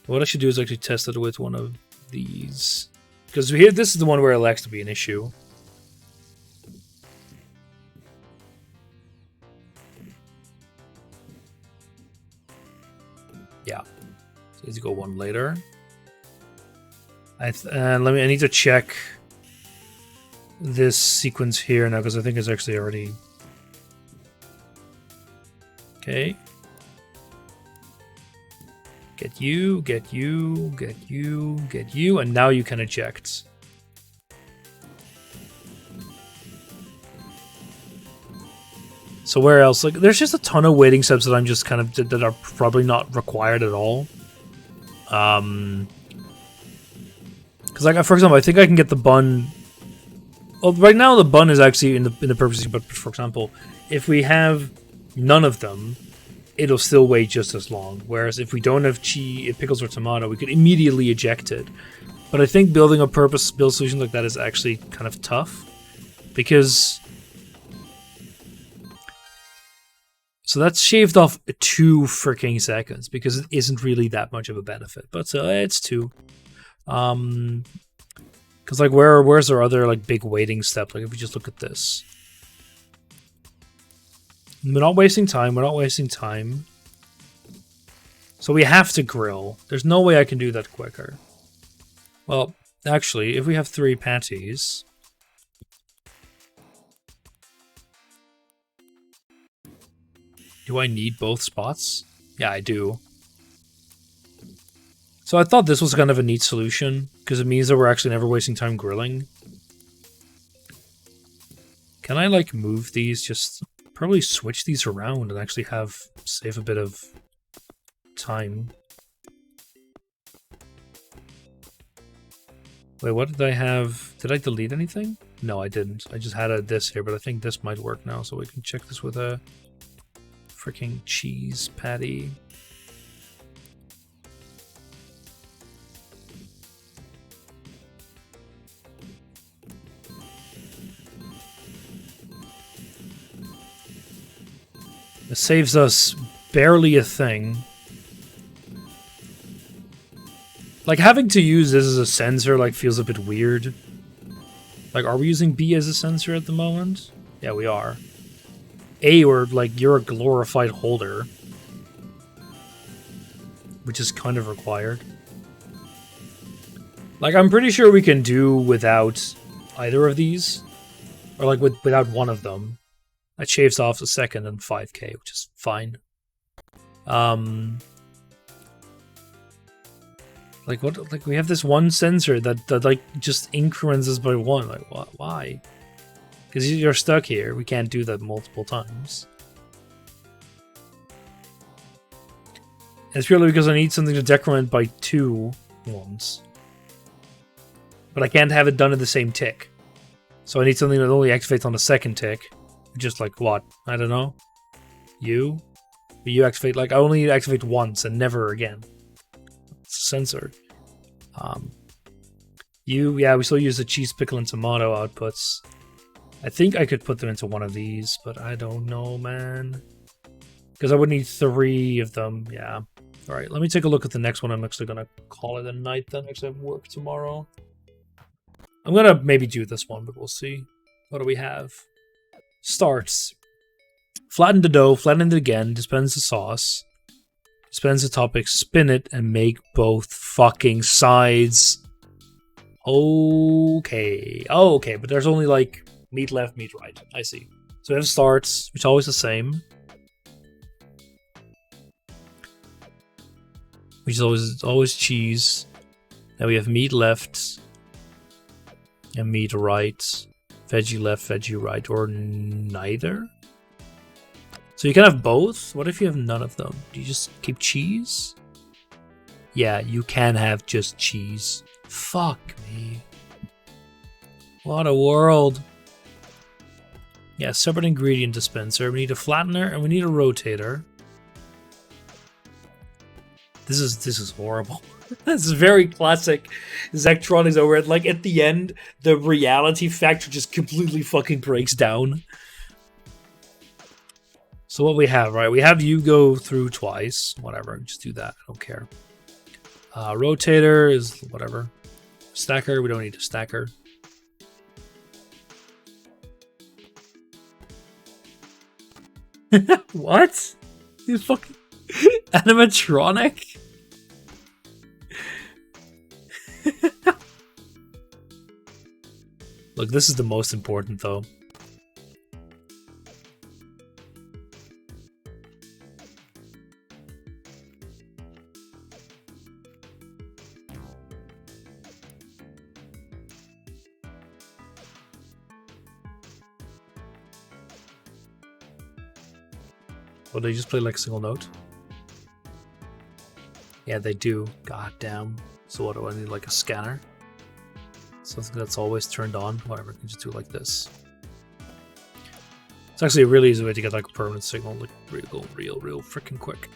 What I should do is actually test it with one of these. Because here, this is the one where it likes to be an issue. Yeah. So let's go one later. I need to check this sequence here now, because I think it's actually already... Okay. Get you, get you, get you, get you, and now you can eject. So where else? Like, there's just a ton of waiting steps that I'm just kind of that are probably not required at all. Because like, for example, I think I can get the bun. Well, right now the bun is actually in the purpose. But for example, if we have none of them, it'll still wait just as long. Whereas if we don't have pickles or tomato, we could immediately eject it. But I think building a purpose-built solution like that is actually kind of tough, because so that's shaved off 2 freaking seconds because it isn't really that much of a benefit. But it's 2. Because like where's our other like big waiting step? Like if we just look at this. We're not wasting time. We're not wasting time. So we have to grill. There's no way I can do that quicker. Well, actually, if we have 3 patties... Do I need both spots? Yeah, I do. So I thought this was kind of a neat solution, because it means that we're actually never wasting time grilling. Can I, like, move these? Just probably switch these around and actually save a bit of time. Wait, what did I have? Did I delete anything? No, I didn't. I just had this here, but I think this might work now, so we can check this with a freaking cheese patty. It saves us barely a thing. Like, having to use this as a sensor, like, feels a bit weird. Like, are we using B as a sensor at the moment? Yeah, we are. A, or, like, you're a glorified holder. Which is kind of required. Like, I'm pretty sure we can do without either of these. Or, like, without one of them. That shaves off a second and 5k, which is fine. Like what? Like we have this one sensor that like just increments us by 1. Like what? Why? Because you're stuck here. We can't do that multiple times. And it's purely because I need something to decrement by 2 once. But I can't have it done in the same tick. So I need something that only activates on the second tick. Just like what? I don't know. You activate, like I only activate once and never again. It's censored. Yeah, we still use the cheese, pickle, and tomato outputs. I think I could put them into one of these, but I don't know, man. Because I would need 3 of them. Yeah. All right, let me take a look at the next one. I'm actually gonna call it a night then, because I have work tomorrow. I'm gonna maybe do this one, but we'll see. What do we have? Starts. Flatten the dough, flatten it again, dispense the sauce. Dispense the topping, spin it, and make both fucking sides. Okay. Oh, okay, but there's only like meat left, meat right. I see. So we have starts, which is always the same. Which is always cheese. Then we have meat left. And meat right. Veggie left, veggie right, or neither? So you can have both? What if you have none of them? Do you just keep cheese? Yeah, you can have just cheese. Fuck me. What a world. Yeah, separate ingredient dispenser. We need a flattener and we need a rotator. This is horrible. This is very classic Zachtronics over it. Like at the end, the reality factor just completely fucking breaks down. So what we have, right? We have you go through twice. Whatever, just do that. I don't care. Rotator is whatever. Stacker, we don't need a stacker. What? You fucking animatronic? Look, this is the most important though. Well, they just play like a single note? Yeah, they do. God damn. So what do I need, like a scanner? Something that's always turned on? Whatever, I can just do it like this. It's actually a really easy way to get like a permanent signal, like real freaking quick.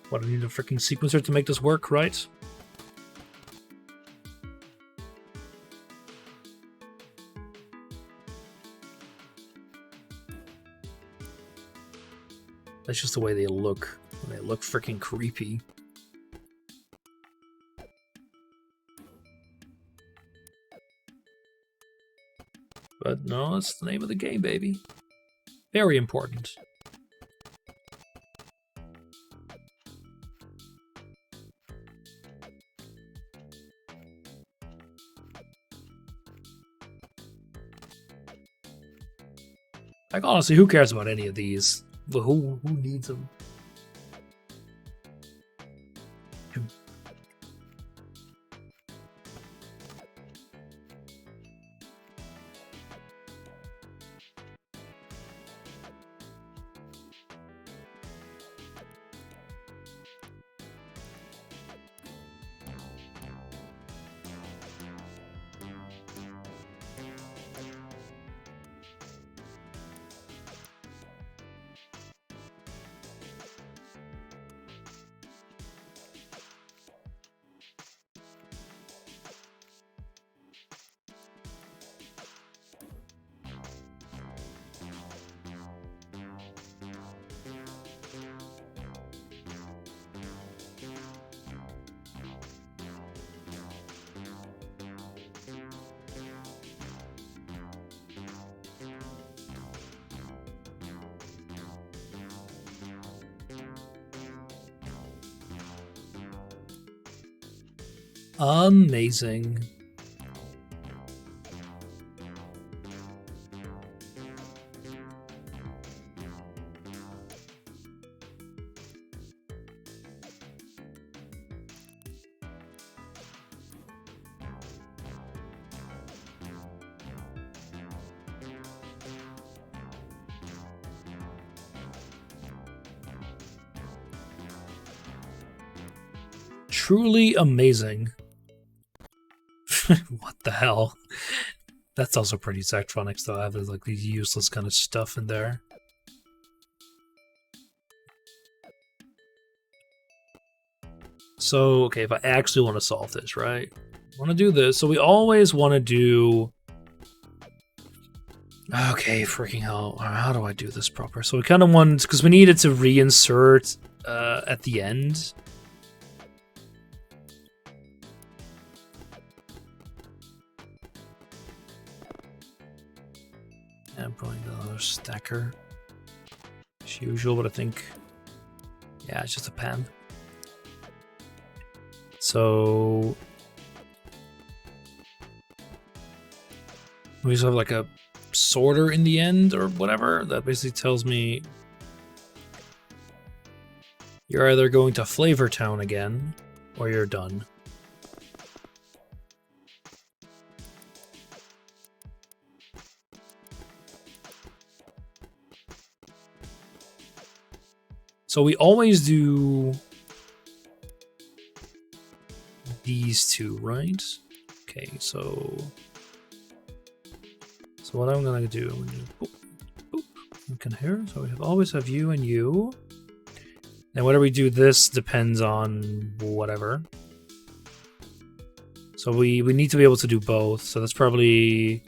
What, I need a freaking sequencer to make this work, right? That's just the way they look. They look freaking creepy. But no, it's the name of the game, baby. Very important. Like, honestly, who cares about any of these? But who needs them? Amazing. Truly amazing. What the hell? That's also pretty Zachtronics though. I have like these useless kind of stuff in there. So, okay, if I actually want to solve this, right? I want to do this. So we always want to do... Okay, freaking hell. How do I do this proper? So we kind of want... Because we need it to reinsert at the end. And probably another stacker. As usual, but I think... Yeah, it's just a pan. So... We just have like a sorter in the end or whatever. That basically tells me you're either going to Flavor Town again or you're done. So we always do these two, right? Okay, so what I'm gonna do, I'm gonna boop, boop, look in here. So we always have you and you. And whether we do this depends on whatever. So we need to be able to do both. So that's probably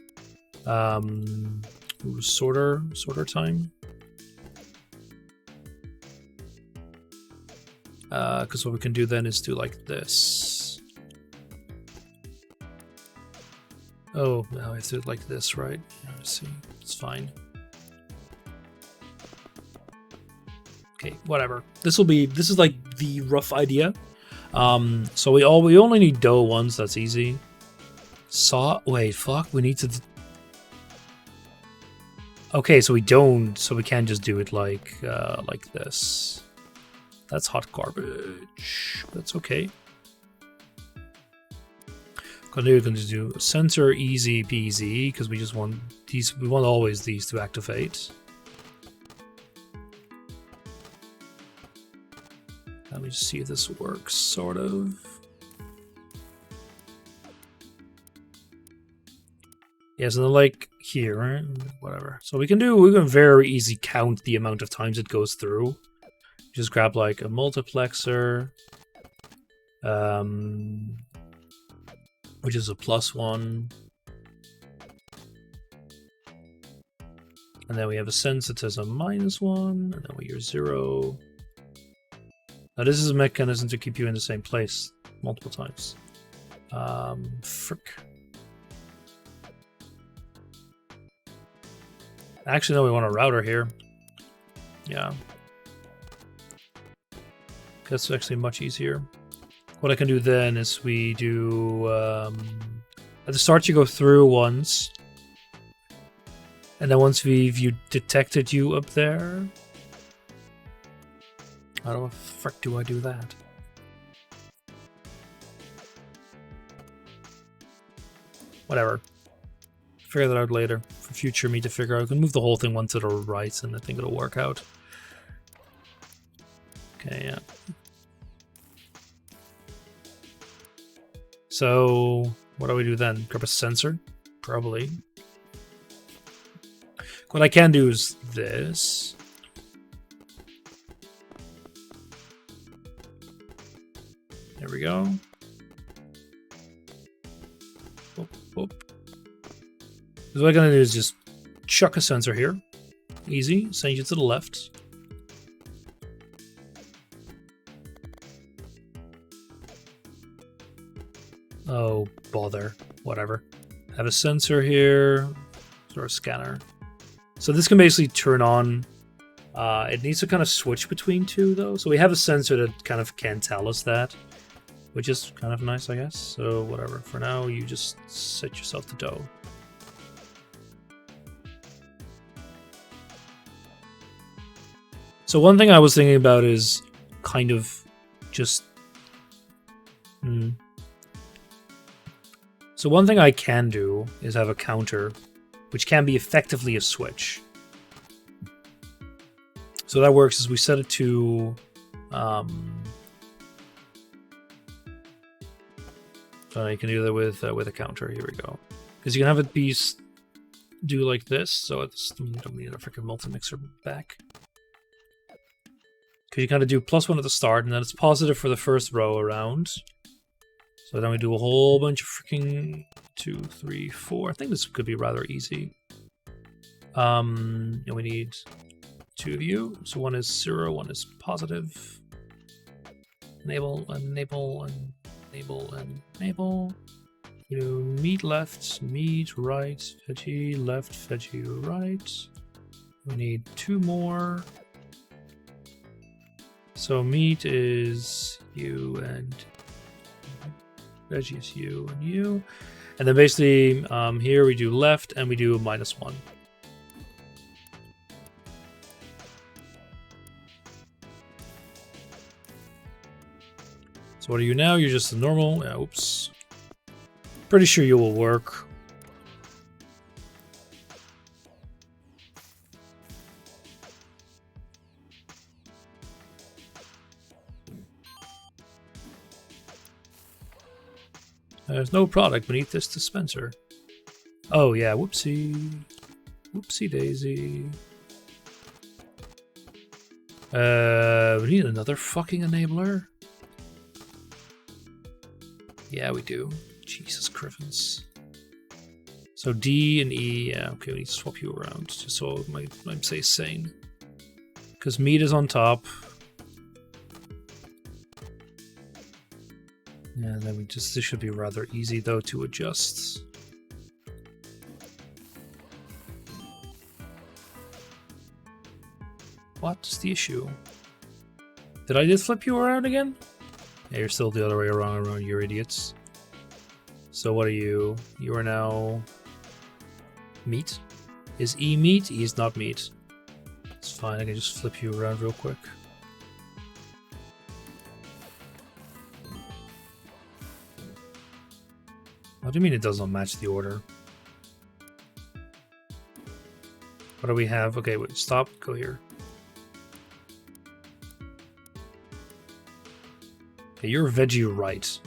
sorter time. Because what we can do then is do like this. Oh, now I have to do it like this, right? Let's see. It's fine. Okay, whatever. This is like the rough idea. So we only need dough once. That's easy. Wait, fuck. We need to. Okay, so we don't. So we can't just do it like this. That's hot garbage. That's okay. We're going to do sensor easy peasy because we just want these. We want always these to activate. Let me just see if this works, sort of. Yeah, so like here, right? Whatever. So we can very easily count the amount of times it goes through. Just grab like a multiplexer, which is a +1. And then we have a sense that says a -1, and then we use 0. Now this is a mechanism to keep you in the same place multiple times. Frick. Actually, no, we want a router here. Yeah. That's actually much easier. What I can do then is we do... at the start you go through once. And then once we've detected you up there... How the frick do I do that? Whatever. Figure that out later. For future me to figure out. I can move the whole thing one to the right and I think it'll work out. Okay, yeah. So, what do we do then? Grab a sensor? Probably. What I can do is this. There we go. Whoop, whoop. So what I'm going to do is just chuck a sensor here. Easy. Send you to the left. Oh, bother. Whatever. Have a sensor here. Or a scanner. So this can basically turn on. It needs to kind of switch between two, though. So we have a sensor that kind of can tell us that. Which is kind of nice, I guess. So whatever. For now, you just set yourself to dough. So one thing I was thinking about is kind of just... So one thing I can do is have a counter, which can be effectively a switch. So that works is we set it to... So you can do that with a counter. Here we go. Because you can have it do like this. So it's don't need a freaking multi-mixer back. Because you kind of do +1 at the start, and then it's positive for the first row around. So then we do a whole bunch of freaking 2, 3, 4. I think this could be rather easy. And we need 2 of you. So one is 0, one is positive. Enable, enable, and enable, and enable. You do meat left, meat right, veggie left, veggie right. We need 2 more. So meat is you and veggie is you and you. And then basically here we do left and we do -1. So what are you now? You're just a normal. Yeah, oops. Pretty sure you will work. There's no product beneath this dispenser. Oh yeah, whoopsie. Whoopsie daisy. We need another fucking enabler. Yeah, we do. Jesus Criffins. So D and E, yeah, okay, we need to swap you around just so I'm say sane. Because meat is on top. And then this should be rather easy though to adjust. What's the issue? Did I just flip you around again? Yeah, you're still the other way around, you idiots. So what are you? You are now... meat? Is E meat? E is not meat. It's fine, I can just flip you around real quick. What do you mean it does not match the order? What do we have? Okay, wait, stop, go here. Okay, you're veggie right.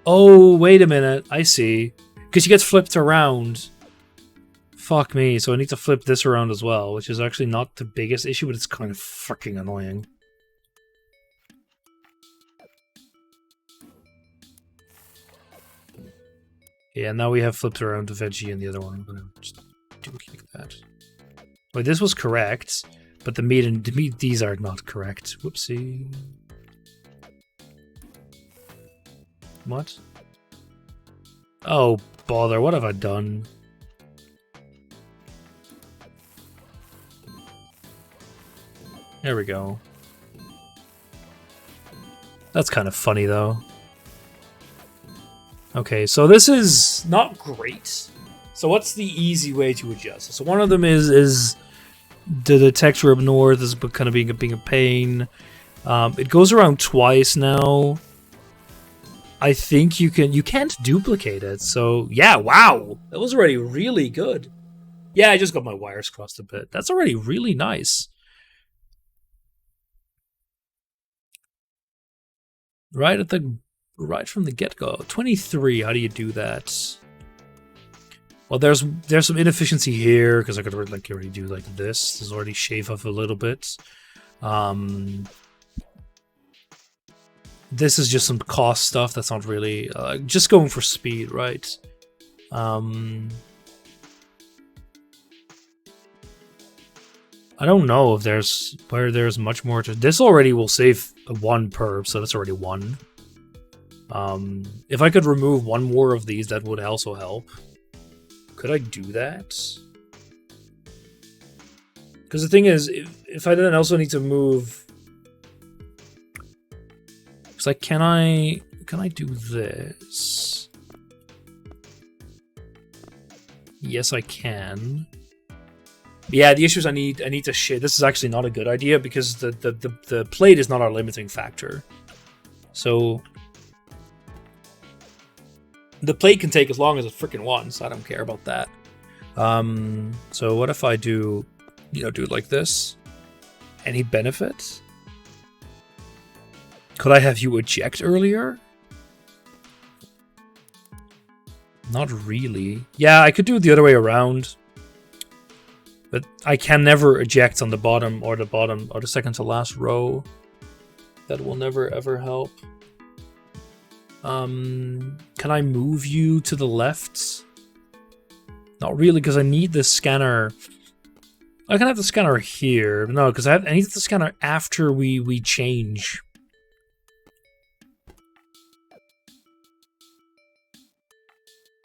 Oh, wait a minute, I see. Because she gets flipped around. Fuck me, so I need to flip this around as well, which is actually not the biggest issue, but it's kind of fucking annoying. Yeah, now we have flipped around the veggie and the other one. I'm gonna just do it like that. Wait, this was correct, but the meat and these are not correct. Whoopsie. What? Oh, bother, what have I done? There we go. That's kind of funny, though. Okay, so this is not great. So what's the easy way to adjust? So one of them is the texture up north is kind of being a pain. It goes around twice now. I think you can't duplicate it. So yeah, wow, that was already really good. Yeah, I just got my wires crossed a bit. That's already really nice. Right from the get-go. 23, how do you do that? Well, there's some inefficiency here, because I could already do like this. This is already shave off a little bit. This is just some cost stuff that's not really... just going for speed, right? I don't know if there's much more to... This already will save 1 perp, so that's already 1. If I could remove 1 more of these, that would also help. Could I do that? Because the thing is, if I then also need to move... It's like, can I do this? Yes, I can. Yeah, the issue is I need to shade. This is actually not a good idea because the plate is not our limiting factor. So the plate can take as long as it freaking wants. I don't care about that. So what if I do, do it like this? Any benefit? Could I have you eject earlier? Not really. Yeah, I could do it the other way around. But I can never eject on the bottom or the second to last row. That will never ever help. Can I move you to the left? Not really, because I need the scanner. I can have the scanner here. No, because I need the scanner after we change.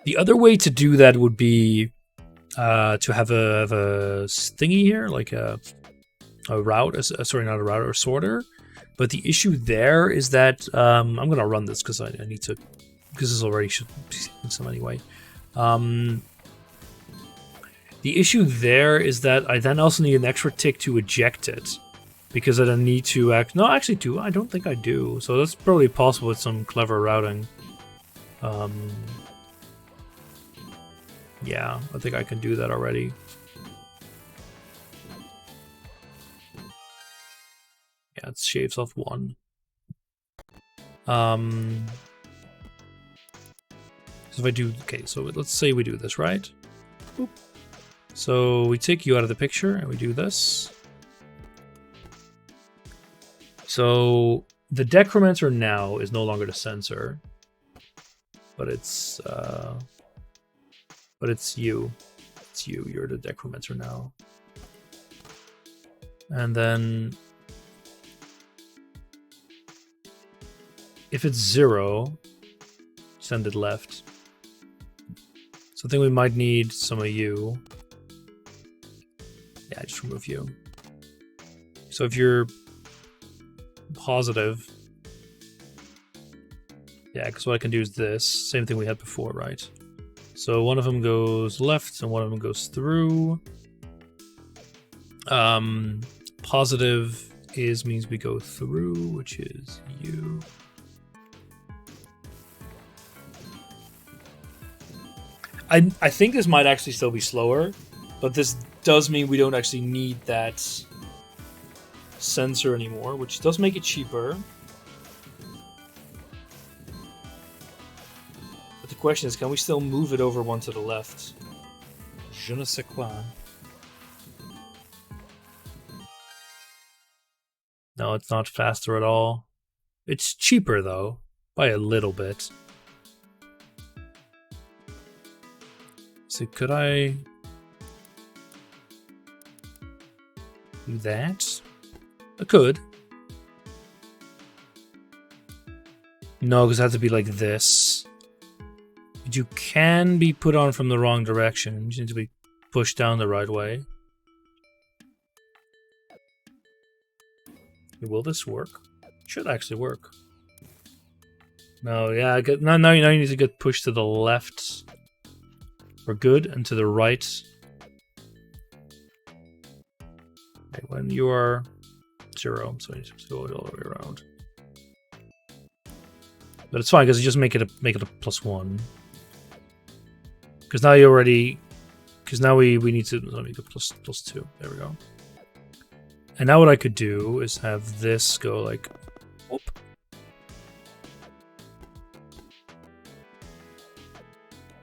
The other way to do that would be to have a thingy here, like a route. Sorry, not a router, a sorter. But the issue there is that I'm gonna run this because I need to, because this already should be some anyway. The issue there is that I then also need an extra tick to eject it, because I then need to I don't think I do. So that's probably possible with some clever routing. Yeah, I think I can do that already. Yeah, it shaves off 1. So if I do, okay, so let's say we do this, right? Boop. So we take you out of the picture and we do this. So the decrementer now is no longer the sensor, but it's you. It's you. You're the decrementer now. And then If it's 0, send it left. So I think we might need some of you. Yeah, just remove you. So if you're positive, yeah, because what I can do is this. Same thing we had before, right? So one of them goes left and one of them goes through. Positive means we go through, which is you. I think this might actually still be slower, but this does mean we don't actually need that sensor anymore, which does make it cheaper. But the question is, can we still move it over one to the left? Je ne sais quoi. No, it's not faster at all. It's cheaper, though, by a little bit. So could I do that? I could. No, because it has to be like this. But you can be put on from the wrong direction. You just need to be pushed down the right way. Will this work? Should actually work. No, yeah, now you need to get pushed to the left. For good, and to the right. Okay, when you are 0, so you need to go all the way around. But it's fine because you just make it a +1. Because now you already. Because now we need to make a +2. There we go. And now what I could do is have this go like, whoop.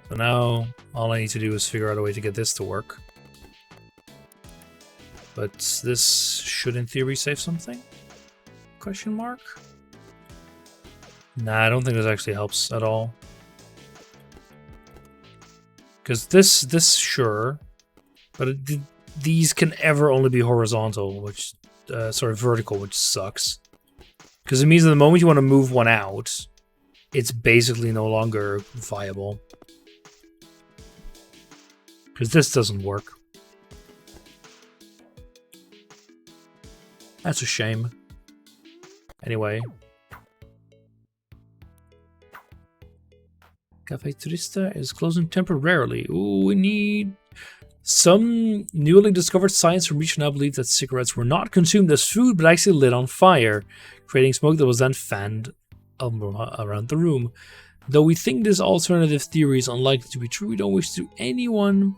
So now all I need to do is figure out a way to get this to work. But this should in theory save something? Question mark? Nah, I don't think this actually helps at all. Because this sure, but these can ever only be horizontal, which vertical, which sucks. Because it means that the moment you want to move one out, it's basically no longer viable. Because this doesn't work. That's a shame. Anyway. Cafe Turista is closing temporarily. Ooh, we need... Some newly discovered science from research now believe that cigarettes were not consumed as food, but actually lit on fire, creating smoke that was then fanned around the room. Though we think this alternative theory is unlikely to be true, we don't wish to anyone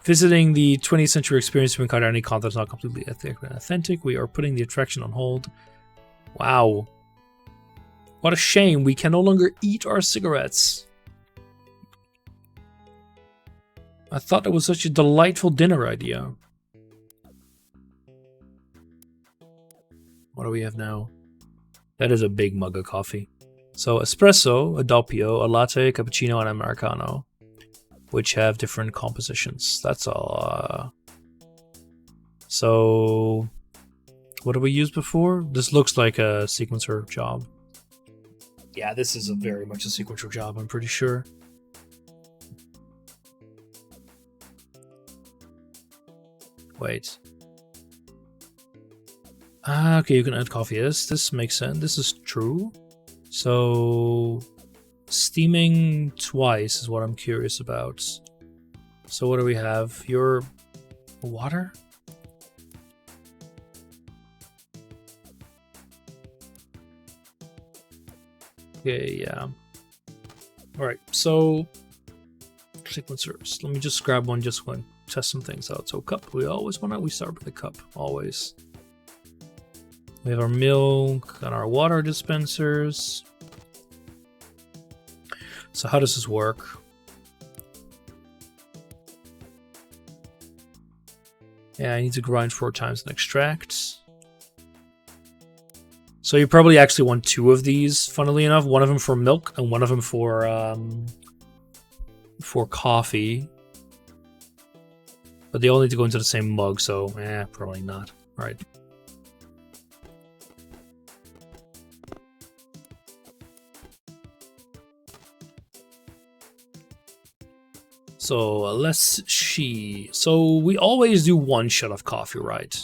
visiting the 20th century experience to encounter any content that's not completely ethical and authentic. We are putting the attraction on hold. Wow. What a shame. We can no longer eat our cigarettes. I thought it was such a delightful dinner idea. What do we have now? That is a big mug of coffee. So espresso, a doppio, a latte, cappuccino, and americano, which have different compositions. That's all. So what did we use before? This looks like a sequencer job. Yeah, this is very much a sequencer job, I'm pretty sure. Wait. Okay, you can add coffee. This makes sense. This is true. So steaming twice is what I'm curious about. So what do we have? Your water? Okay, yeah. Alright, so sequencers. Let me just grab one just one. Test some things out. So cup, we start with the cup, always. We have our milk and our water dispensers. So how does this work? Yeah, I need to grind 4 times and extract. So you probably actually want 2 of these, funnily enough. One of them for milk and one of them for coffee. But they all need to go into the same mug, so probably not. All right. So let's see. So we always do one shot of coffee, right?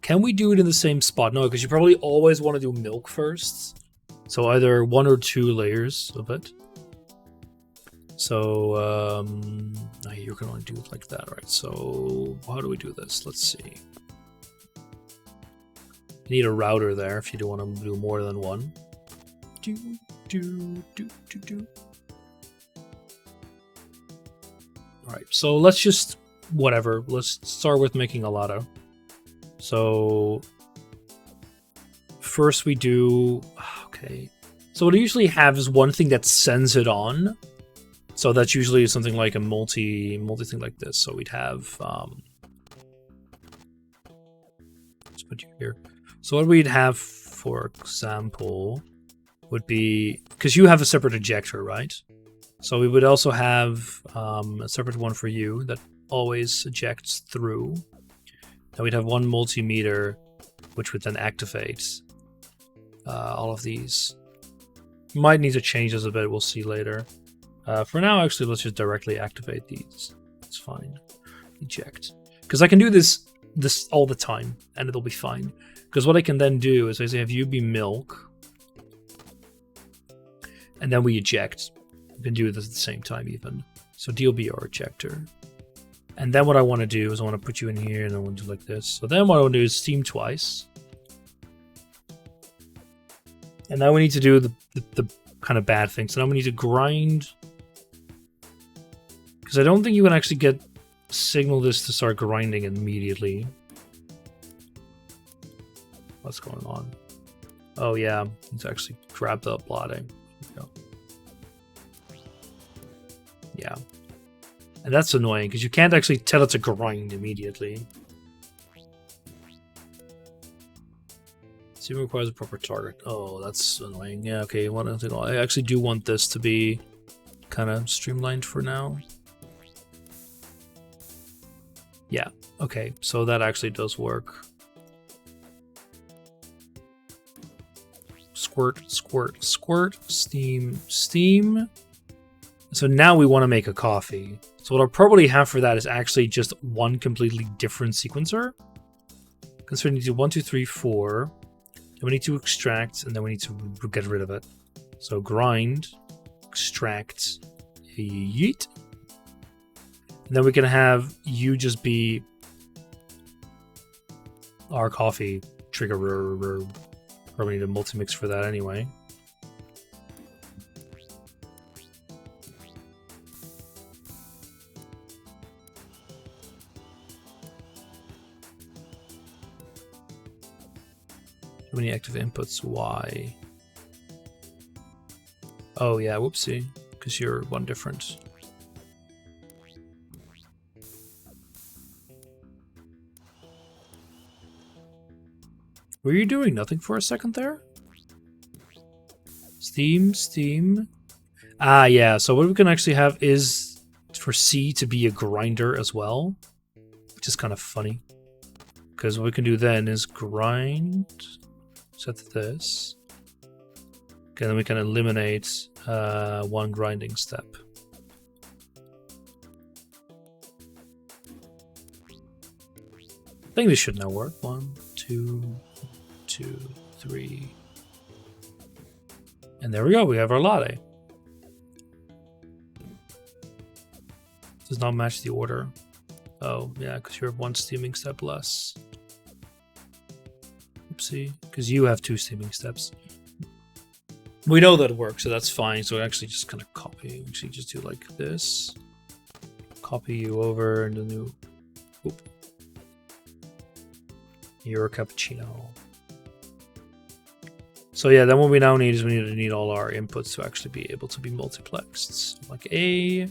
Can we do it in the same spot? No, because you probably always want to do milk first. So either 1 or 2 layers of it. So you can only do it like that, right? So how do we do this? Let's see. You need a router there if you do want to do more than one. Alright, so let's just, whatever, let's start with making a latte. So, first we do, okay. So what I usually have is one thing that sends it on. So that's usually something like a multi thing like this. So we'd have, let's put you here. So what we'd have, for example, would be, because you have a separate ejector, right? So we would also have a separate one for you that always ejects through. Then we'd have one multimeter, which would then activate all of these. Might need to change this a bit, we'll see later. For now, actually, let's just directly activate these. That's fine. Eject. Because I can do this all the time, and it'll be fine. Because what I can then do is I say have you be milk, and then we eject. You can do this at the same time even. So deal be our ejector. And then what I want to do is I want to put you in here, and I want to do like this. So then what I want to do is steam twice. And now we need to do the kind of bad thing. So now we need to grind. Because I don't think you can actually signal this to start grinding immediately. What's going on? Oh yeah, let's actually grab the latte. Yeah. And that's annoying, because you can't actually tell it to grind immediately. Steam requires a proper target. Oh, that's annoying. Yeah, okay, I actually do want this to be kind of streamlined for now. Yeah, okay, so that actually does work. Squirt, squirt, squirt, steam, steam. So now we want to make a coffee. So what I'll probably have for that is actually just one completely different sequencer. Because we need to do 1, 2, 3, 4. Then we need to extract, and then we need to get rid of it. So grind, extract, yeet. And then we can have you just be our coffee triggerer. Probably need a multi-mix for that anyway. How many active inputs? Y. Oh yeah, whoopsie. Because you're one different. Were you doing nothing for a second there? Steam, steam. Ah, yeah. So what we can actually have is for C to be a grinder as well, which is kind of funny. Because what we can do then is grind, set this. Okay, then we can eliminate one grinding step. I think this should now work. 1, 2, 2, 3. And there we go, we have our latte. Does not match the order. Oh, yeah, because you're 1 steaming step less. Oopsie, because you have 2 steaming steps. We know that it works, so that's fine. So actually just kind of copy. Actually just do like this. Copy you over and then do... Oop. You're a cappuccino. So yeah, then what we now need is we need all our inputs to actually be able to be multiplexed. Like A.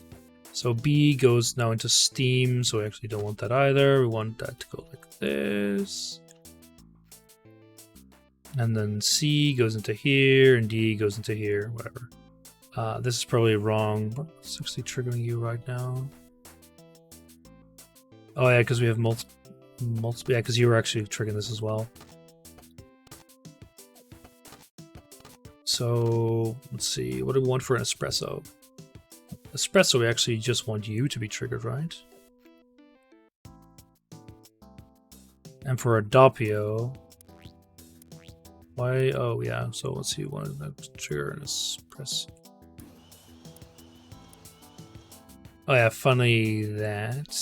So B goes now into steam, so we actually don't want that either. We want that to go like this. And then C goes into here, and D goes into here, whatever. This is probably wrong. What's actually triggering you right now? Oh yeah, because we have multiple. Yeah, because you were actually triggering this as well. So let's see. What do we want for an espresso? Espresso, we actually just want you to be triggered, right? And for a Doppio, why? Oh yeah. So let's see. One trigger an espresso. Oh yeah, funny that.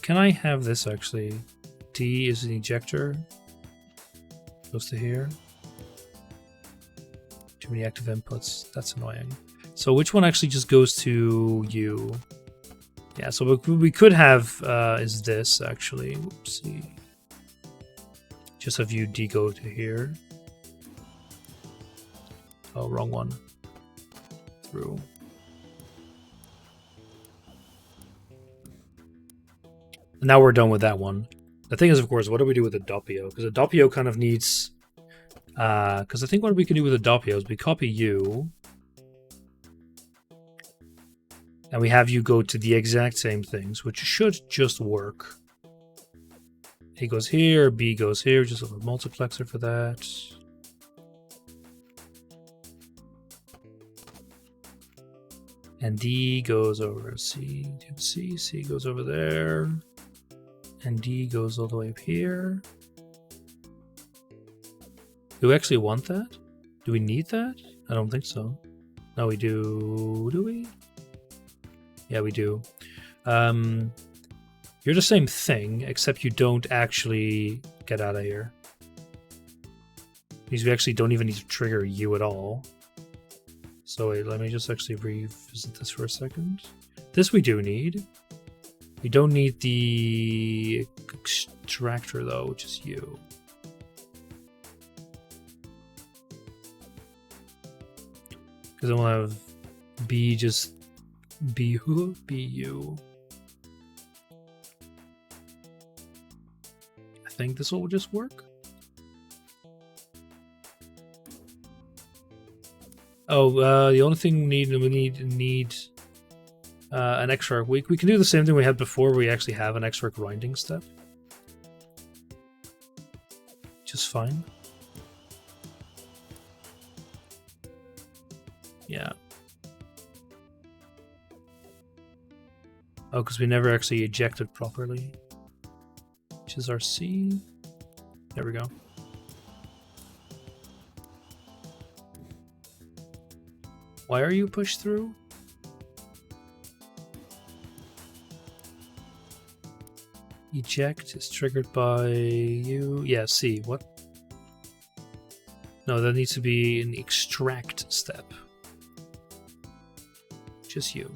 Can I have this actually? D is an ejector. Goes to here. Too many active inputs. That's annoying. So which one actually just goes to you? Yeah, so what we could have is this actually. Whoopsie. Just have you D go to here. Oh, wrong one. Through. And now we're done with that one. The thing is, of course, what do we do with a Doppio? Because a Doppio kind of needs... Because I think what we can do with a Doppio is we copy you. And we have you go to the exact same things, which should just work. A goes here, B goes here, just a multiplexer for that. And D goes over C to C, C goes over there. And D goes all the way up here. Do we actually want that? Do we need that? I don't think so. No, we do. Do we? Yeah, we do. You're the same thing, except you don't actually get out of here. Because we actually don't even need to trigger you at all. So wait, let me just actually revisit this for a second. This we do need. We don't need the extractor though, which is you. Because then we'll have B just be who? Be you. I think this will just work. Oh, the only thing we need an extra. We can do the same thing we had before. We actually have an extra grinding step. Just fine. Yeah. Oh, because we never actually ejected properly. Which is our C. There we go. Why are you pushed through? Eject is triggered by you. Yeah, C. What? No, that needs to be an extract step. Just you.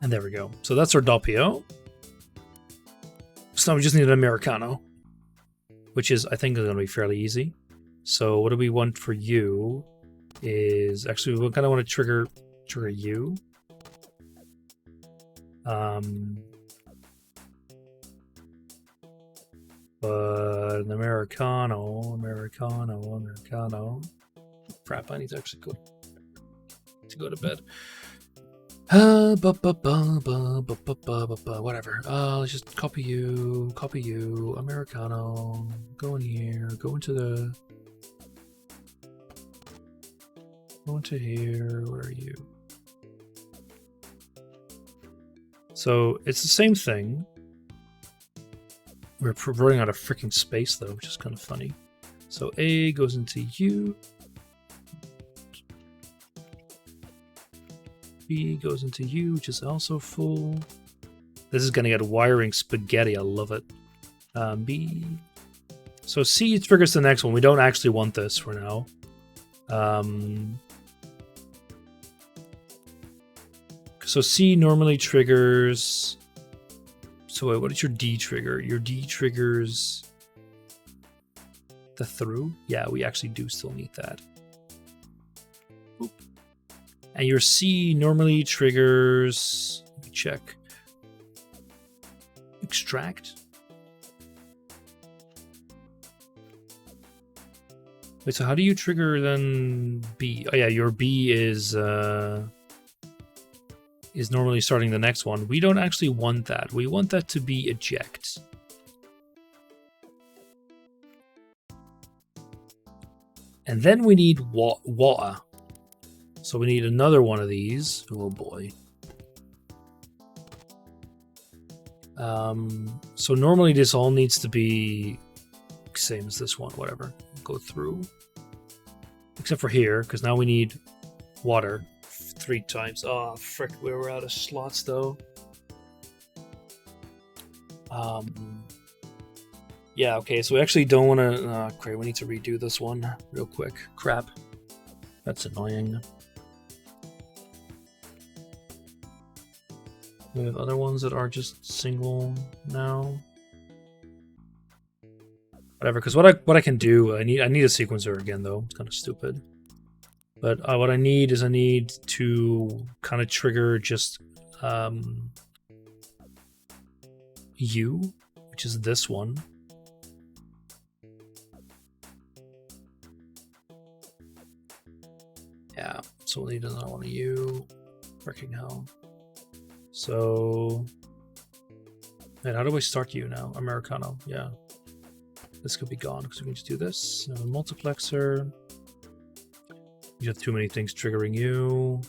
And there we go. So that's our Doppio. So now we just need an Americano, which is, I think, is going to be fairly easy. So what do we want for you is, actually, we kind of want to trigger you. But an Americano. Crap, I need to actually go to bed. Whatever. Let's just copy you, Americano. Go in here, go into here. Where are you? So it's the same thing. We're running out of freaking space though, which is kind of funny. So A goes into U. B goes into U, which is also full. This is going to get wiring spaghetti. I love it. B. So C triggers the next one. We don't actually want this for now. So C normally triggers... So wait, what is your D trigger? Your D triggers the through? Yeah, we actually do still need that. Oop. And your C normally triggers... Let me check. Extract? Wait, so how do you trigger then B? Oh yeah, your B is normally starting the next one. We don't actually want that. We want that to be eject. And then we need water. So we need another one of these. Oh boy. So normally this all needs to be same as this one, whatever. Go through. Except for here, because now we need water 3 times. Oh, frick, we were out of slots though. Yeah, okay, so we actually don't want to... great, we need to redo this one real quick. Crap. That's annoying. We have other ones that are just single now. Whatever, because what I can do, I need a sequencer again though. It's kind of stupid. But what I need is I need to kind of trigger just U, which is this one. Yeah, so we'll need another one of U. Freaking hell. So, and how do I start U now? Americano, yeah. This could be gone because we can just do this. Multiplexer. You have too many things triggering you.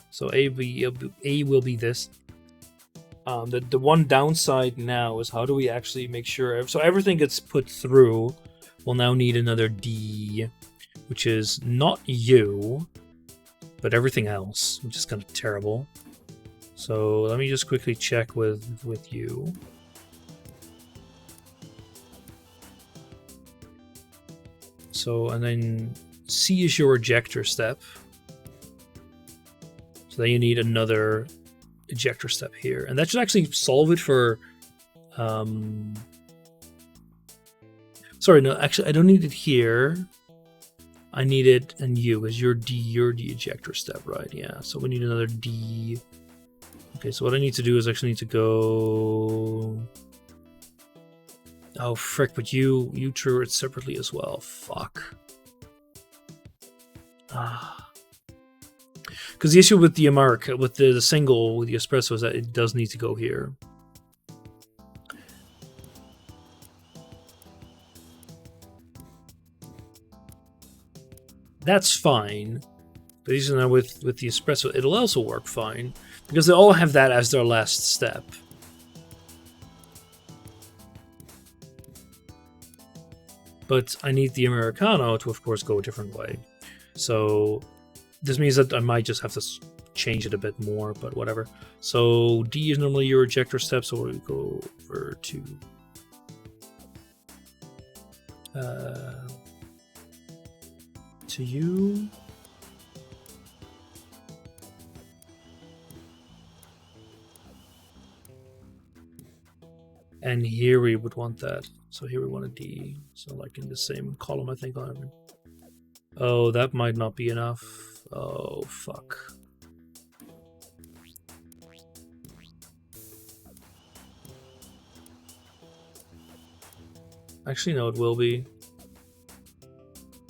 So A will be this. The one downside now is how do we actually make sure... So everything gets put through. We'll now need another D, which is not U, but everything else, which is kind of terrible. So let me just quickly check with you. So, and then C is your ejector step. So then you need another ejector step here. And that should actually solve it for... Sorry, no, actually, I don't need it here. I need it in U, as you're the ejector step, right? Yeah, so we need another D. Okay, so what I need to do is actually need to go... Oh, frick, but you trigger it separately as well. Fuck. Because the issue with the America, with the single, with the espresso, is that it does need to go here. That's fine. But even now with the espresso, it'll also work fine. Because they all have that as their last step. But I need the Americano to, of course, go a different way. So this means that I might just have to change it a bit more, but whatever. So D is normally your ejector step, so we'll go over to... to U. And here we would want that. So here we want a D. So like in the same column, I think. Oh, that might not be enough. Oh, fuck. Actually, no, it will be.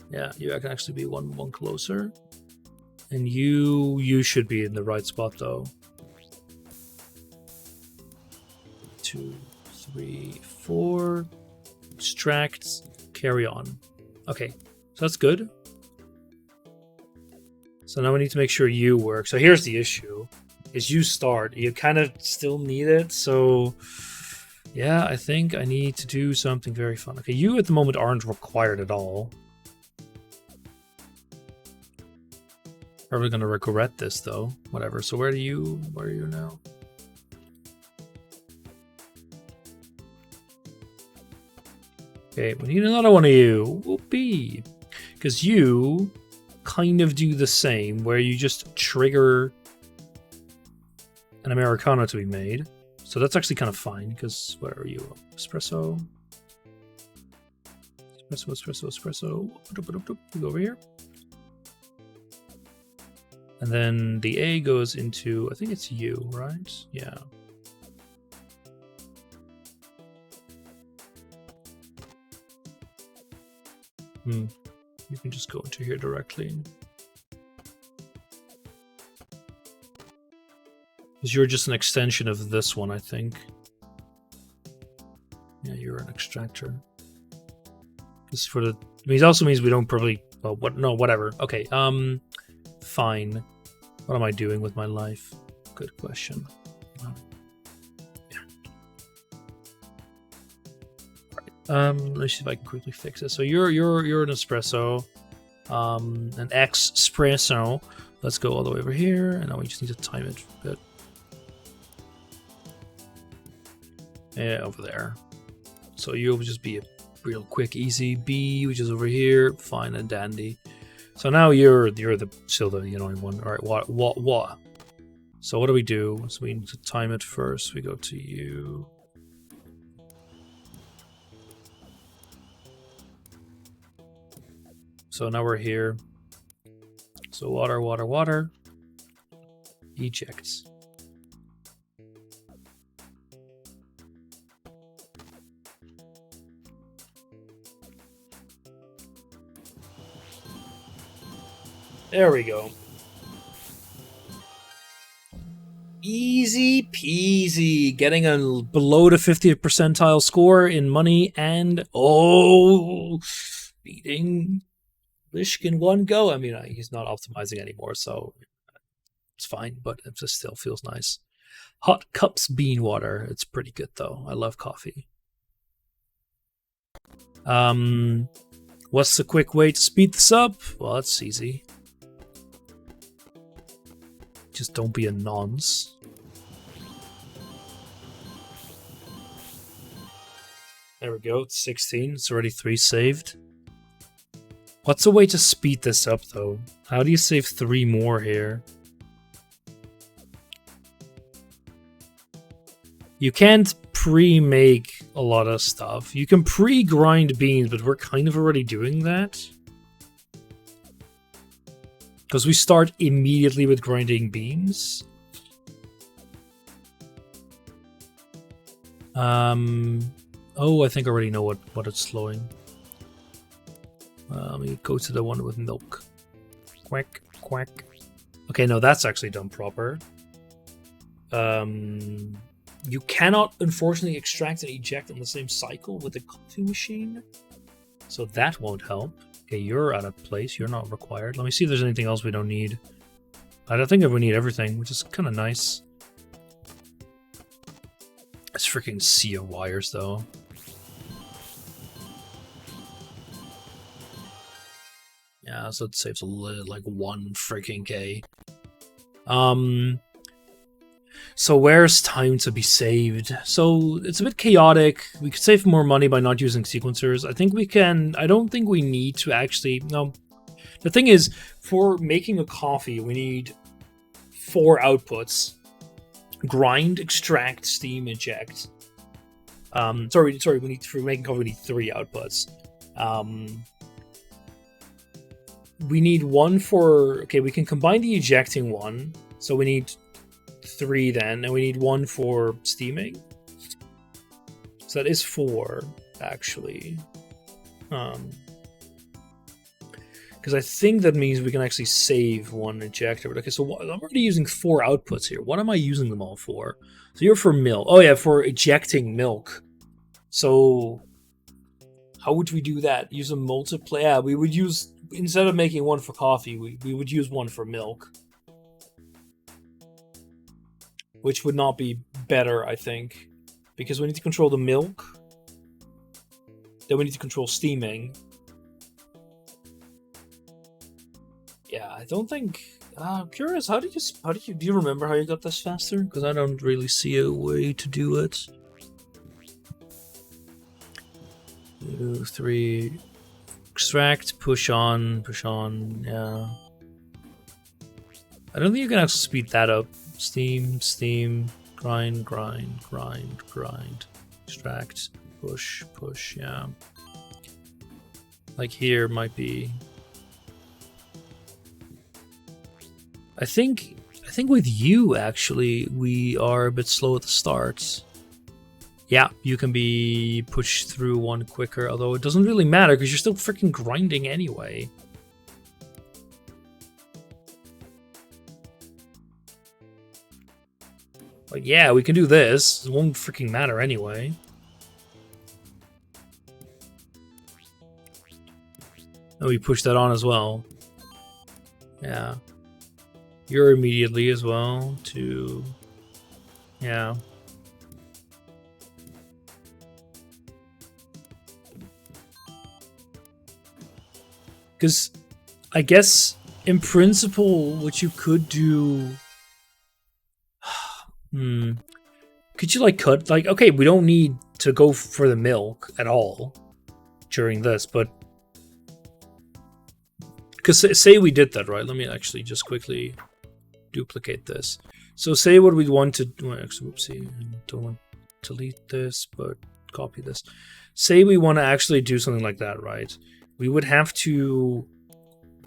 Yeah, you can actually be one closer. And you should be in the right spot, though. 2, 3, 4. Extract. Carry on. Okay, so that's good. So now we need to make sure you work. So here's the issue. Is you start. You kind of still need it, so... Yeah, I think I need to do something very fun. Okay, you at the moment aren't required at all. Probably gonna regret this though. Whatever. So where are you now? Okay, we need another one of you. Whoopee. Because you kind of do the same, where you just trigger an Americano to be made. So that's actually kind of fine, because where are you? Espresso. Espresso. You go over here. And then the A goes into, I think it's U, right? Yeah. You can just go into here directly. Because you're just an extension of this one, I think. Yeah, you're an extractor. This for the. I mean, it also means we don't probably. Well, what? No, whatever. Okay. Fine. What am I doing with my life? Good question. Yeah. Let's see if I can quickly fix it. So you're an espresso, an espresso. Let's go all the way over here, and now we just need to time it. Good. Yeah, over there. So you'll just be a real quick, easy B, which is over here, fine and dandy. So now you're still the annoying one. All right, what? So what do we do? So we need to time it first. We go to you. So now we're here. So water. Ejects. There we go. Easy peasy. Getting a below the 50th percentile score in money and beating Lish in one go. I mean, he's not optimizing anymore, so it's fine, but it just still feels nice. Hot Cups bean water. It's pretty good though. I love coffee. What's the quick way to speed this up? Well, it's easy. Just don't be a nonce. There we go. It's 16. It's already 3 saved. What's a way to speed this up, though? How do you save 3 more here? You can't pre-make a lot of stuff. You can pre-grind beans, but we're kind of already doing that. Because we start immediately with grinding beans. Oh, I think I already know what it's slowing. Let me go to the one with milk. Quack, quack. Okay, no, that's actually done proper. You cannot, unfortunately, extract and eject on the same cycle with the coffee machine. So that won't help. Okay, you're out of place. You're not required. Let me see if there's anything else we don't need. I don't think we need everything, which is kind of nice. It's freaking sea of wires, though. Yeah, so it saves like 1 freaking K. So where's time to be saved? So it's a bit chaotic. We could save more money by not using sequencers. I think we can. I don't think we need to actually. No. The thing is, for making a coffee, we need 4 outputs: grind, extract, steam, eject. Sorry. We need for making coffee. We need 3 outputs. We need 1 for. Okay, we can combine the ejecting one. So we need 3 then, and we need 1 for steaming. So that is 4, actually. Because I think that means we can actually save 1 ejector. But okay, so I'm already using 4 outputs here. What am I using them all for? So you're for milk. Oh yeah, for ejecting milk. So how would we do that? Use a multiply? Yeah, we would use, instead of making 1 for coffee, we would use 1 for milk. Which would not be better, I think. Because we need to control the milk. Then we need to control steaming. Yeah, I don't think... I'm curious, do you remember how you got this faster? Because I don't really see a way to do it. 2, 3... Extract, push on, yeah. I don't think you can actually speed that up. Steam, grind, extract, push, yeah. Like here might be. I think with you actually we are a bit slow at the start. Yeah, you can be pushed through 1 quicker, although it doesn't really matter because you're still freaking grinding anyway. Like, yeah, we can do this. It won't freaking matter anyway. And we push that on as well. Yeah. You're immediately as well to... Yeah. Because I guess in principle what you could do... Could you like cut... Like, okay, we don't need to go for the milk at all during this, but... Because say we did that, right? Let me actually just quickly duplicate this. So say what we want to... Well, actually, whoopsie. I don't want to delete this, but copy this. Say we want to actually do something like that, right? We would have to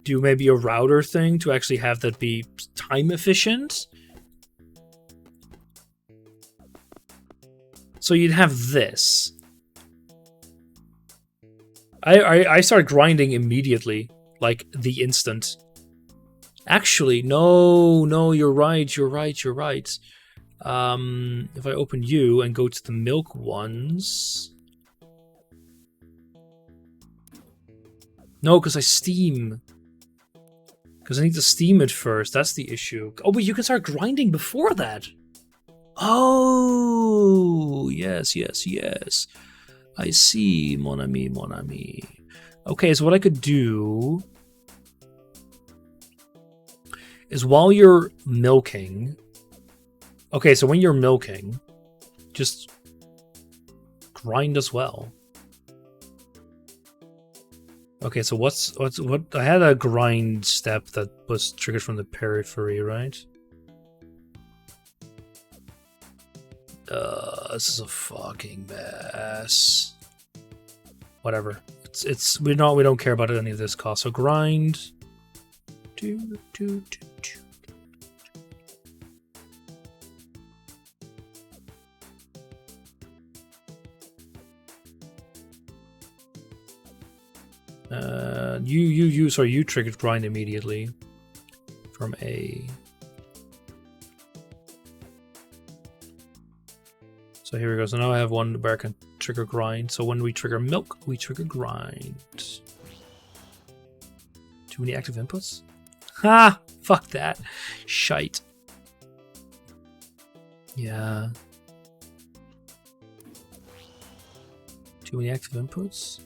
do maybe a router thing to actually have that be time efficient. So you'd have this. I start grinding immediately, like the instant. Actually, no, you're right. If I open you and go to the milk ones... No, because I steam. Because I need to steam it first. That's the issue. Oh, but you can start grinding before that. Oh, yes. I see, mon ami. Okay, so what I could do is while you're milking... Okay, so when you're milking, just grind as well. Okay, so what? I had a grind step that was triggered from the periphery, right? This is a fucking mess. Whatever. We don't care about any of this cost. So grind. You triggered grind immediately from A. So here we go. So now I have one where I can trigger grind. So when we trigger milk, we trigger grind. Too many active inputs? Ha! Fuck that. Shite. Yeah. Too many active inputs?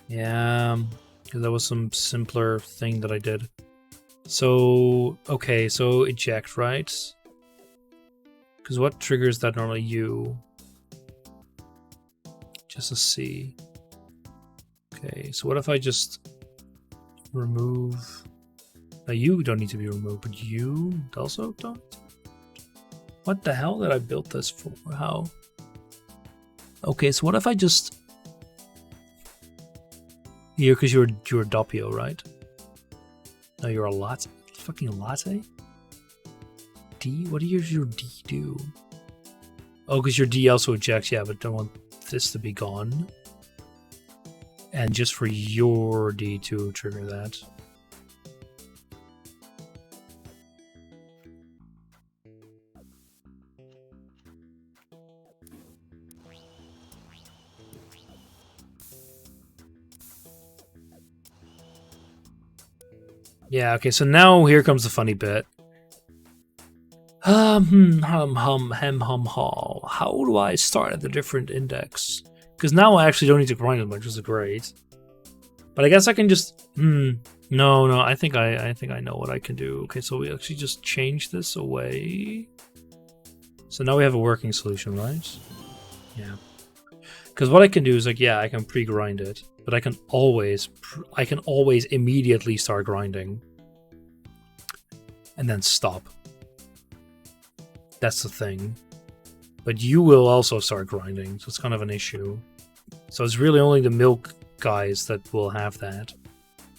Yeah, because that was some simpler thing that I did. So, okay, so eject, right? Because what triggers that normally? U. Just a C. Okay, so what if I just remove... Now you don't need to be removed, but you also don't? What the hell did I build this for? How? Okay, so what if I just... Here, because you're Doppio, right? No, you're a latte. Fucking latte? D? What does your D do? Oh, because your D also ejects, yeah, but don't want this to be gone. And just for your D to trigger that. Yeah, okay, so now here comes the funny bit. How do I start at the different index? Because now I actually don't need to grind as much, which is great. But I guess I can just... No, I think I know what I can do. Okay, so we actually just change this away. So now we have a working solution, right? Yeah. Because what I can do is, like, yeah, I can pre-grind it. But I can always immediately start grinding. And then stop. That's the thing. But you will also start grinding, so it's kind of an issue. So it's really only the milk guys that will have that.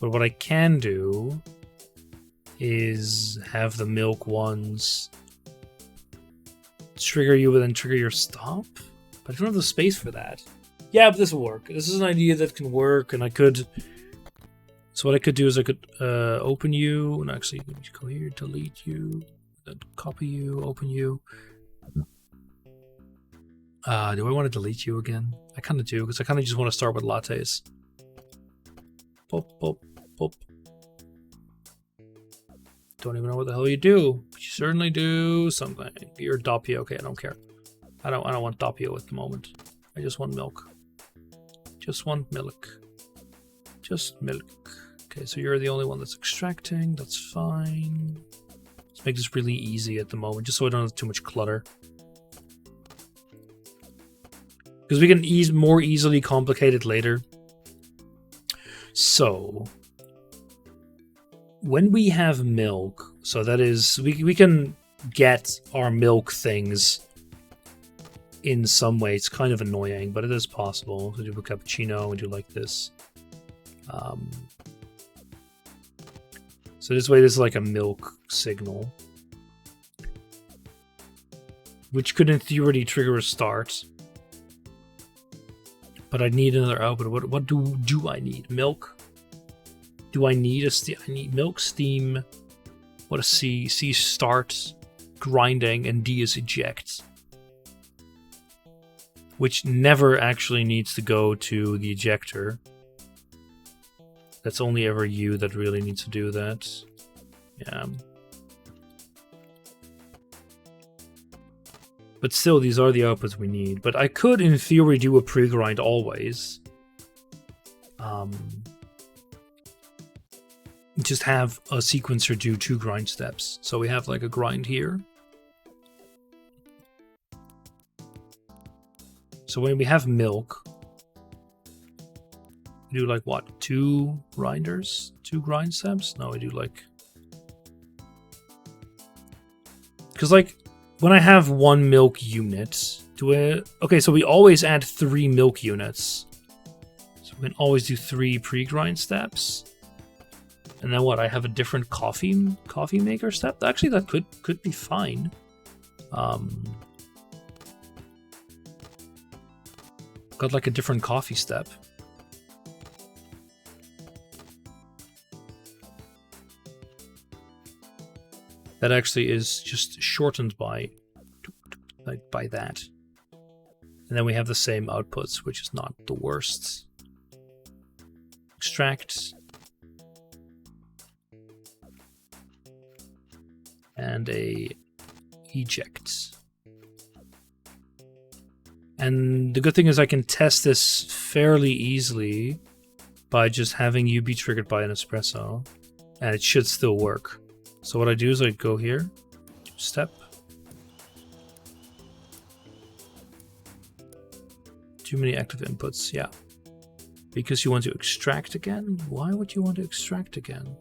But what I can do is have the milk ones trigger you and then trigger your stop? But I don't have the space for that. Yeah, but this will work. This is an idea that can work, and I could... So what I could do is I could open you, and actually let me go here, delete you, then copy you, open you. Do I want to delete you again? I kind of do, because I kind of just want to start with lattes. Pop, pop, pop. Don't even know what the hell you do. But you certainly do something. You're Doppio. Okay, I don't care. I don't want Doppio at the moment. I just want milk. Just want milk. Just milk. Okay, so you're the only one that's extracting. That's fine. Let's make this really easy at the moment, just so I don't have too much clutter. Because we can more easily complicate it later. So, when we have milk, so that is, we can get our milk things in some way. It's kind of annoying, but it is possible to do a cappuccino and do like this. So this way, there's like a milk signal, which could in theory trigger a start. But I need another output. What do I need? Milk? Do I need a steam? I need milk, steam. What is C? C start, grinding, and D is eject. Which never actually needs to go to the ejector. That's only ever you that really needs to do that. Yeah. But still, these are the outputs we need. But I could, in theory, do a pre-grind always. Just have a sequencer do 2 grind steps. So we have like a grind here. So when we have milk, we do like what? 2 grinders? 2 grind steps? No, we do like... Because like, when I have 1 milk unit, okay, so we always add 3 milk units. So we can always do 3 pre-grind steps. And then what? I have a different coffee maker step? Actually, that could be fine. Got like a different coffee step. That actually is just shortened by that. And then we have the same outputs, which is not the worst. Extract. And a eject. And the good thing is I can test this fairly easily by just having you be triggered by an espresso. And it should still work. So what I do is I go here, step. Too many active inputs, yeah. Because you want to extract again? Why would you want to extract again?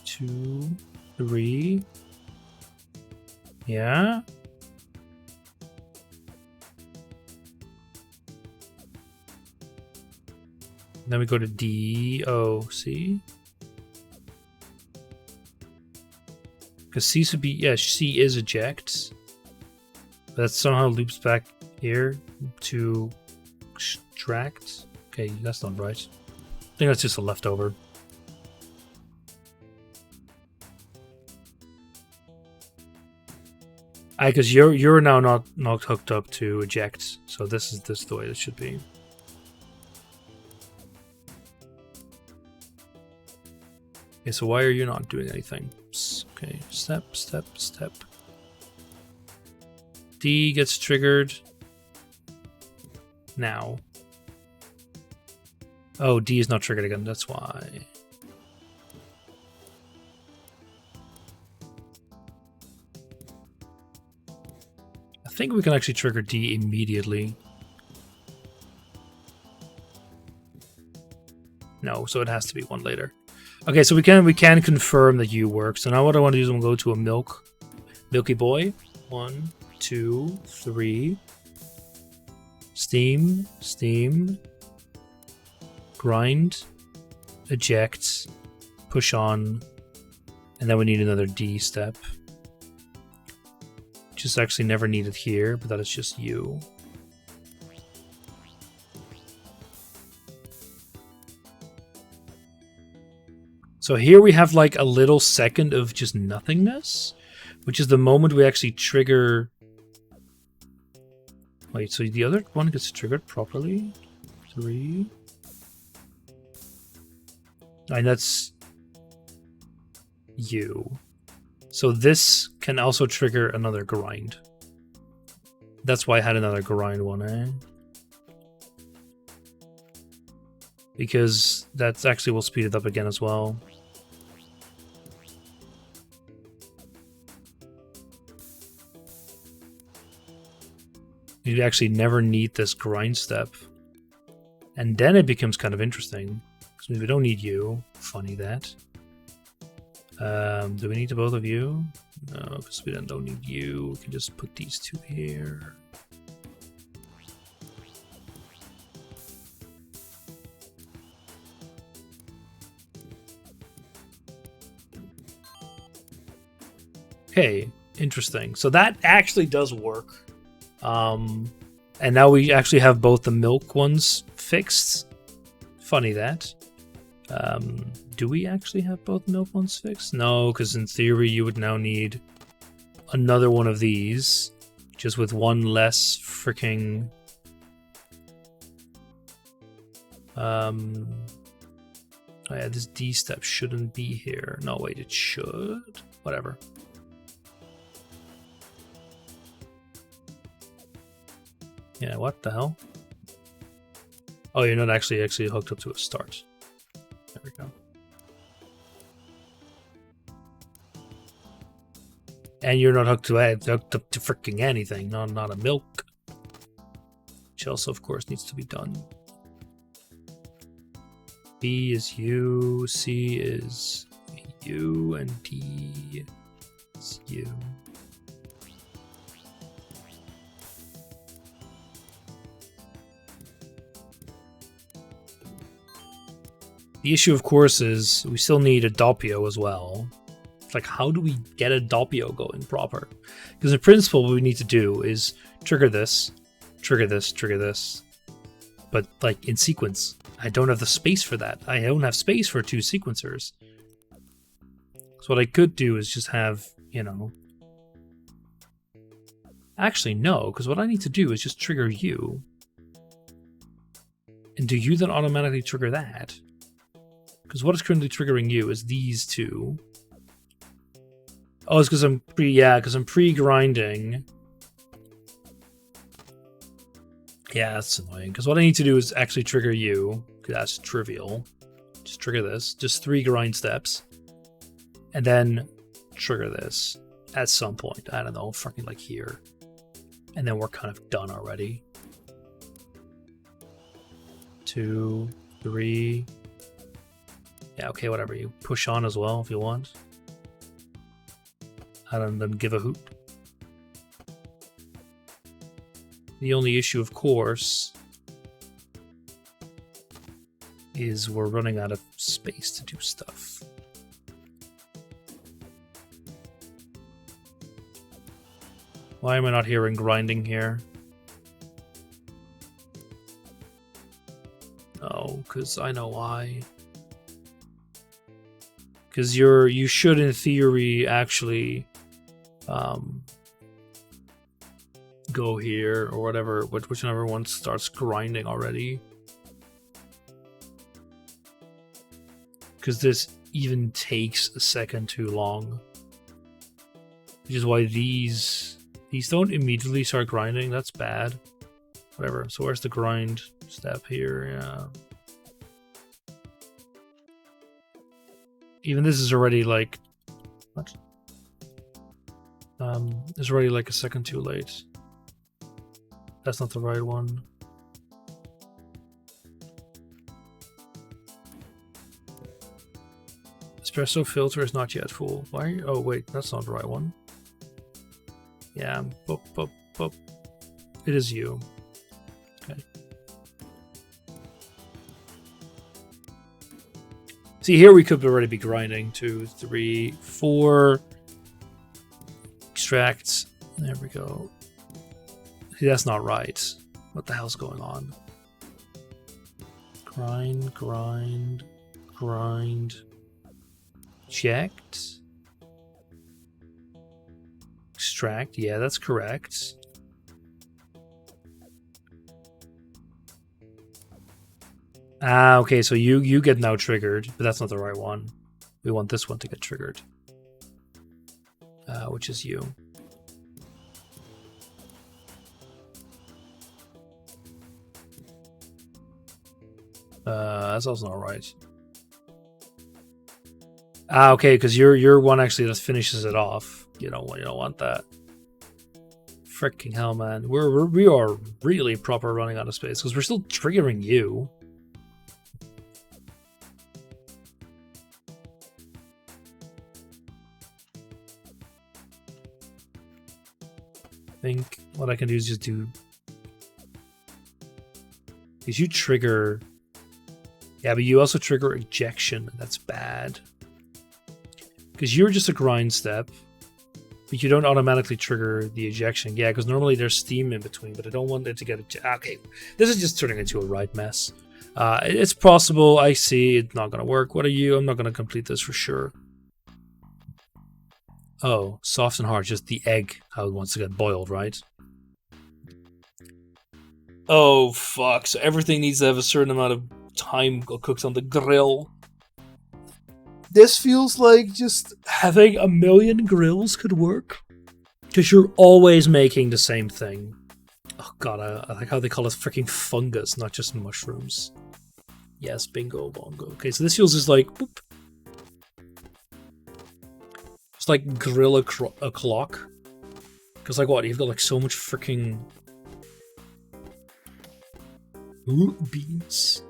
2, 3. Yeah. Then we go to D, O, C. Because C should be, yeah, C is eject. But that somehow loops back here to extract. Okay, that's not right. I think that's just a leftover. Because you're now not hooked up to eject, so this is the way it should be. Okay, so why are you not doing anything? Okay, step. D gets triggered. Now. Oh, D is not triggered again, that's why. I think we can actually trigger D immediately. No, so it has to be one later. Okay, so we can confirm that U works. So now what I want to do is I'm going to go to a Milky Boy. 1, 2, 3. Steam. Grind. Eject. Push on. And then we need another D step. Which is actually never needed here, but that is just U. So here we have like a little second of just nothingness, which is the moment we actually trigger. Wait, so the other one gets triggered properly? 3. And that's you. So this can also trigger another grind. That's why I had another grind one, eh? Because that actually will speed it up again as well. You actually never need this grind step. And then it becomes kind of interesting. Because we don't need you. Funny that. Do we need the both of you? No, because we then don't need you. We can just put these two here. Okay, interesting. So that actually does work. And now we actually have both the milk ones fixed. Funny that. Do we actually have both milk ones fixed? No, because in theory you would now need another one of these, just with one less freaking... Oh yeah, this D step shouldn't be here. No, wait, it should. Whatever. Yeah, what the hell? Oh, you're not actually hooked up to a start. There we go. And you're not hooked up to freaking anything. Not a milk. Which also, of course, needs to be done. B is you, C is you, and D is you. The issue, of course, is we still need a Doppio as well. It's like, how do we get a Doppio going proper? Because in principle, what we need to do is trigger this, trigger this, trigger this. But, like, in sequence. I don't have the space for that. I don't have space for 2 sequencers. So what I could do is just have, you know... Actually, no, because what I need to do is just trigger you. And do you then automatically trigger that? Because what is currently triggering you is these two. Oh, it's because I'm pre-grinding. Yeah, that's annoying. Because what I need to do is actually trigger you. That's trivial. Just trigger this. Just 3 grind steps. And then trigger this at some point. I don't know, fucking like here. And then we're kind of done already. 2, 3... Yeah, okay, whatever. You push on as well if you want. I don't give a hoot. The only issue, of course, is we're running out of space to do stuff. Why am I not hearing grinding here? Oh, because I know why. Because you should, in theory, actually go here or whatever, whichever one starts grinding already. Because this even takes a second too long. Which is why these don't immediately start grinding. That's bad. Whatever. So where's the grind step here? Yeah. Even this is already like... What? It's already like a second too late. That's not the right one. Espresso filter is not yet full. Why are you... Oh wait, that's not the right one. Yeah, it is you. Okay. See, here we could already be grinding. 2, 3, 4. Extracts. There we go. See, that's not right. What the hell's going on? Grind, grind, grind. Checked. extract. Yeah, that's correct. Ah, okay, so you get now triggered, but that's not the right one. We want this one to get triggered. Which is you. That's also not right. Ah, okay, because you're one actually that finishes it off. You don't want that. Freaking hell, man. We are really proper running out of space because we're still triggering you. I think what I can do is just do. Because you trigger. Yeah, but you also trigger ejection. That's bad. Because you're just a grind step. But you don't automatically trigger the ejection. Yeah, because normally there's steam in between, but I don't want it to get... Okay, this is just turning into a right mess. It's possible. I see it's not going to work. What are you? I'm not going to complete this for sure. Oh, soft and hard. Just the egg, how it wants to get boiled, right? Oh, fuck. So everything needs to have a certain amount of time cooked on the grill. This feels like just having a million grills could work. Because you're always making the same thing. Oh god, I like how they call it freaking fungus, not just mushrooms. Yes, bingo, bongo. Okay, so this feels just like... Boop. It's like grill a clock. Because like what, you've got like so much freaking... Ooh, beans.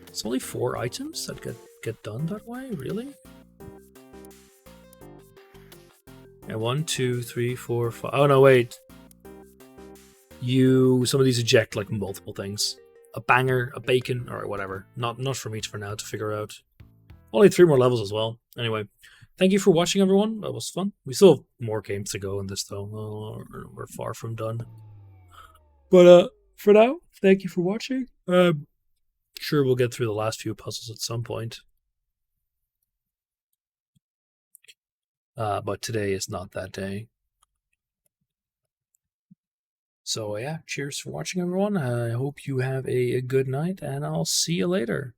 It's only 4 items that get done that way? Really? Yeah, 1, 2, 3, 4, 5. Oh no, wait. Some of these eject like multiple things. A banger, a bacon, or whatever. Not from each for now to figure out. Only 3 more levels as well. Anyway, thank you for watching, everyone. That was fun. We still have more games to go in this though. We're far from done. But for now, thank you for watching. Sure, we'll get through the last few puzzles at some point. But today is not that day. So yeah, cheers for watching, everyone. I hope you have a good night, and I'll see you later.